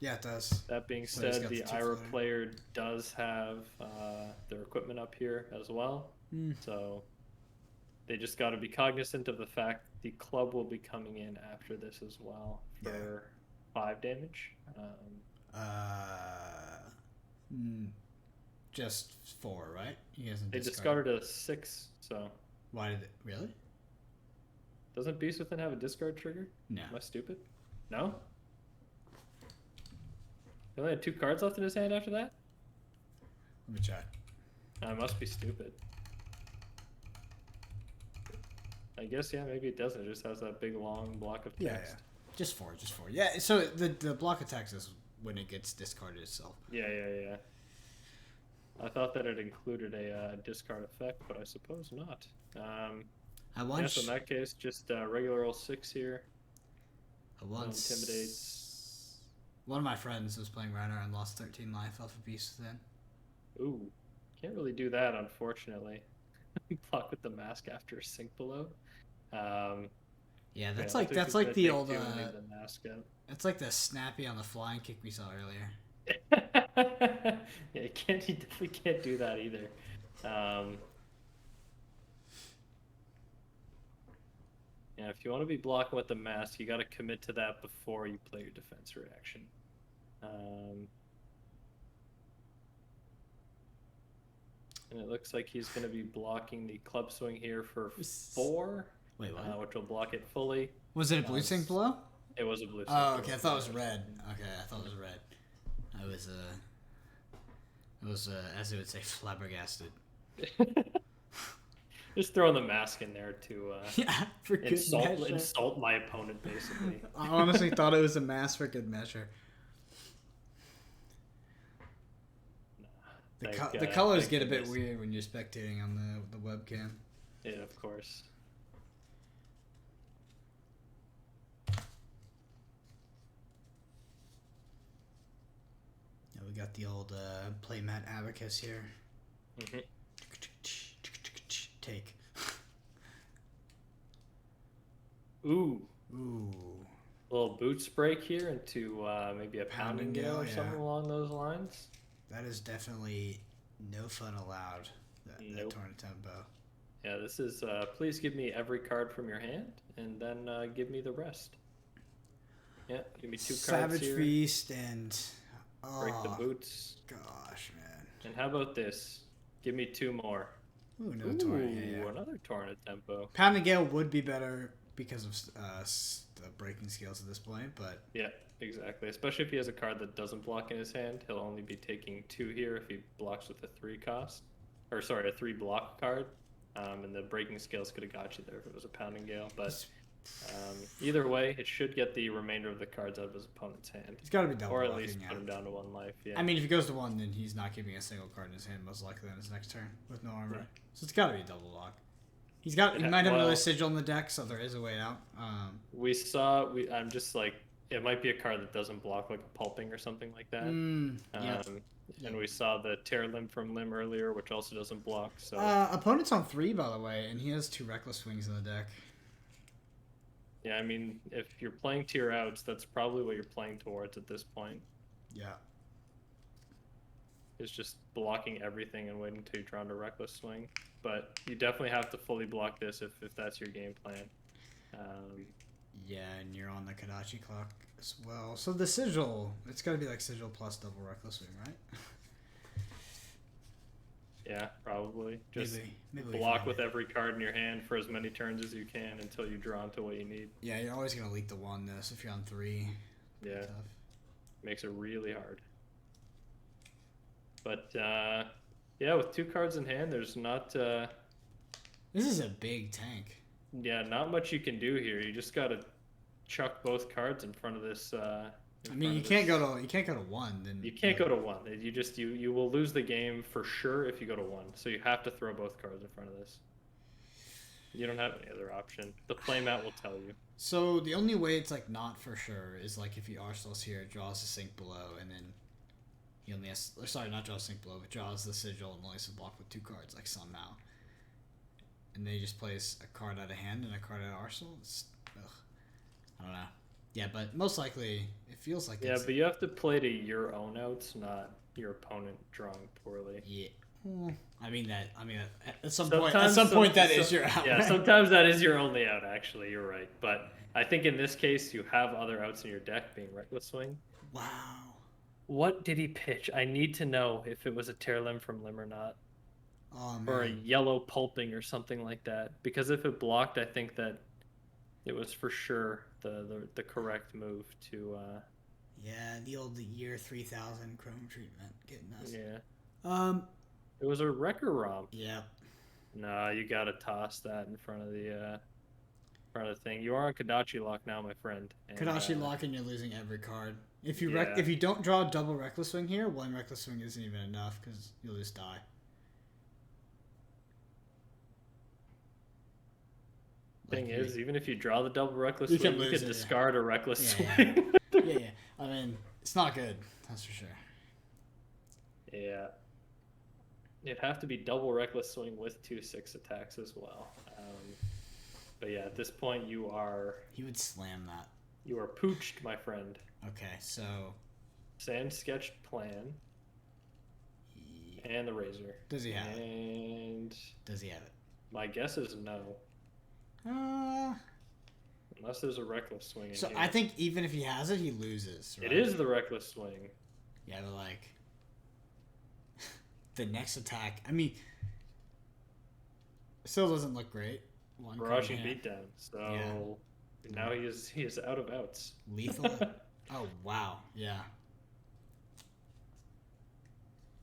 Yeah, it does. That being So he's said, got the the 2 Ira floater. player does have their equipment up here as well. So they just got to be cognizant of the fact the club will be coming in after this as well for 5 damage. Just 4, right? He hasn't They discarded a 6, so Why did it? Really? doesn't Beast Within have a discard trigger? No. Am I stupid? No? He only had 2 cards left in his hand after that? Let me check. I must be stupid. I guess, yeah, maybe it doesn't. It just has that big, long block of text. Yeah. Just 4. Yeah, so the block of text is when it gets discarded itself. Yeah. I thought that it included a discard effect, but I suppose not. I once... So in that case, just regular old 6 here. I once... Intimidate. One of my friends was playing Reiner and lost 13 life off of Beast Within. Ooh, can't really do that, unfortunately. Block with the mask after sink below. Yeah, that's like the old. The mask out. It's like the snappy on the flying kick we saw earlier. Yeah, he definitely can't do that either. Yeah, if you want to be blocking with the mask, you got to commit to that before you play your defense reaction. And it looks like he's going to be blocking the club swing here for 4. Wait, what? Which will block it fully. Was it a blue sync blow? It was a blue sync. Oh, okay. I thought it was red. Okay, I thought it was red. I was as they would say, flabbergasted. Just throwing the mask in there to for good measure. Insult my opponent, basically. I honestly thought it was a mask for good measure. The colors get a bit weird when you're spectating on the webcam. Yeah, of course. Yeah, we got the old playmat abacus here. Mm-hmm. Take. Ooh. A little boots break here into maybe a pounding gale or something along those lines. That is definitely no fun allowed. That torn tempo. Yeah, this is please give me every card from your hand and then give me the rest. Yeah, give me 2 cards Savage here. Feast and break the boots. Gosh, man. And how about this? Give me 2 more. Ooh, no torn. Yeah. Another torn at tempo. Pounding Gale would be better because of the breaking skills at this point, but yeah, exactly. Especially if he has a card that doesn't block in his hand, he'll only be taking 2 here if he blocks with a 3 cost, or sorry, a 3 block card. And the breaking skills could have got you there if it was a Pounding Gale. But either way, it should get the remainder of the cards out of his opponent's hand. He's got to be double or at blocking, least put him down to 1 life. Yeah. I mean, if he goes to 1, then he's not keeping a single card in his hand most likely on his next turn with no armor. Yeah. So it's got to be a double block. He might have another sigil in the deck, so there is a way out. I'm just like, it might be a card that doesn't block, like a pulping or something like that. And we saw the tear limb from limb earlier, which also doesn't block. So opponent's on 3, by the way, and he has 2 reckless swings in the deck. Yeah, I mean, if you're playing tier outs, that's probably what you're playing towards at this point. Yeah. Is just blocking everything and waiting until you draw into reckless swing. But you definitely have to fully block this if that's your game plan. Yeah, and you're on the Kadachi clock as well. So the sigil, it's got to be like sigil plus double reckless swing, right? Yeah, probably. Just maybe block with every card in your hand for as many turns as you can until you draw into what you need. Yeah, you're always going to leak the 1 this if you're on 3. Yeah. Makes it really hard. But Yeah, with 2 cards in hand, there's not. This is a big tank. Yeah, not much you can do here. You just gotta chuck both cards in front of this. I mean, you can't go to 1. Then you can't go to 1. You just you will lose the game for sure if you go to 1. So you have to throw both cards in front of this. You don't have any other option. The playmat will tell you. So the only way it's like not for sure is like if he arsenals here, draws the sink below, and then he only has, or sorry, not draws sink below, but draws the sigil and only has to block with 2 cards, like somehow. And then he just plays a card out of hand and a card out of arsenal. I don't know. Yeah, but most likely it feels like. Yeah, but you have to play to your own outs, not your opponent drawing poorly. Yeah. I mean at some point that is your out. Yeah, sometimes that is your only out. Actually, you're right. But I think in this case, you have other outs in your deck, being Reckless Swing. Wow. What did he pitch? I need to know if it was a tear limb from limb or not. Oh, man. Or a yellow pulping or something like that. Because if it blocked, I think that it was for sure the correct move to. Yeah, the old year 3000 chrome treatment getting us. Yeah. It was a wrecker romp. Yeah. Nah, you gotta toss that in front of the thing. You are on Kodachi lock now, my friend. And, Kodachi lock, and you're losing every card. If you don't draw a double reckless swing here, 1 reckless swing isn't even enough because you'll just die. Thing is, even if you draw the double reckless swing, you could discard a reckless swing. Yeah. I mean, it's not good. That's for sure. Yeah. It'd have to be double reckless swing with 2/6 attacks as well. But yeah, at this point you are. He would slam that. You are pooched, my friend. Okay, so. Sand sketched plan. And the razor. Does he have it? And does he have it? My guess is no. Unless there's a reckless swing in so here. I think even if he has it, he loses. Right? It is the reckless swing. Yeah, but like the next attack. I mean, it still doesn't look great. Barraging beatdown. So now he is out of outs. Lethal. Oh wow, yeah.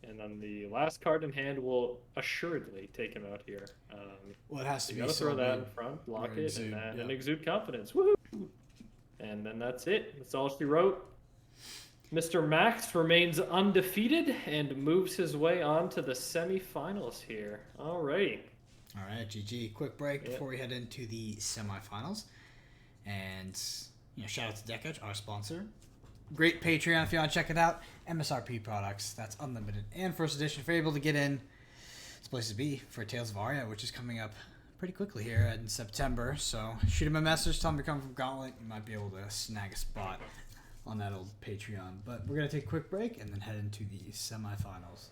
And then the last card in hand will assuredly take him out here. Well, it has to you be. You gotta throw that in front, block it, and then exude confidence. Woohoo! And then that's it. That's all she wrote. Mr. Max remains undefeated and moves his way on to the semifinals here. Alrighty. All right, GG. Quick break before we head into the semifinals. And, shout out to Deck Edge, our sponsor. Great Patreon if you want to check it out. MSRP products, that's unlimited. And first edition, if you're able to get in, it's a place to be for Tales of Aria, which is coming up pretty quickly here in September. So shoot him a message, tell him to come from Gauntlet. You might be able to snag a spot on that old Patreon. But we're going to take a quick break and then head into the semifinals.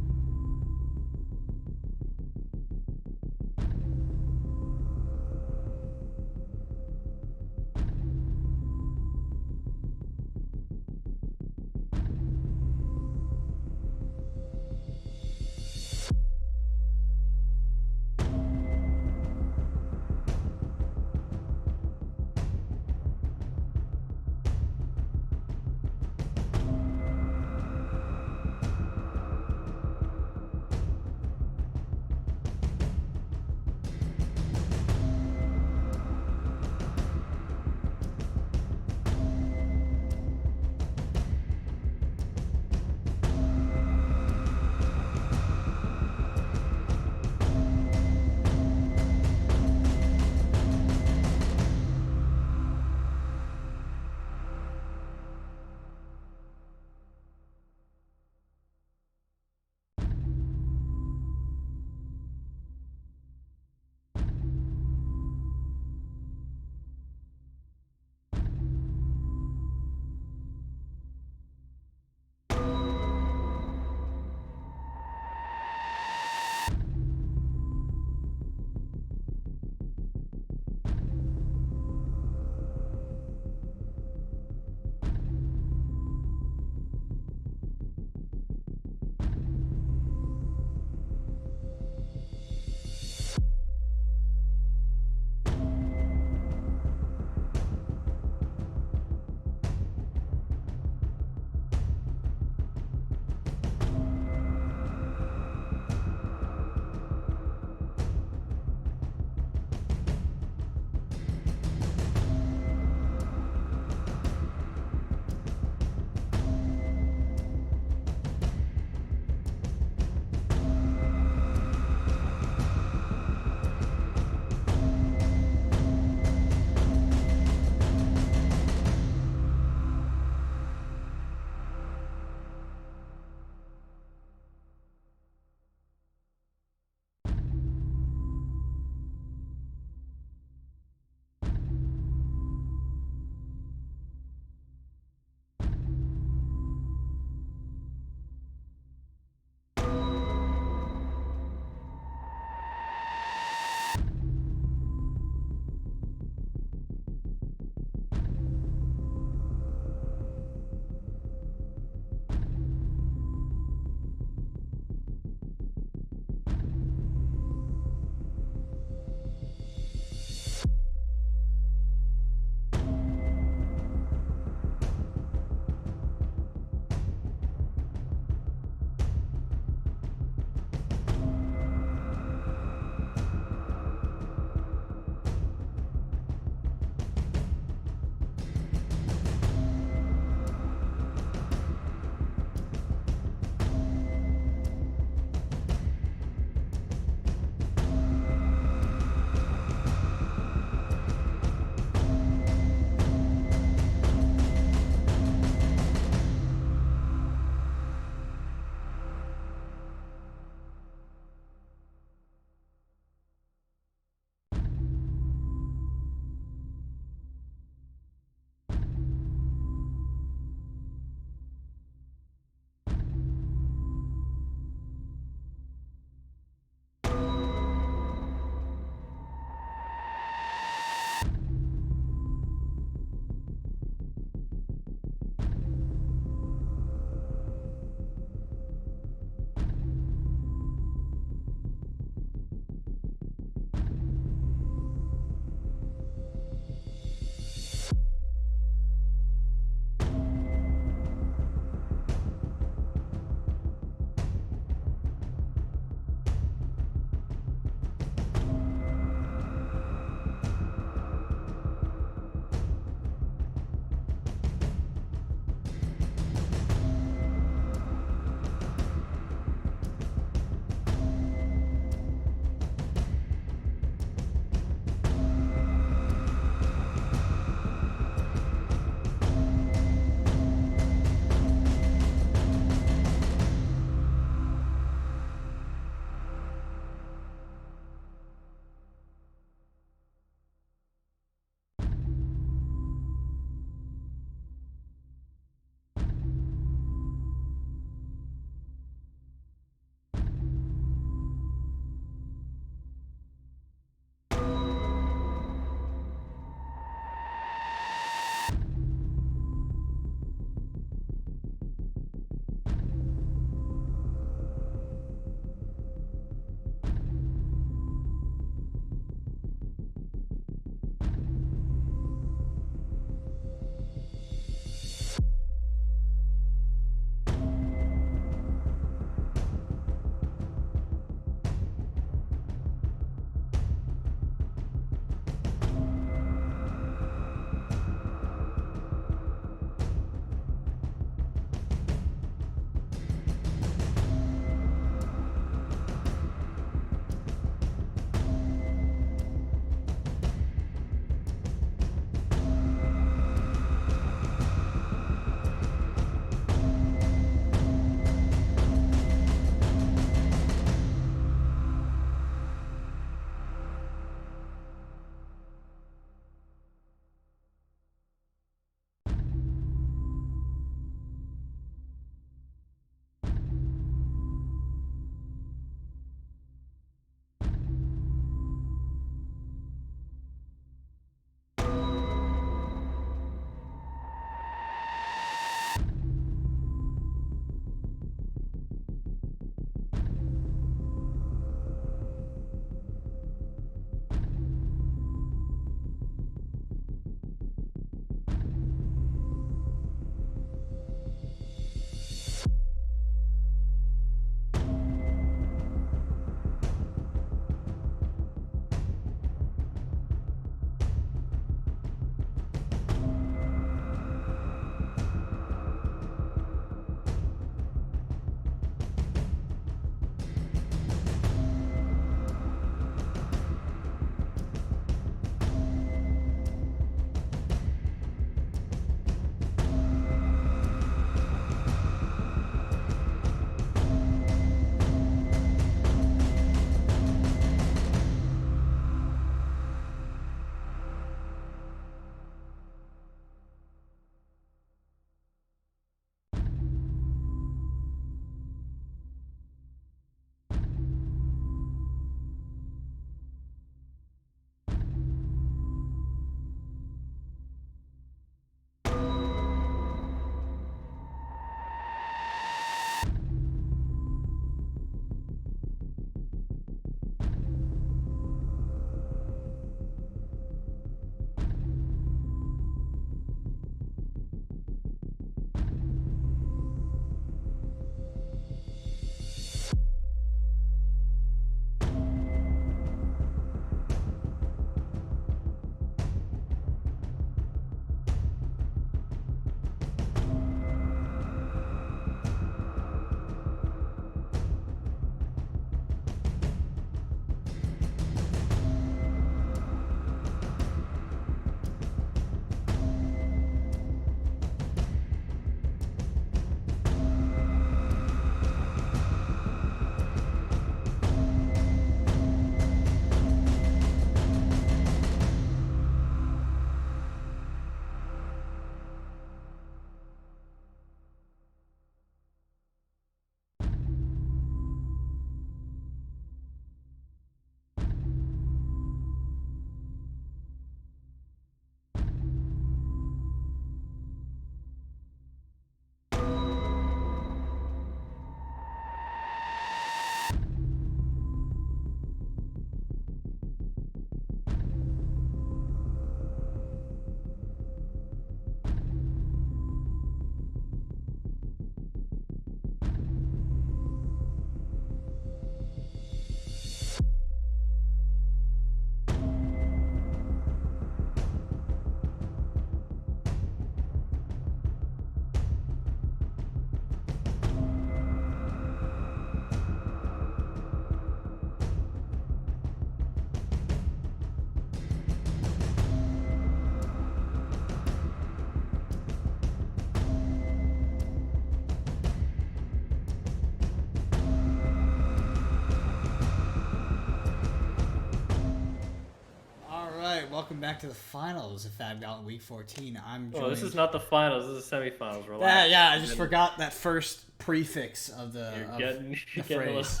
welcome back to the finals of FAB Gauntlet Week 14. I'm joined... Oh, this is not the finals. This is the semifinals. Relax. Yeah, I just forgot that first prefix of the, you're phrase.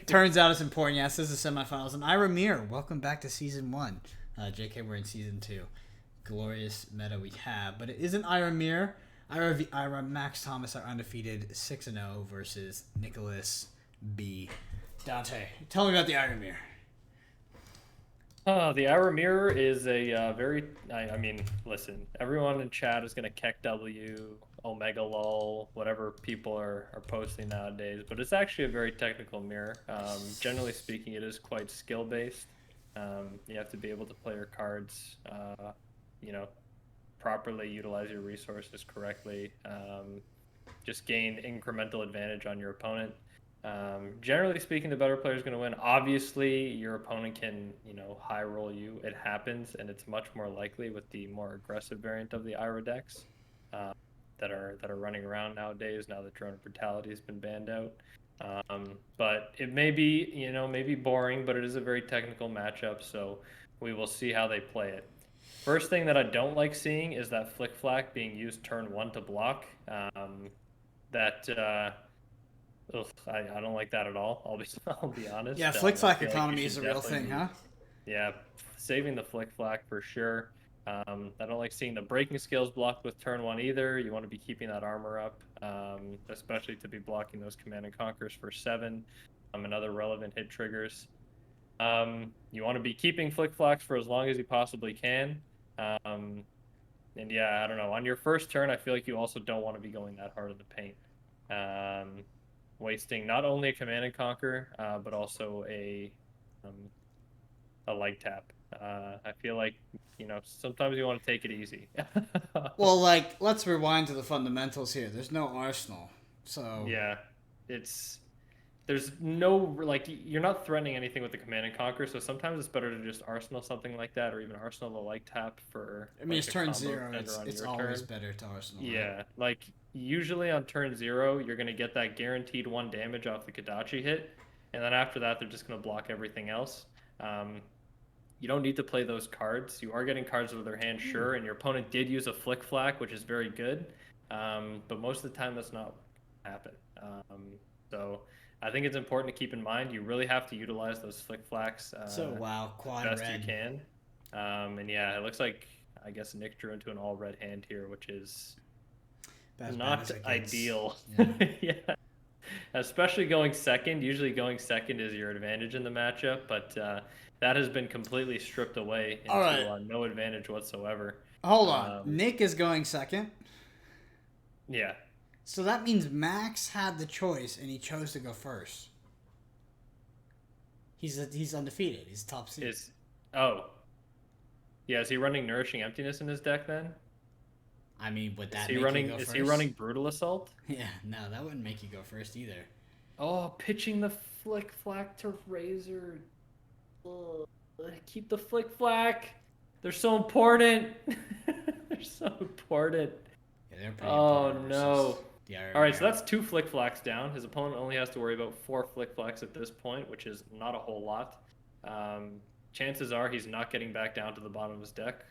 Turns out it's important. Yes, this is the semifinals. And Ira Mir, welcome back to Season 1. JK, we're in Season 2. Glorious meta we have. But it isn't Ira Mir. Ira Max Thomas are undefeated 6-0 versus Nicholas B. Dante, tell me about the Ira Mir. The Ira Mirror is a very... I mean, listen, everyone in chat is going to Keck W, Omega Lol, whatever people are posting nowadays, but it's actually a very technical mirror. Generally speaking, it is quite skill-based. You have to be able to play your cards, properly, utilize your resources correctly, just gain incremental advantage on your opponent. Generally speaking, the better player is going to win. Obviously, your opponent can, high roll you. It happens, and it's much more likely with the more aggressive variant of the Ira decks that are running around nowadays. Now that Drone of Brutality has been banned out, but it may be boring, but it is a very technical matchup. So we will see how they play it. First thing that I don't like seeing is that Flick Flack being used turn 1 to block. I don't like that at all. I'll be honest. Yeah, Flick Flack economy is a real thing, huh? Yeah, saving the Flick Flack for sure. I don't like seeing the breaking skills blocked with turn 1 either. You want to be keeping that armor up, especially to be blocking those Command and Conquers for 7 and other relevant hit triggers. You want to be keeping Flick Flacks for as long as you possibly can. And yeah, I don't know. On your first turn, I feel like you also don't want to be going that hard in the paint. Wasting not only a Command and Conquer, but also a leg tap. I feel like, sometimes you want to take it easy. Well, let's rewind to the fundamentals here. There's no arsenal, so... Yeah, there's no, you're not threatening anything with the Command and Conquer, so sometimes it's better to just arsenal something like that, or even arsenal the leg tap for... I mean, it's turn 0, it's always better to arsenal. Yeah, right? Usually on turn 0, you're going to get that guaranteed 1 damage off the Kadachi hit, and then after that, they're just going to block everything else. You don't need to play those cards. You are getting cards out of their hand, sure, and your opponent did use a Flick Flack, which is very good, but most of the time that's not what happen. So I think it's important to keep in mind you really have to utilize those Flick Flacks quad best red. you can. And yeah, it looks like, I guess Nick drew into an all red hand here, which is not ideal. Yeah. Especially going second. Usually going second is your advantage in the matchup, but that has been completely stripped away into no advantage whatsoever. Hold on. Nick is going second? Yeah. So that means Max had the choice, and he chose to go first. He's undefeated. He's top seed. Yeah, is he running Nourishing Emptiness in his deck then? I mean, would that is he running Brutal Assault? Yeah, no, that wouldn't make you go first either. Oh, pitching the Flick Flack to Razor. Keep the Flick Flack. They're so important. They're so important. Yeah, they're pretty important. No. All right, so that's 2 Flick Flacks down. His opponent only has to worry about 4 Flick Flacks at this point, which is not a whole lot. Chances are he's not getting back down to the bottom of his deck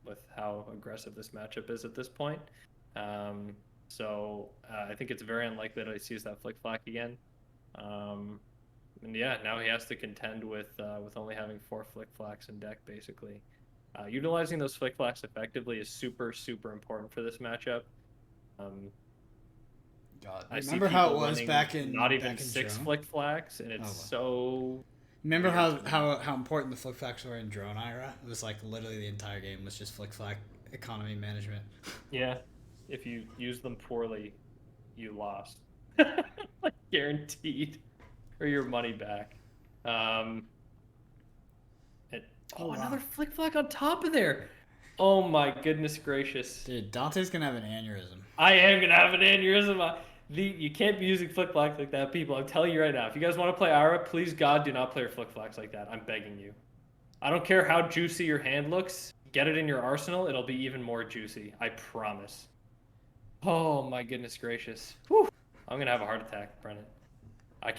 with how aggressive this matchup is at this point. So I think it's very unlikely that he sees that Flick Flack again. And yeah, now he has to contend with only having 4 Flick Flacks in deck, basically. Utilizing those Flick Flacks effectively is super, super important for this matchup. God, I remember how it was back in not even 6 Flick Flacks, and it's so... Remember how important the Flick Flacks were in Drone Ira? It was literally the entire game was just Flick Flack economy management. Yeah, if you use them poorly, you lost. Guaranteed. Or your money back. Another Flick Flack on top of there. Oh my goodness gracious. Dude, Dante's gonna have an aneurysm. I am gonna have an aneurysm. You can't be using Flick Flacks like that, people. I'm telling you right now. If you guys want to play Ira, please God, do not play your Flick Flacks like that. I'm begging you. I don't care how juicy your hand looks. Get it in your arsenal. It'll be even more juicy. I promise. Oh my goodness gracious. Whew. I'm gonna have a heart attack, Brennan. I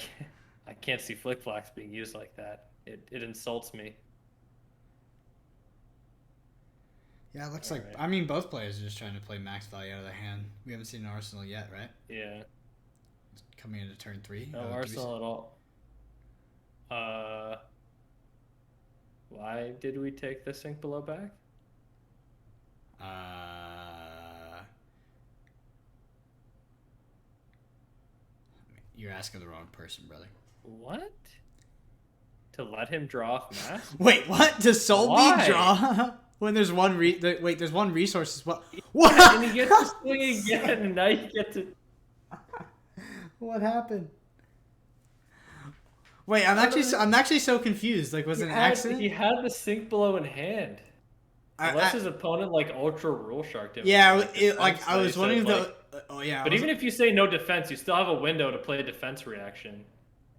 can't see Flick Flacks being used like that. It insults me. Yeah, it looks All like. right. I mean, both players are just trying to play max value out of their hand. We haven't seen an Arsenal yet, right? Yeah. It's coming into turn 3. No Arsenal at all. Why did we take the sink below back? You're asking the wrong person, brother. What? To let him draw off mass? Wait, what? Does Soulbeat draw when there's one wait, there's one resource as well. What? Yeah, and he gets to swing again, and now you get to. What happened? Wait, I'm actually so confused. Like, was it an accident? He had the sink below in hand. Unless his opponent like ultra rule sharked him. Yeah, I was wondering if like, But even if you say no defense, you still have a window to play a defense reaction.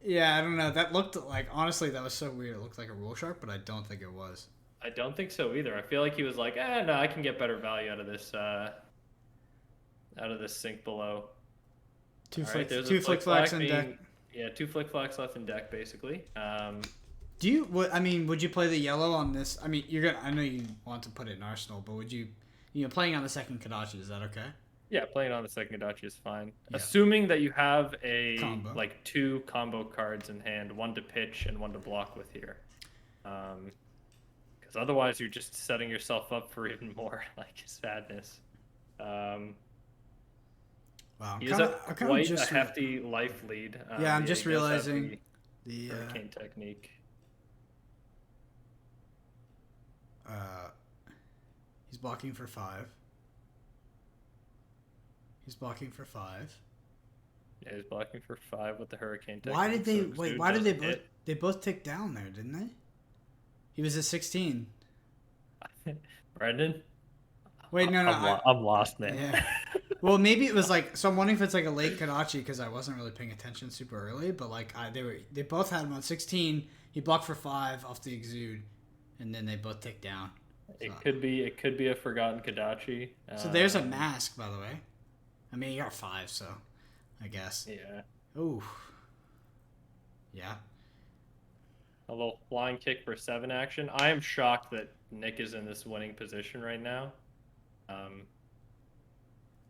Yeah, I don't know. That looked like, honestly, that was so weird. It looked like a rule shark, but I don't think it was. I don't think so either. I feel like he was like, no, I can get better value out of this sink below. Two flick flacks in deck. Yeah, 2 flick flacks left in deck, basically. Do you? Would you play the yellow on this? I mean, you're gonna. I know you want to put it in Arsenal, but would you? Playing on the second Kodachi, is that okay? Yeah, playing on the second Kodachi is fine. Yeah. Assuming that you have combo. like 2 combo cards in hand, 1 to pitch and 1 to block with here. Because otherwise you're just setting yourself up for even more like sadness. Wow, he is quite a hefty life lead. Yeah, I'm just realizing the hurricane technique. He's blocking for 5. He's blocking for 5. Yeah, he's blocking for 5 with the hurricane technique. Why did they wait? Why did they both tick down there? Didn't they? He was at 16. Brendan. Wait, no, I'm lost, man. Yeah. Well, maybe it was like. So I'm wondering if it's like a late Kodachi because I wasn't really paying attention super early. But like they both had him on 16. He blocked for 5 off the exude, and then they both ticked down. It could be a forgotten Kodachi. So there's a mask, by the way. I mean, you got 5, so I guess. Yeah. Ooh. Yeah. A little flying kick for 7 action. I am shocked that Nick is in this winning position right now.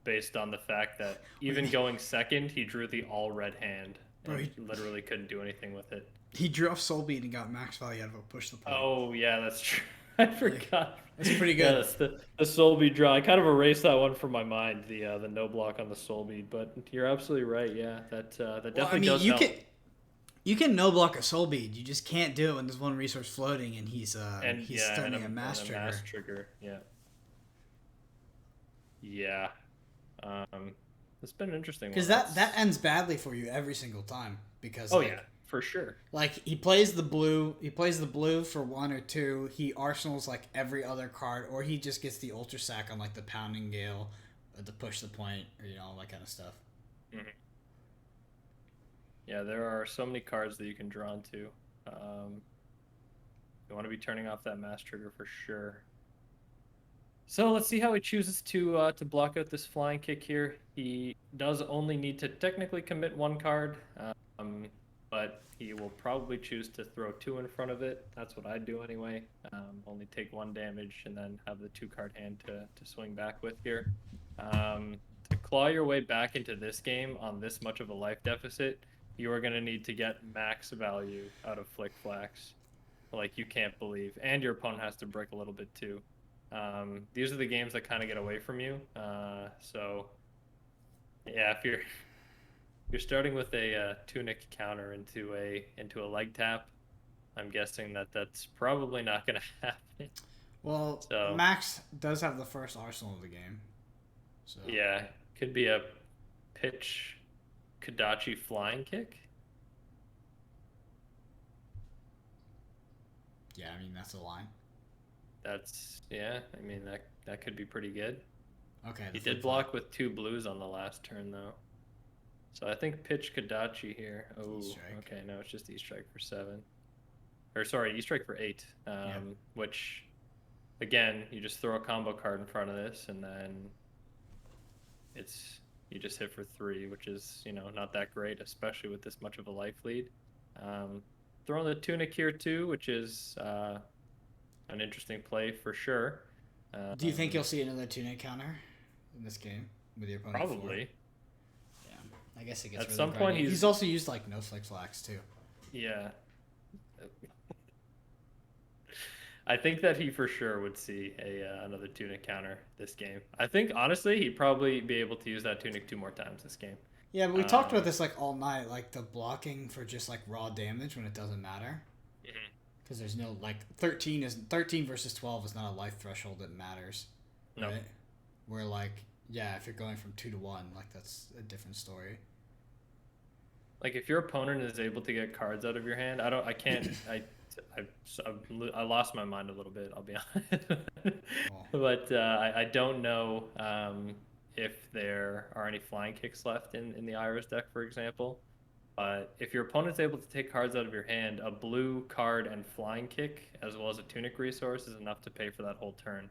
Based on the fact that even going second, he drew the all red hand. And he literally couldn't do anything with it. He drew off Soulbeat and got max value out of a push the point. Oh, yeah, that's true. I forgot. That's pretty good. Yeah, that's the Soulbeat draw. I kind of erased that one from my mind, the no block on the Soulbeat. But you're absolutely right. Yeah, that definitely does help. You can no block a Soulbeat. You just can't do it when there's one resource floating and he's stunning a mass trigger. Yeah. Yeah. It's been an interesting one. Because that ends badly for you every single time. Because yeah, for sure. Like he plays the blue for 1 or 2. He arsenals like every other card, or he just gets the ultra sack on like the pounding gale, or the push the point, or all that kind of stuff. Mm-hmm. Yeah, there are so many cards that you can draw into. You want to be turning off that mass trigger for sure. So let's see how he chooses to block out this flying kick here. He does only need to technically commit 1 card, but he will probably choose to throw 2 in front of it. That's what I'd do anyway. Only take 1 damage and then have the 2-card hand to swing back with here. To claw your way back into this game on this much of a life deficit, you are going to need to get max value out of Flick Flax. Like you can't believe. And your opponent has to brick a little bit too. These are the games that kind of get away from you. So yeah, if you're starting with a tunic counter into a leg tap, I'm guessing that's probably not going to happen. Well, Max does have the first arsenal of the game. So yeah, could be a pitch Kodachi flying kick. Yeah, I mean that's a line. I mean that could be pretty good. Okay. He did block with 2 blues on the last turn though. So I think pitch Kodachi here. Oh, okay, no, it's just E-Strike for 7. Or sorry, E-Strike for 8. Which again, you just throw a combo card in front of this and then you just hit for 3, which is, not that great, especially with this much of a life lead. Throwing the tunic here too, which is an interesting play for sure. Do you think you'll see another tunic counter in this game with your opponent? Probably. Yeah, I guess it gets At really some point he's also used like no flex flax too. Yeah. I think that he for sure would see another tunic counter this game. I think honestly he'd probably be able to use that tunic 2 more times this game. Yeah, but we talked about this like all night, like the blocking for just like raw damage when it doesn't matter. Because there's no like 13 versus 12 is not a life threshold that matters. No. Right? Where like if you're going from 2 to 1, like that's a different story. Like if your opponent is able to get cards out of your hand, I lost my mind a little bit, I'll be honest. But I don't know if there are any flying kicks left in the Iris deck, for example. But if your opponent's able to take cards out of your hand, a blue card and flying kick, as well as a tunic resource, is enough to pay for that whole turn.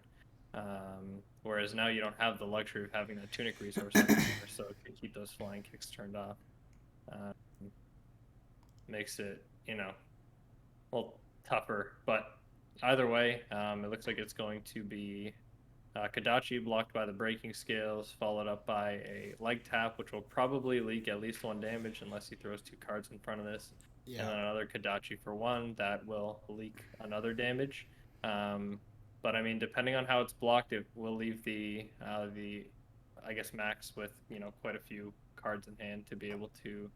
Whereas now you don't have the luxury of having that tunic resource anymore, so it can keep those flying kicks turned off. Makes it, a little tougher. But either way, it looks like it's going to be Kodachi blocked by the breaking scales, followed up by a leg tap, which will probably leak at least 1 damage unless he throws 2 cards in front of this. Yeah. And then another Kodachi for 1 that will leak another damage. But I mean, depending on how it's blocked, it will leave the I guess max with quite a few cards in hand to be able to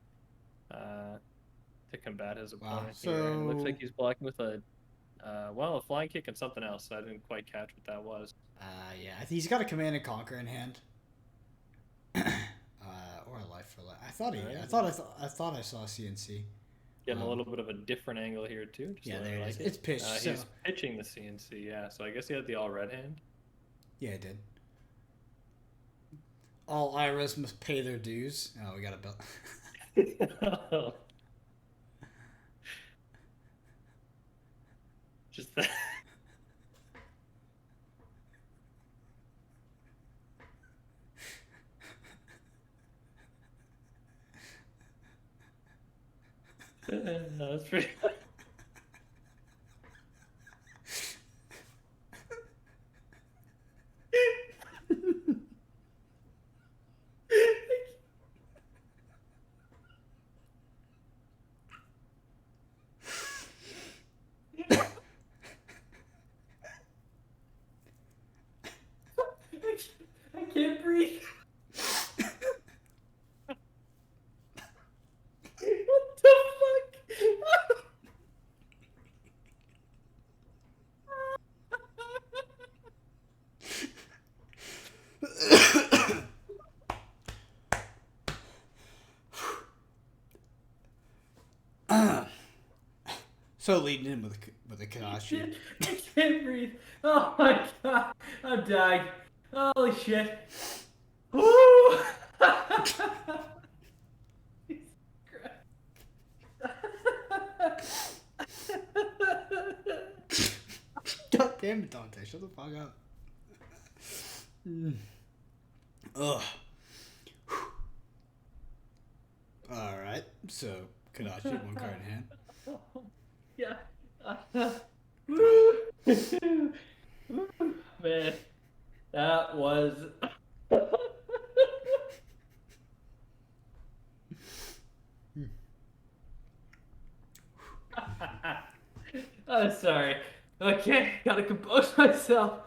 combat his opponent. Wow. So here. And it looks like he's blocking with a flying kick and something else. I didn't quite catch what that was. Yeah, I think he's got a Command and Conquer in hand, or a life for life. I thought I saw a CNC. Getting a little bit of a different angle here too. Just there it is. It's pitched. He's pitching the CNC. Yeah, so I guess he had the all red hand. Yeah, it did. All IRAs must pay their dues. Oh, we got a bill. Just that. That's pretty. I can't breathe. What the fuck? So leading in with a Kodachi. I can't breathe. Oh my god, I'm dying. Holy shit. Woo! God damn it, Dante. Shut the fuck up. Ugh. Alright, so Kodachi, 1 card in hand. Yeah. Man, that was. I'm sorry. Okay, gotta compose myself.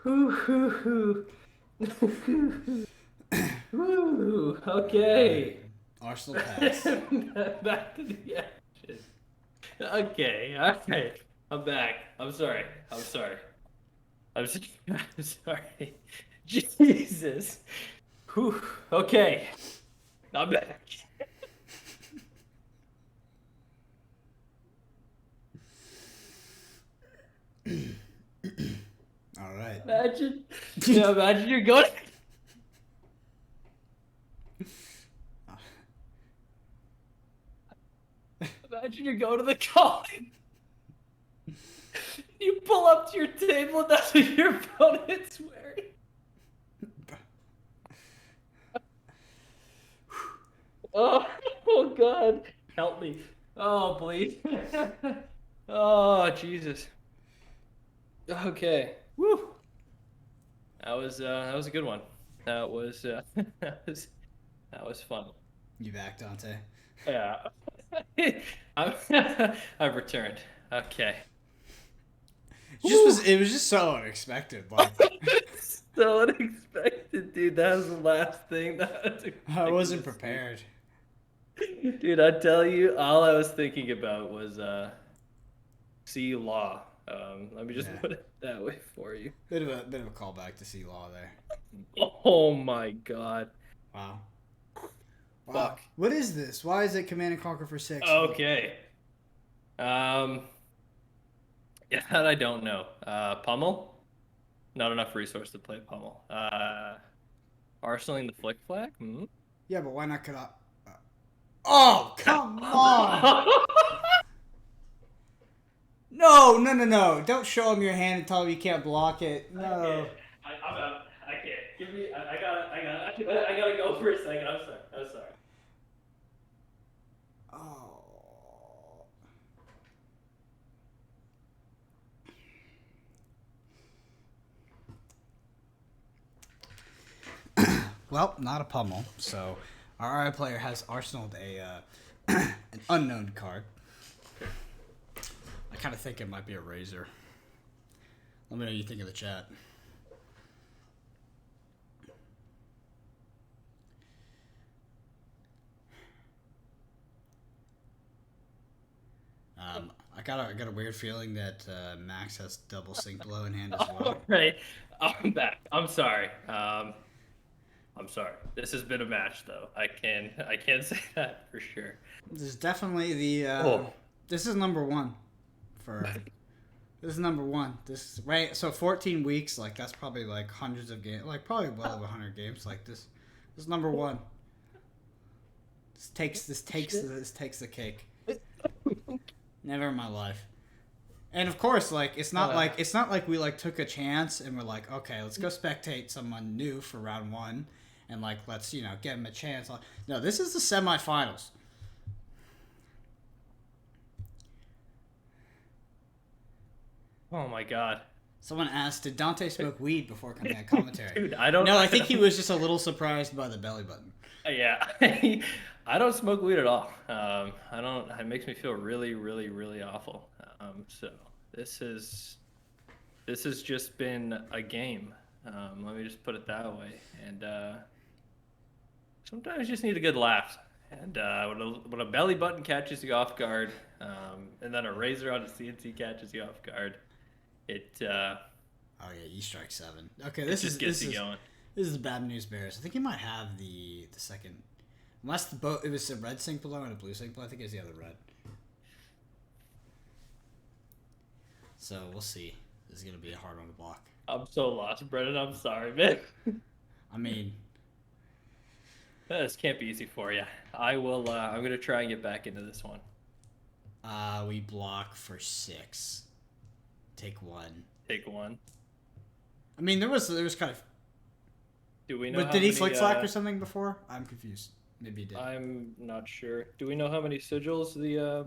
Woo. Okay. Arsenal pass. Back to the action. Okay, alright. I'm back. I'm sorry. I'm sorry. Jesus. Whew. Okay. I'm back. All right. Imagine you're going. Imagine you're going to the calling. You pull up to your table and that's what your opponent's wearing. Oh God. Help me. Oh, please. Oh, Jesus. Okay. Woo. That was a good one. That was that was fun. You back, Dante? Yeah. I've returned. Okay. It was just so unexpected. Like So unexpected, dude. That was the last thing that I wasn't prepared. Dude, I tell you, all I was thinking about was C Law. Let me just put it that way for you. Bit of a callback to C Law there. Oh my god. Wow. Fuck. What is this? Why is it Command and Conquer for 6? Okay. Yeah, that I don't know. Pummel? Not enough resource to play Pummel. Arsenaling the Flick Flag? Hmm? Yeah, but why not cut up? Oh, come on! No! Don't show him your hand and tell him you can't block it. No. I'm out. I can't. Give me. I gotta go for a second. I'm sorry. Oh. Well, not a pummel. So, our RI player has arsenaled an unknown card. I kind of think it might be a Razor. Let me know what you think in the chat. I got a weird feeling that Max has double sync below in hand as well. Right, I'm back. I'm sorry. I'm sorry. This has been a match, though. I can't say that for sure. This is definitely the. This is number one. This is number one. This is, right. So 14 weeks, like that's probably like hundreds of games, like probably well over 100 games. Like this is number one. This takes the cake. Never in my life. And of course, like it's not like we like took a chance and we're like, okay, let's go spectate someone new for round 1, and like let's give them a chance. No, this is the semifinals. Oh my god. Someone asked, did Dante smoke weed before coming on commentary? Dude, I don't. No, I think he was just a little surprised by the belly button. Yeah, I don't smoke weed at all. I don't. It makes me feel really, really, really awful. So this has just been a game. Let me just put it that way. And sometimes you just need a good laugh. And when a belly button catches you off guard, and then a razor on a CNC catches you off guard, it. Oh yeah, you strike 7. Okay, this is going. This is the bad news bears. I think he might have the second, unless it was a red sync below and a blue sync below. I think it was the other red. So we'll see. This is gonna be a hard one to block. I'm so lost, Brennan. I'm sorry, man. I mean, this can't be easy for you. I will. I'm gonna try and get back into this one. We block for 6. Take 1. Take 1. I mean, there was kind of. Do we know? But did he flick flack or something before? I'm confused. Maybe he did. I'm not sure. Do we know how many sigils the?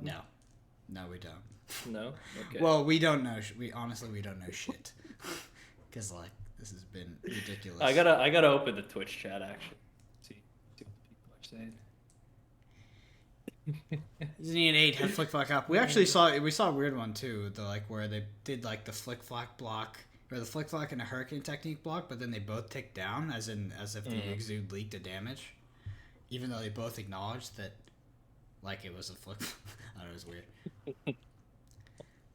No, we don't. No. Okay. Well, we don't know. We honestly don't know shit. Because like this has been ridiculous. I gotta open the Twitch chat actually. See what the people are saying. Isn't he an 8 had flick flack up? We actually saw a weird one too. The like where they did like the flick flack block or the flick flack and a hurricane technique block, but then they both tick down as if the exude leaked a damage, even though they both acknowledged that like it was a flick. I don't know, it was weird.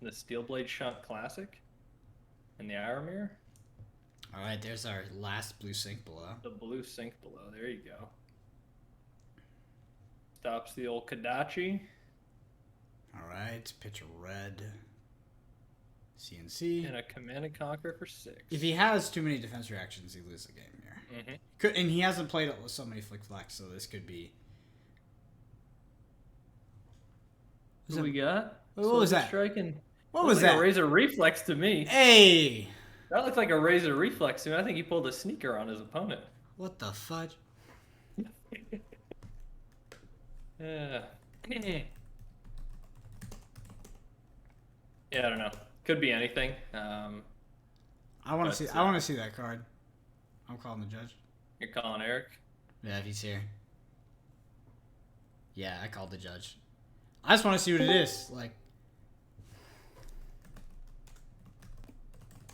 The Steel Blade Shunt Classic and the Iron Mirror. All right, there's our last blue sync below. The blue sync below. There you go. Stops the old Kadachi. All right, pitch a red. CNC. And a Command and Conquer for 6. If he has too many defense reactions, he loses the game here. Mm-hmm. And he hasn't played so many flick flacks, so this could be. What we got? What was that? Striking. What was that? A Razor Reflex to me. Hey! That looks like a Razor Reflex to me. I think he pulled a sneaker on his opponent. What the fudge? Yeah, I don't know. Could be anything. I want to see. I want to see that card. I'm calling the judge. You're calling Eric? Yeah, if he's here. Yeah, I called the judge. I just want to see what it is. Like,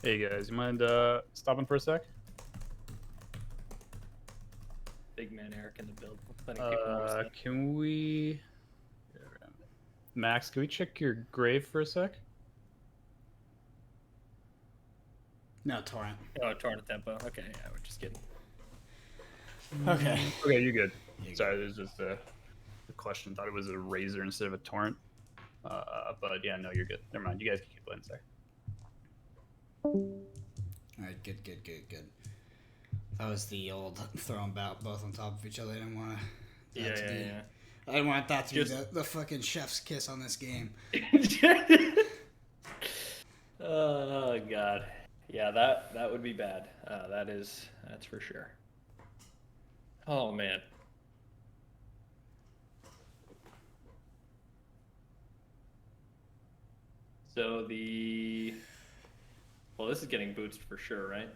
Hey guys, you mind stopping for a sec? Big man Eric in the build. Letting people notice that. Can we... Max, can we check your grave for a sec? no, torrent. Oh, torrent tempo. Okay, yeah, we're just kidding. Okay. Okay, you're good. You're Sorry, there's just a question. Thought it was a razor instead of a torrent. But yeah, no, you're good. Never mind. You guys can keep playing. Sorry. Alright, good. That was the old throwing both on top of each other. I didn't want to. Yeah. I didn't want that to be the fucking chef's kiss on this game. Oh god. Yeah, that would be bad. That's for sure. Oh man. So this is getting boosted for sure, right?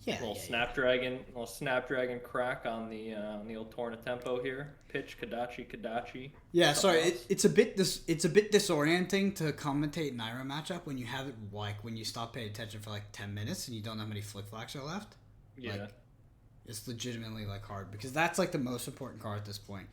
Yeah. Little snapdragon crack on the old torrent tempo here. Pitch Kadachi. Yeah, sorry, it's a bit disorienting to commentate Naira matchup when you have it when you stop paying attention for 10 minutes and you don't know how many flick flacks are left. Yeah. It's legitimately hard because that's the most important card at this point.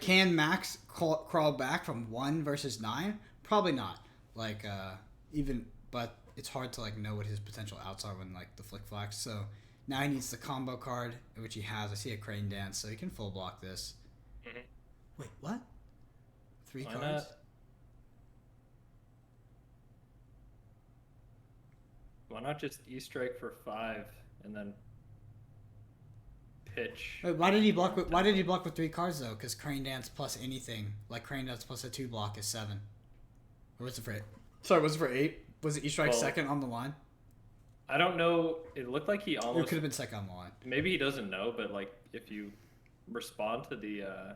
Can Max crawl back from 1 versus 9? Probably not. But it's hard to know what his potential outs are when the flick flacks. So now he needs the combo card, which he has. I see a crane dance, so he can full block this. Mm-hmm. Wait, what? 3 Why cards? not? Why not just E-strike for 5 and then pitch? Wait, why did he block with 3 cards though? Because crane dance plus anything, crane dance plus a 2 block is 7. Or was it for 8? Sorry, was it for 8? Was it E-strike second on the line? I don't know. It looked like he almost... It could have been second on the line. Maybe he doesn't know, but if you respond to the...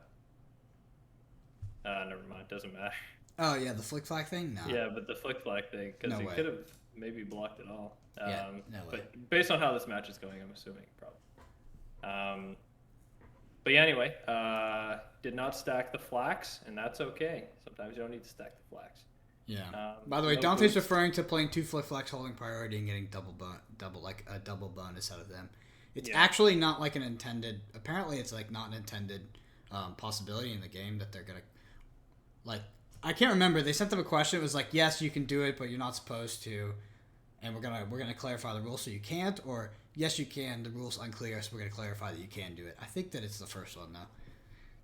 never mind. Doesn't matter. Oh, yeah, the flick flag thing? No. Yeah, but the flick flag thing, because he could have maybe blocked it all. Yeah, no way. But based on how this match is going, I'm assuming probably. But yeah, anyway, did not stack the flaks, and that's okay. Sometimes you don't need to stack the flaks. Yeah. By the way, Dante's referring to playing 2 flick flacks holding priority and getting a double bonus out of them. It's actually not an intended. Apparently, it's not an intended possibility in the game that they're gonna I can't remember. They sent them a question. It was yes, you can do it, but you're not supposed to, and we're gonna clarify the rules so you can't, or yes, you can. The rules unclear, so we're gonna clarify that you can do it. I think that it's the first one though.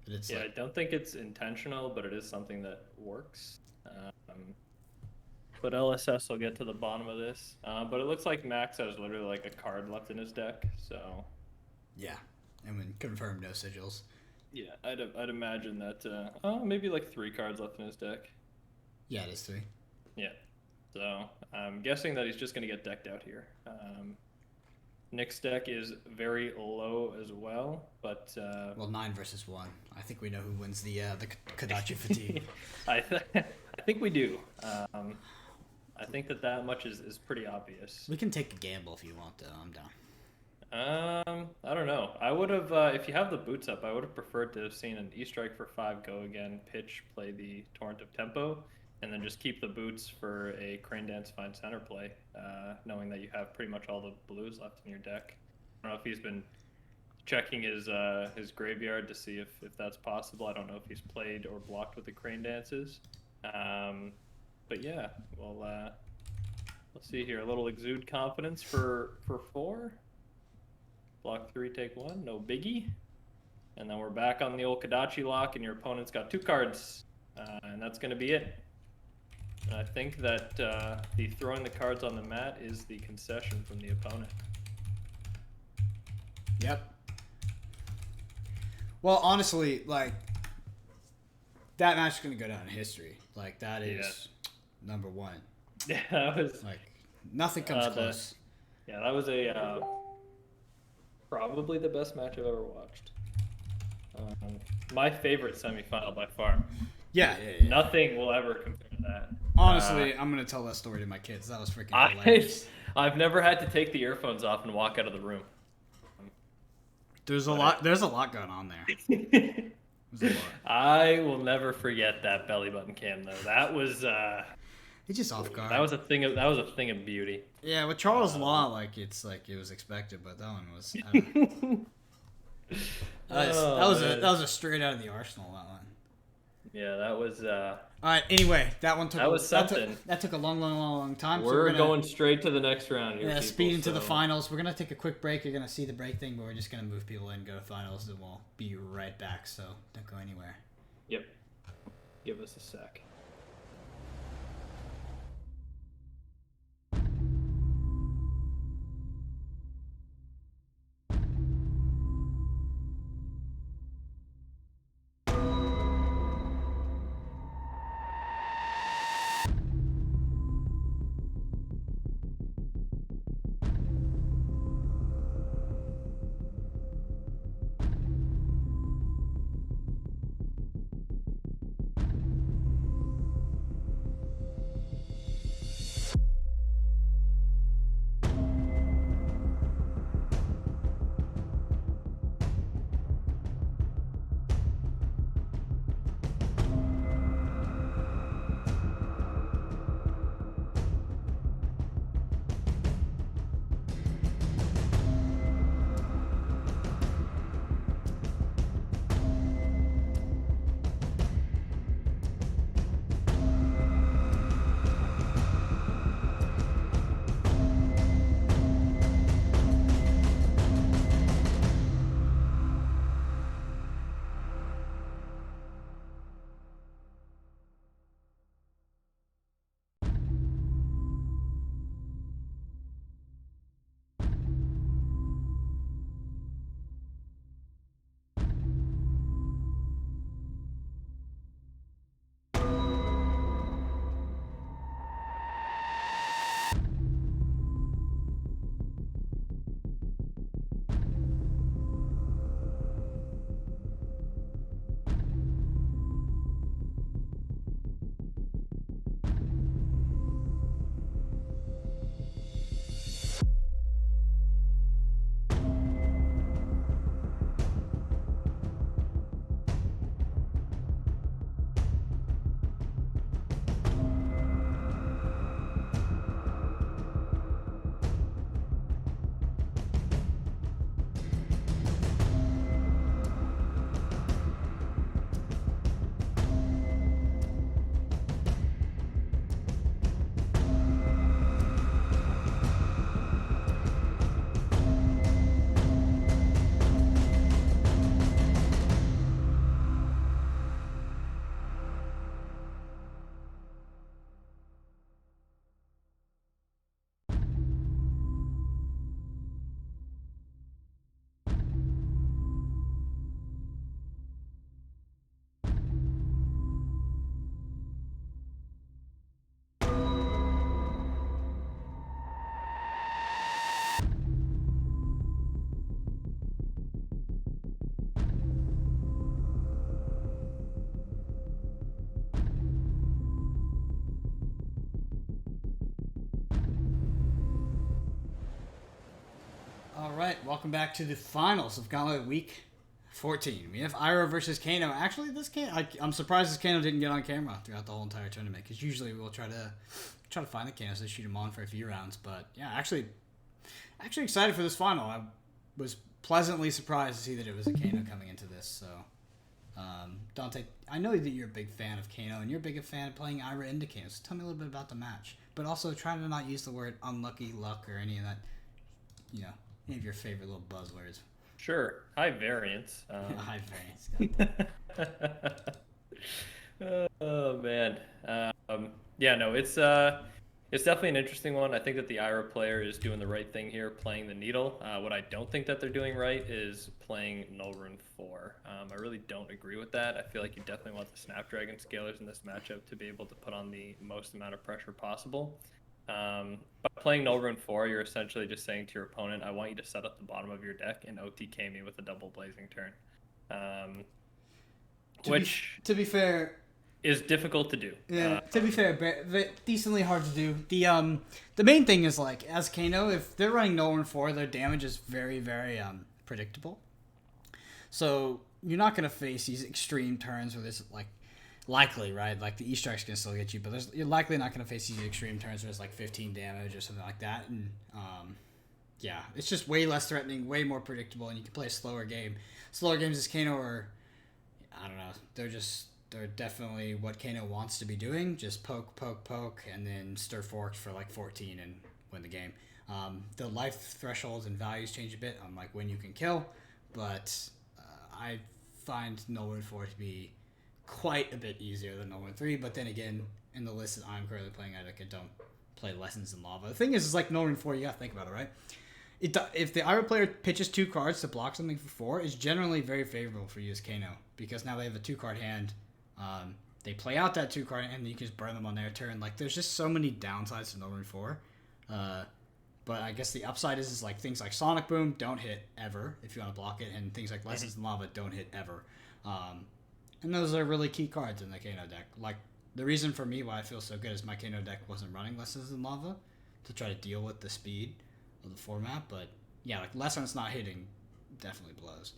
That it's I don't think it's intentional, but it is something that works. But LSS will get to the bottom of this. But it looks like Max has literally a card left in his deck, so... Yeah, and when confirmed no sigils. Yeah, I'd imagine that, maybe 3 cards left in his deck. Yeah, it is 3. Yeah, so I'm guessing that he's just going to get decked out here. Nick's deck is very low as well, but... 9 versus 1. I think we know who wins the Kadachi fatigue. I think we do. I think that much is pretty obvious. We can take a gamble if you want, though. I'm down. I don't know. I would have, if you have the boots up, I would have preferred to have seen an E-strike for 5 go again, pitch, play the torrent of tempo, and then just keep the boots for a crane dance find center play, knowing that you have pretty much all the blues left in your deck. I don't know if he's been checking his graveyard to see if that's possible. I don't know if he's played or blocked with the crane dances. But yeah, well, let's see here. A little exude confidence for 4. Block 3, take 1, no biggie. And then we're back on the old Kadachi lock, and your opponent's got 2 cards. And that's going to be it. And I think that the throwing the cards on the mat is the concession from the opponent. Yep. Well, honestly, that match is going to go down in history. That is number 1. Yeah, that was... nothing comes close. That was a... probably the best match I've ever watched. My favorite semifinal by far. Yeah. Nothing will ever compare to that. Honestly, I'm going to tell that story to my kids. That was freaking hilarious. I've never had to take the earphones off and walk out of the room. There's a lot going on there. There's a lot. I will never forget that belly button cam though. That was it's just off guard. That was a thing of beauty. Yeah, with Charles Law, like it was expected, but that one was. That was a straight out of the arsenal. That one. Yeah, that was. All right. Anyway, that one took. That was something. That took a long time. We're going straight to the next round here. Yeah, speed into the finals. We're gonna take a quick break. You're gonna see the break thing, but we're just gonna move people in, go to finals, and we'll be right back. So don't go anywhere. Yep. Give us a sec. Alright, welcome back to the finals of Gauntlet Week 14. We have Ira versus Kano. Actually, I'm surprised this Kano didn't get on camera throughout the whole entire tournament, because usually we'll try to find the Kanos to shoot him on for a few rounds. But yeah, actually excited for this final. I was pleasantly surprised to see that it was a Kano coming into this. So, Dante, I know that you're a big fan of Kano, and you're a big fan of playing Ira into Kano. So tell me a little bit about the match. But also try to not use the word unlucky, luck, or any of that, any of your favorite little buzzwords. Sure. High variance. High variance. Oh, man. It's definitely an interesting one. I think that the Ira player is doing the right thing here, playing the needle. What I don't think that they're doing right is playing Null Rune 4. I really don't agree with that. I feel like you definitely want the Snapdragon scalers in this matchup to be able to put on the most amount of pressure possible. By playing Null Rune 4, you're essentially just saying to your opponent, I want you to set up the bottom of your deck and OTK me with a double Blazing Turn. To be fair, is difficult to do. Yeah, to be fair, but decently hard to do. The main thing is, like, as Kano, if they're running Null Rune 4, their damage is very, very predictable. So you're not gonna face these extreme turns where there's like likely, right? Like the E-Strike's gonna still get you, but you're likely not gonna face these extreme turns where it's like 15 damage or something like that. And yeah, it's just way less threatening, way more predictable, and you can play a slower game. Slower games as Kano are, I don't know, they're definitely what Kano wants to be doing. Just poke, poke, poke, and then stir forks for like 14 and win the game. The life thresholds and values change a bit on like when you can kill, but I find Null Rune 4 to be quite a bit easier than Null Rune 3. But then again, in the list that I'm currently playing at, I don't play Lessons in Lava. The thing is, it's like Null Rune 4, you gotta think about it, right? If the Ira player pitches 2 cards to block something for 4, it's generally very favorable for you as Kano, because now they have a 2-card hand. They play out that 2-card and you can just burn them on their turn. Like, there's just so many downsides to Null Rune 4. But I guess the upside is like things like Sonic Boom don't hit ever if you want to block it, and things like Lessons in Lava don't hit ever. And those are really key cards in the Kano deck. Like, the reason for me why I feel so good is my Kano deck wasn't running Lessons in Lava to try to deal with the speed of the format, but yeah, like Lessons not hitting definitely blows.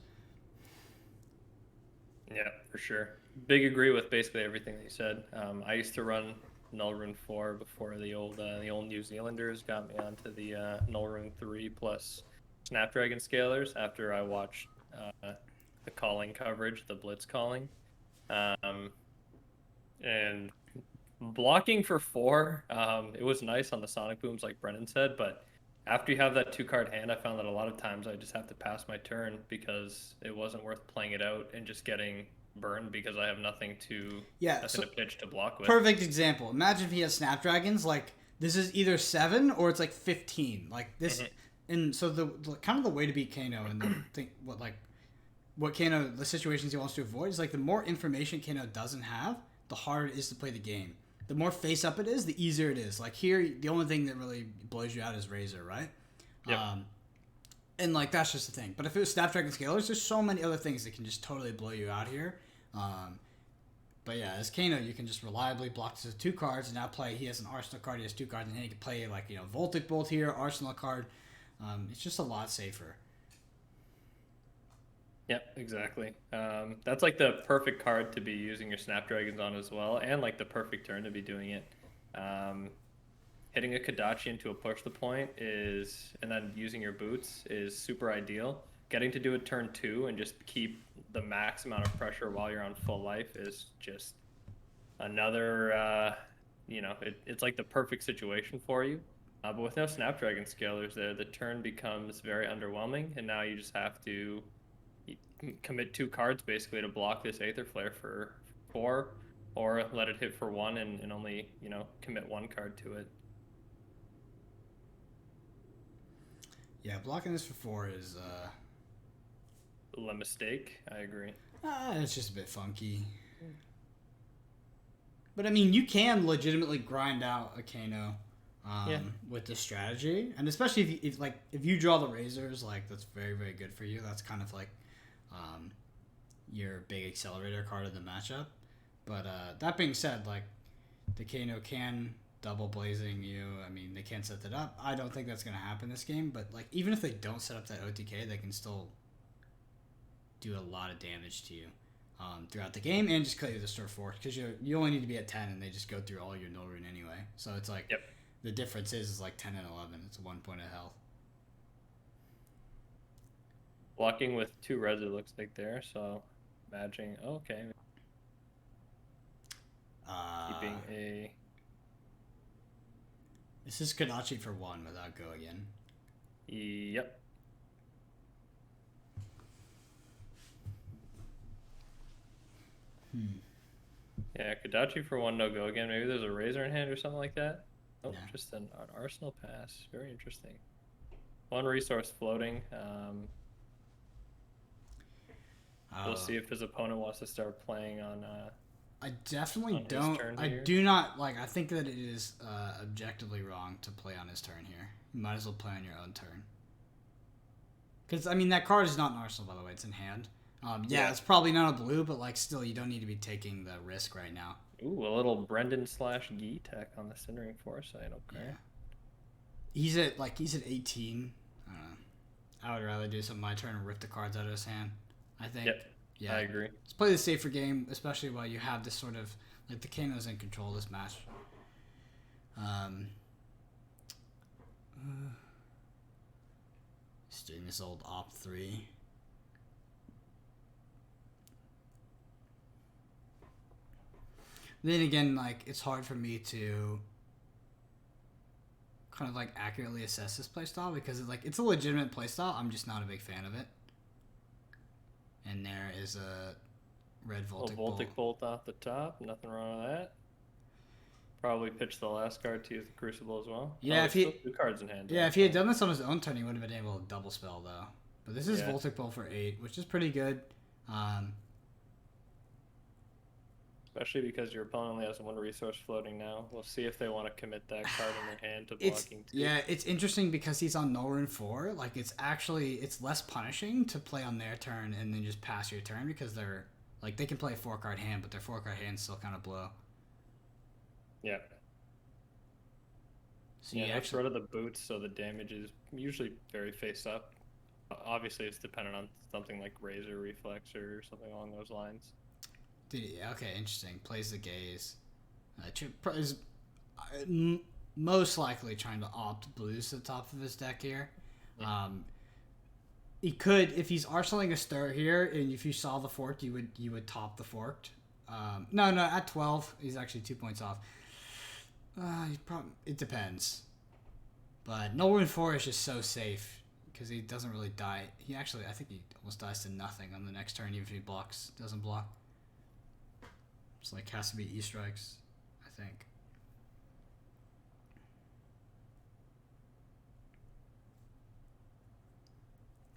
Yeah, for sure. Big agree with basically everything that you said. I used to run Null Rune 4 before the old New Zealanders got me onto the Null Rune 3 plus Snapdragon Scalers after I watched the calling coverage, the Blitz calling. And blocking for 4, it was nice on the Sonic Booms like Brennan said, but after you have that 2-card hand, I found that a lot of times I just have to pass my turn because it wasn't worth playing it out and just getting burned because I have nothing to pitch to block with. Perfect example. Imagine if he has Snapdragons. Like, this is either 7 or it's like 15. Like this, and so the kind of the way to beat Kano and the thing what Kano, the situations he wants to avoid is like the more information Kano doesn't have, the harder it is to play the game. The more face up it is, the easier it is. Like here, the only thing that really blows you out is Razor, right? Yep. And like that's just the thing. But if it was Snapdragon Scalers, there's so many other things that can just totally blow you out here. But yeah, as Kano, you can just reliably block the 2 cards and now play. He has an Arsenal card, he has 2 cards, and then he can play like Voltic Bolt here, Arsenal card. It's just a lot safer. Yep, exactly. That's like the perfect card to be using your Snapdragons on as well, and like the perfect turn to be doing it. Hitting a Kodachi into a push the point and then using your boots is super ideal. Getting to do it turn 2 and just keep the max amount of pressure while you're on full life is just another, it's like the perfect situation for you. But with no Snapdragon Scalers there, the turn becomes very underwhelming, and now you just have to commit 2 cards basically to block this Aether Flare for 4, or let it hit for 1 and only commit 1 card to it. Yeah, blocking this for 4 is a mistake. I agree. It's just a bit funky. But I mean, you can legitimately grind out a Kano with this strategy, and especially if you draw the Razors, like that's very, very good for you. That's kind of like your big accelerator card of the matchup. But that being said, like the Kano can double blazing you. I mean, they can set that up. I don't think that's going to happen this game, but like even if they don't set up that OTK, they can still do a lot of damage to you throughout the game and just kill you the Stir Force because you only need to be at 10 and they just go through all your Null Rune anyway. So it's like the difference is like 10 and 11. It's 1 point of health. Blocking with 2 res it looks like there, so imagining okay. Keeping a This is Kodachi for 1 without go again. Yep. Yeah, Kodachi for 1 no go again. Maybe there's a Razor in hand or something like that. Oh, yeah. Just an Arsenal pass. Very interesting. 1 resource floating. We'll see if his opponent wants to start playing on. I definitely don't. I do not like. I think that it is objectively wrong to play on his turn here. You might as well play on your own turn. Because I mean, that card is not in Arsenal, by the way. It's in hand. Yeah, it's probably not a blue, but like still, you don't need to be taking the risk right now. Ooh, a little Brendan/Gee tech on the Cindering Foresight. Okay. Yeah. He's at 18. I would rather do something my turn and rip the cards out of his hand. I think. Yep. Yeah, I agree. Let's play the safer game, especially while you have this sort of like the Kano's in control of this match. Just doing this old op 3. Then again, like it's hard for me to kind of like accurately assess this playstyle because it's a legitimate playstyle. I'm just not a big fan of it. And there is a red Voltic Bolt off the top. Nothing wrong with that. Probably pitch the last card to use the Crucible as well. Yeah, if he 2 cards in hand. Yeah, if he had done this on his own turn, he would have been able to double spell though. But this is Voltic Bolt for 8, which is pretty good. Especially because your opponent only has 1 resource floating now. We'll see if they want to commit that card in their hand to blocking 2. Yeah, it's interesting because he's on null rune 4. Like it's less punishing to play on their turn and then just pass your turn because they're like they can play a 4-card hand, but their 4-card hands still kind of blow. Yeah. So yeah, that's rid of the boots, so the damage is usually very face up. Obviously, it's dependent on something like Razor Reflex or something along those lines. Okay, interesting. Plays the gaze. Is most likely trying to opt blues to the top of his deck here. Yeah. He could, if he's arsenaling a stir here, and if you saw the forked, you would top the forked. No, at 12, he's actually 2 points off. It depends. But no rune 4 is just so safe because he doesn't really die. I think he almost dies to nothing on the next turn, even if he doesn't block. It's like has to be E strikes, I think.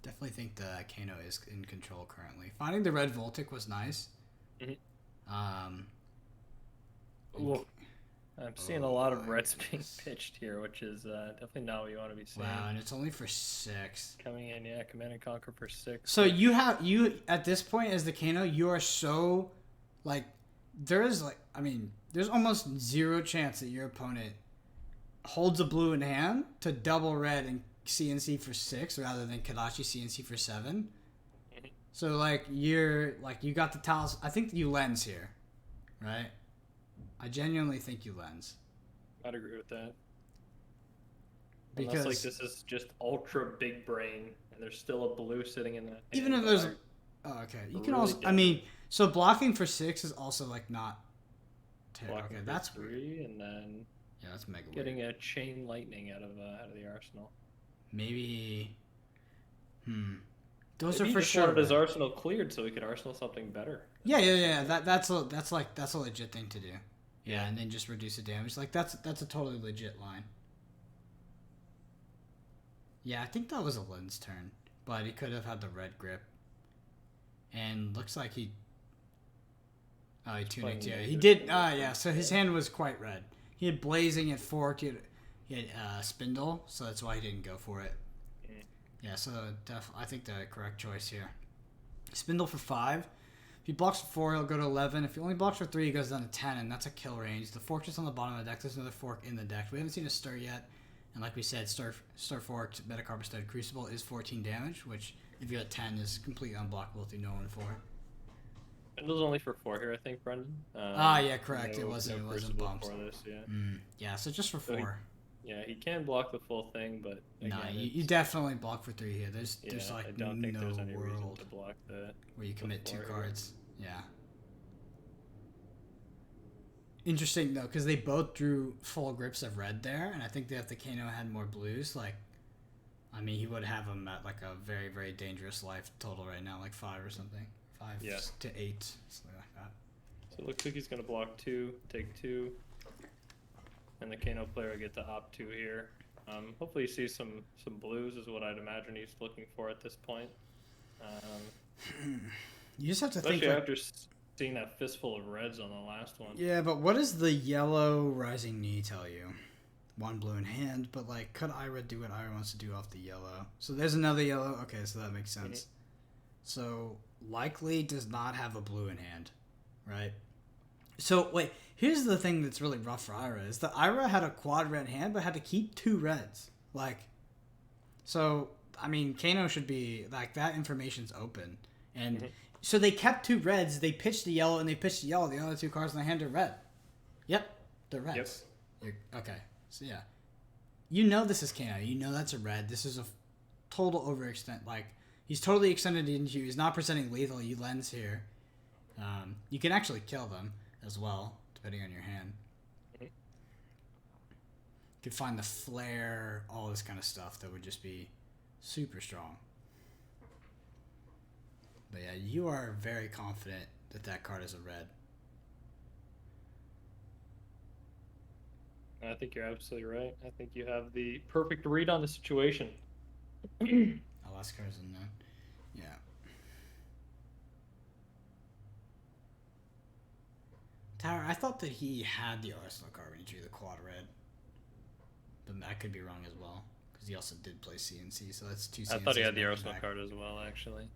Definitely think the Kano is in control currently. Finding the red Voltic was nice. Mm-hmm. I'm seeing a lot of reds being pitched here, which is definitely not what you want to be seeing. Wow, and it's only for 6. Coming in, yeah, Command and Conquer for 6. So you at this point as the Kano, you are so like there's almost 0 chance that your opponent holds a blue in hand to double red and CNC for 6 rather than Kadachi CNC for 7. Mm-hmm. So you got the Talos. I think you lens here, right? I genuinely think you lens. I'd agree with that. Because unless this is just ultra big brain and there's still a blue sitting in the hand. Even if there's okay. You can really also so blocking for 6 is also not terrible. Okay, that's 3 and then that's mega getting weird. A chain lightning out of the arsenal. Maybe those Maybe are for he just sure. wanted his arsenal cleared so he could arsenal something better. Yeah. That's a legit thing to do. Yeah, and then just reduce the damage. That's a totally legit line. Yeah, I think that was a lens turn, but he could have had the red grip. And looks like he tunicked. Yeah, he did. Yeah. So his hand was quite red. He had blazing, he had fork, he had spindle, so that's why he didn't go for it. Yeah, so I think the correct choice here. Spindle for 5. If he blocks for 4, he'll go to 11. If he only blocks for 3, he goes down to 10, and that's a kill range. The fork just on the bottom of the deck. There's another fork in the deck. We haven't seen a stir yet. And like we said, stir forked, Metacarpus Studded Crucible is 14 damage, which if you're at 10 is completely unblockable through no one 4. Spindle's only for 4 here, I think, Brendan. Yeah, correct. It wasn't bumped. For this, yeah. Yeah, so just for 4. He can block the full thing, but again, you definitely block for 3 here. There's I don't think there's any reason to block the where you commit 2 cards. Here. Yeah. Interesting though, because they both drew full grips of red there, and I think that if the Kano had more blues, he would have him at a very, very dangerous life total right now, 5 or something, 5 to 8, something like that. So it looks like he's gonna block 2, take 2. And the Kano player will get to opt 2 here. Hopefully he sees some blues is what I'd imagine he's looking for at this point. You just have to especially think after seeing that fistful of reds on the last one. Yeah, but what does the yellow rising knee tell you? 1 blue in hand, but could Ira do what Ira wants to do off the yellow? So there's another yellow. Okay, so that makes sense. Mm-hmm. So likely does not have a blue in hand, right? So wait, here's the thing that's really rough for Ira is that Ira had a quad red hand but had to keep 2 reds. So Kano should be that information's open, And so they kept 2 reds. They pitched the yellow and they pitched the yellow. The other 2 cards in the hand are red. Yep, they're reds. Yep. Okay, so yeah. You know this is Kano. You know that's a red. This is a total overextend. Like, he's totally extended into you. He's not presenting lethal. You lens here. You can actually kill them as well, depending on your hand. You could find the flare, all this kind of stuff that would just be super strong. But yeah, you are very confident that that card is a red. I think you're absolutely right. I think you have the perfect read on the situation. Last card's in there. Yeah. Tower, I thought that he had the Arsenal card when he drew the quad red. But I could be wrong as well. Because he also did play CNC, so that's 2 CNCs. I thought he had the Arsenal card as well, actually.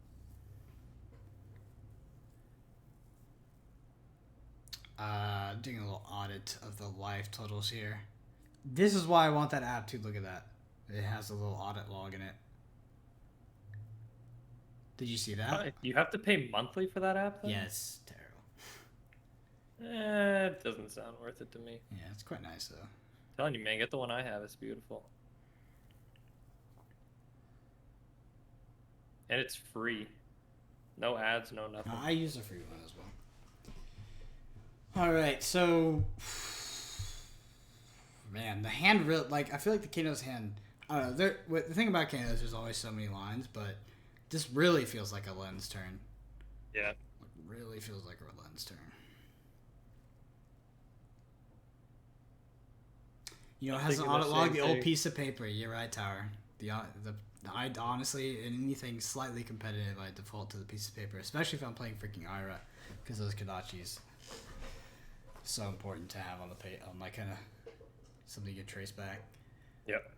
Doing a little audit of the life totals here. This is why I want that app too. Look at that. It has a little audit log in it. Did you see that? You have to pay monthly for that app, though? Yes, terrible. It doesn't sound worth it to me. Yeah, it's quite nice though. I'm telling you, man, get the one I have. It's beautiful. And it's free. No ads, no nothing. I use a free one as well. Alright, so... Man, the hand really... Like, I feel like the Kano's hand... I don't know. The thing about Kano is there's always so many lines, but this really feels like a lens turn. Yeah. It really feels like a lens turn. You know, it has an audit log, the old piece of paper. You're right, Tower. I honestly, in anything slightly competitive, I default to the piece of paper, especially if I'm playing freaking Ira, because those Kodachis so important to have on the on like kind of something you can trace back. Yep.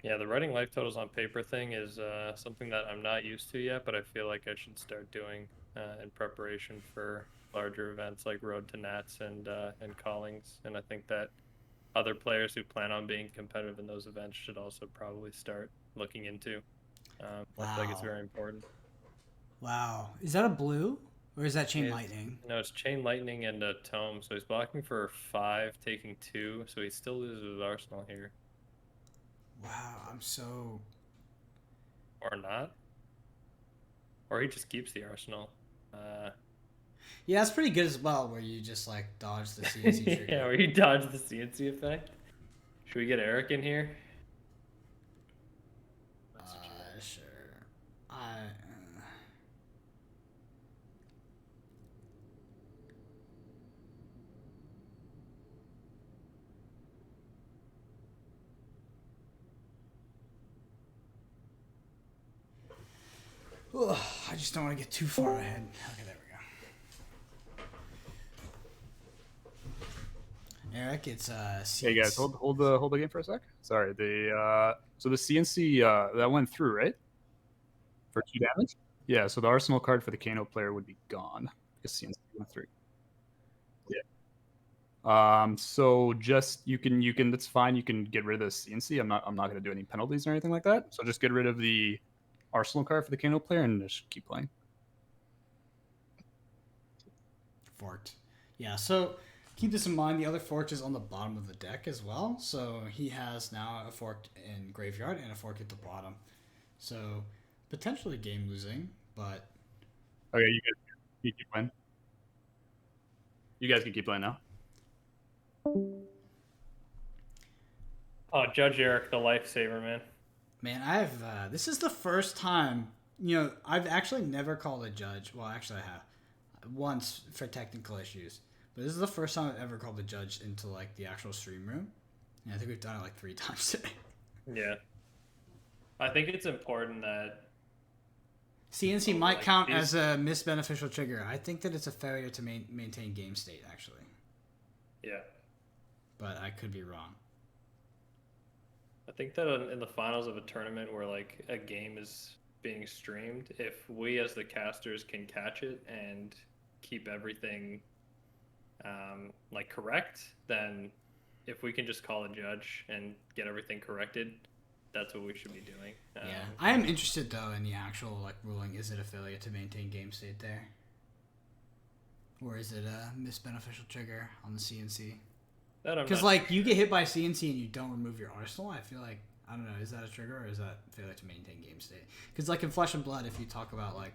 Yeah, the writing life totals on paper thing is something that I'm not used to yet, but I feel like I should start doing in preparation for larger events like Road to Nats and Callings. And I think that other players who plan on being competitive in those events should also probably start looking into. I feel like it's very important. Wow. Is that a blue? Or is that Chain Lightning? No, it's Chain Lightning and a Tome. So he's blocking for 5, taking 2. So he still loses his Arsenal here. Wow, I'm so... Or not. Or he just keeps the Arsenal. Yeah, it's pretty good as well, where you just, like, dodge the CNC trigger. Yeah, where you dodge the CNC effect. Should we get Eric in here? Sure. I just don't want to get too far ahead. Okay, there we go. Eric, it's Hey guys, hold the game for a sec. Sorry, so the CNC that went through, right? For 2 damage. Yeah, so the Arsenal card for the Kano player would be gone because CNC went through. Yeah. So just you can that's fine. You can get rid of the CNC. I'm not going to do any penalties or anything like that. So just get rid of the Arsenal card for the Kano player and just keep playing. Forked. Yeah, so keep this in mind. The other fork is on the bottom of the deck as well. So he has now a fork in Graveyard and a fork at the bottom. So potentially game losing, but... Okay, you guys keep playing. You guys can keep playing now. Oh, Judge Eric, the lifesaver, man. Man, I've this is the first time, I've actually never called a judge. Well, actually I have. Once for technical issues. But this is the first time I've ever called a judge into, like, the actual stream room. And I think we've done it, like, 3 times today. Yeah. I think it's important that... CNC might count as a missed beneficial trigger. I think that it's a failure to maintain game state, actually. Yeah. But I could be wrong. I think that in the finals of a tournament where, like, a game is being streamed, if we as the casters can catch it and keep everything like correct, then if we can just call a judge and get everything corrected, that's what we should be doing. Yeah, I am interested though in the actual like ruling. Is it affiliate to maintain game state there, or is it a misbeneficial trigger on the CNC? Because like you get hit by CNC and you don't remove your arsenal. I feel like I don't know. Is that a trigger or is that failure to maintain game state? Because like in Flesh and Blood, if you talk about like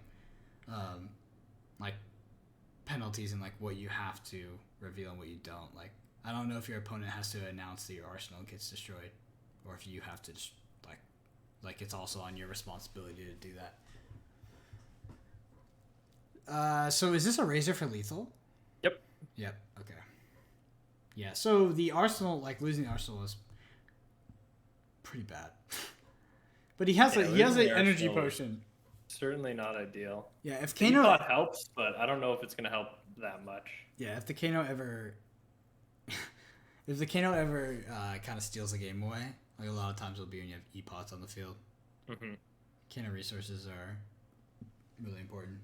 penalties and like what you have to reveal and what you don't, like I don't know if your opponent has to announce that your arsenal gets destroyed, or if you have to just like it's also on your responsibility to do that. So is this a razor for lethal? Yep. Okay. Yeah. So the arsenal, like losing the arsenal, is pretty bad. But he has an energy potion. Certainly not ideal. Yeah, if Kano helps, but I don't know if it's gonna help that much. Yeah, if the Kano ever kind of steals the game away, like a lot of times it'll be when you have E-pots on the field. Mm-hmm. Kano resources are really important.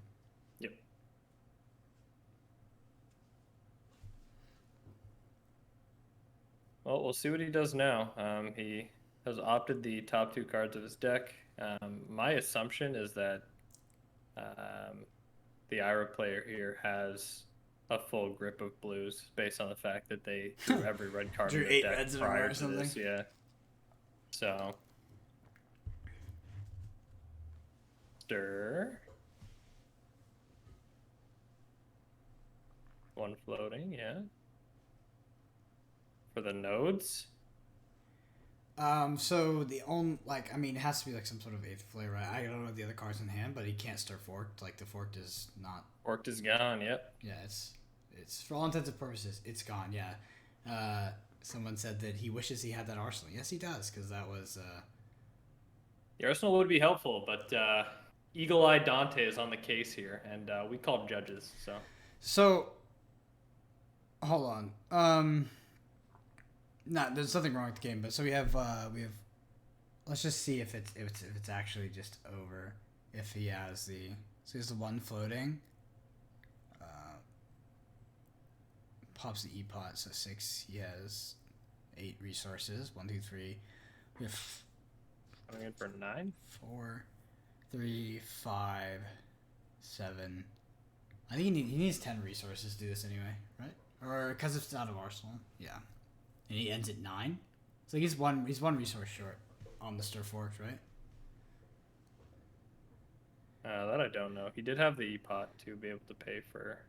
Yep. Well, we'll see what he does now. He has opted the top 2 cards of his deck. My assumption is that the Ira player here has a full grip of blues based on the fact that they drew every red card in the deck prior to this. Yeah. So stir. 1 floating, yeah. For the nodes. So the only it has to be like some sort of 8th flare, right? I don't know the other cards in hand, but he can't stir forked. Like the forked is not. Forked is gone. Yep. Yeah, it's for all intents and purposes, it's gone. Yeah. Someone said that he wishes he had that arsenal. Yes, he does, because that was. The arsenal would be helpful, but Eagle Eye Dante is on the case here, and we called judges. So. Hold on. No, there's nothing wrong with the game, but so we have. Let's just see if it's actually just over. If he has he has the 1 floating. Pops the E-pot, so 6. He has 8 resources. 1, 2, 3. We have coming in for 9. 4, 3, 5, 7. I think he needs 10 resources to do this anyway, right? Or because it's out of arsenal. Yeah. And he ends at 9. So he's one resource short on the stir forks, right? That I don't know. He did have the E-pot to be able to pay for.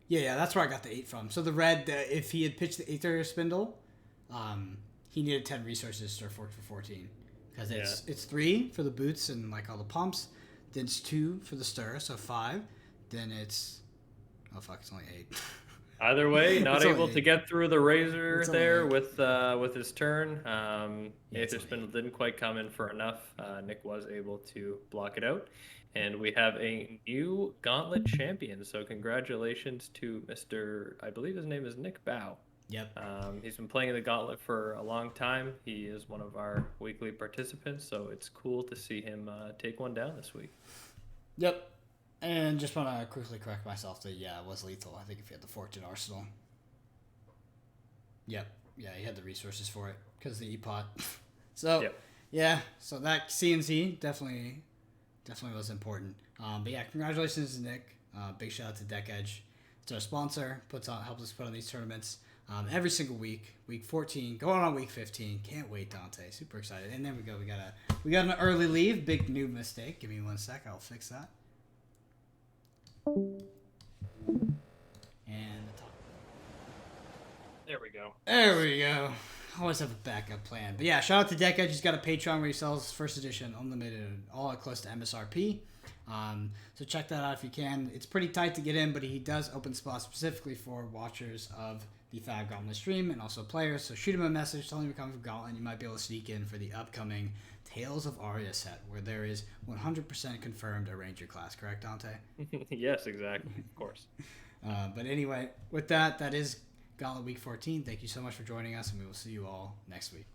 Yeah, that's where I got the 8 from. So the red, if he had pitched the Aether Spindle, he needed 10 resources to stir fork for 14. Because it's 3 for the boots and like all the pumps. Then it's 2 for the stir, so 5. Then it's... Oh fuck, it's only 8. Either way, not able to get through the razor there with his turn. Aether Spindle didn't quite come in for enough. Nick was able to block it out. And we have a new Gauntlet champion. So congratulations to Mr. I believe his name is Nick Bao. Yep. He's been playing the Gauntlet for a long time. He is one of our weekly participants. So it's cool to see him take one down this week. Yep. And just want to quickly correct myself that, it was lethal. I think if you had the Forked Arsenal. Yep. Yeah, he had the resources for it because the E-pot. So, so that CNC definitely was important. But yeah, congratulations to Nick. Big shout out to Deck Edge. It's our sponsor. Helps us put on these tournaments every single week. Week 14, going on week 15. Can't wait, Dante. Super excited. And there we go. We got an early leave. Big new mistake. Give me 1 sec. I'll fix that. And the top. There we go. There we go. Always have a backup plan. But yeah, shout out to Deck Edge. He's got a Patreon where he sells first edition, unlimited, all at close to MSRP. So check that out if you can. It's pretty tight to get in, but he does open spots specifically for watchers of the FAB Gauntlet stream and also players. So shoot him a message, tell him you're coming from Gauntlet, and you might be able to sneak in for the upcoming Tales of Aria set, where there is 100% confirmed a Ranger class. Correct, Dante? Yes, exactly. Of course. But anyway, with that is Gauntlet Week 14. Thank you so much for joining us, and we will see you all next week.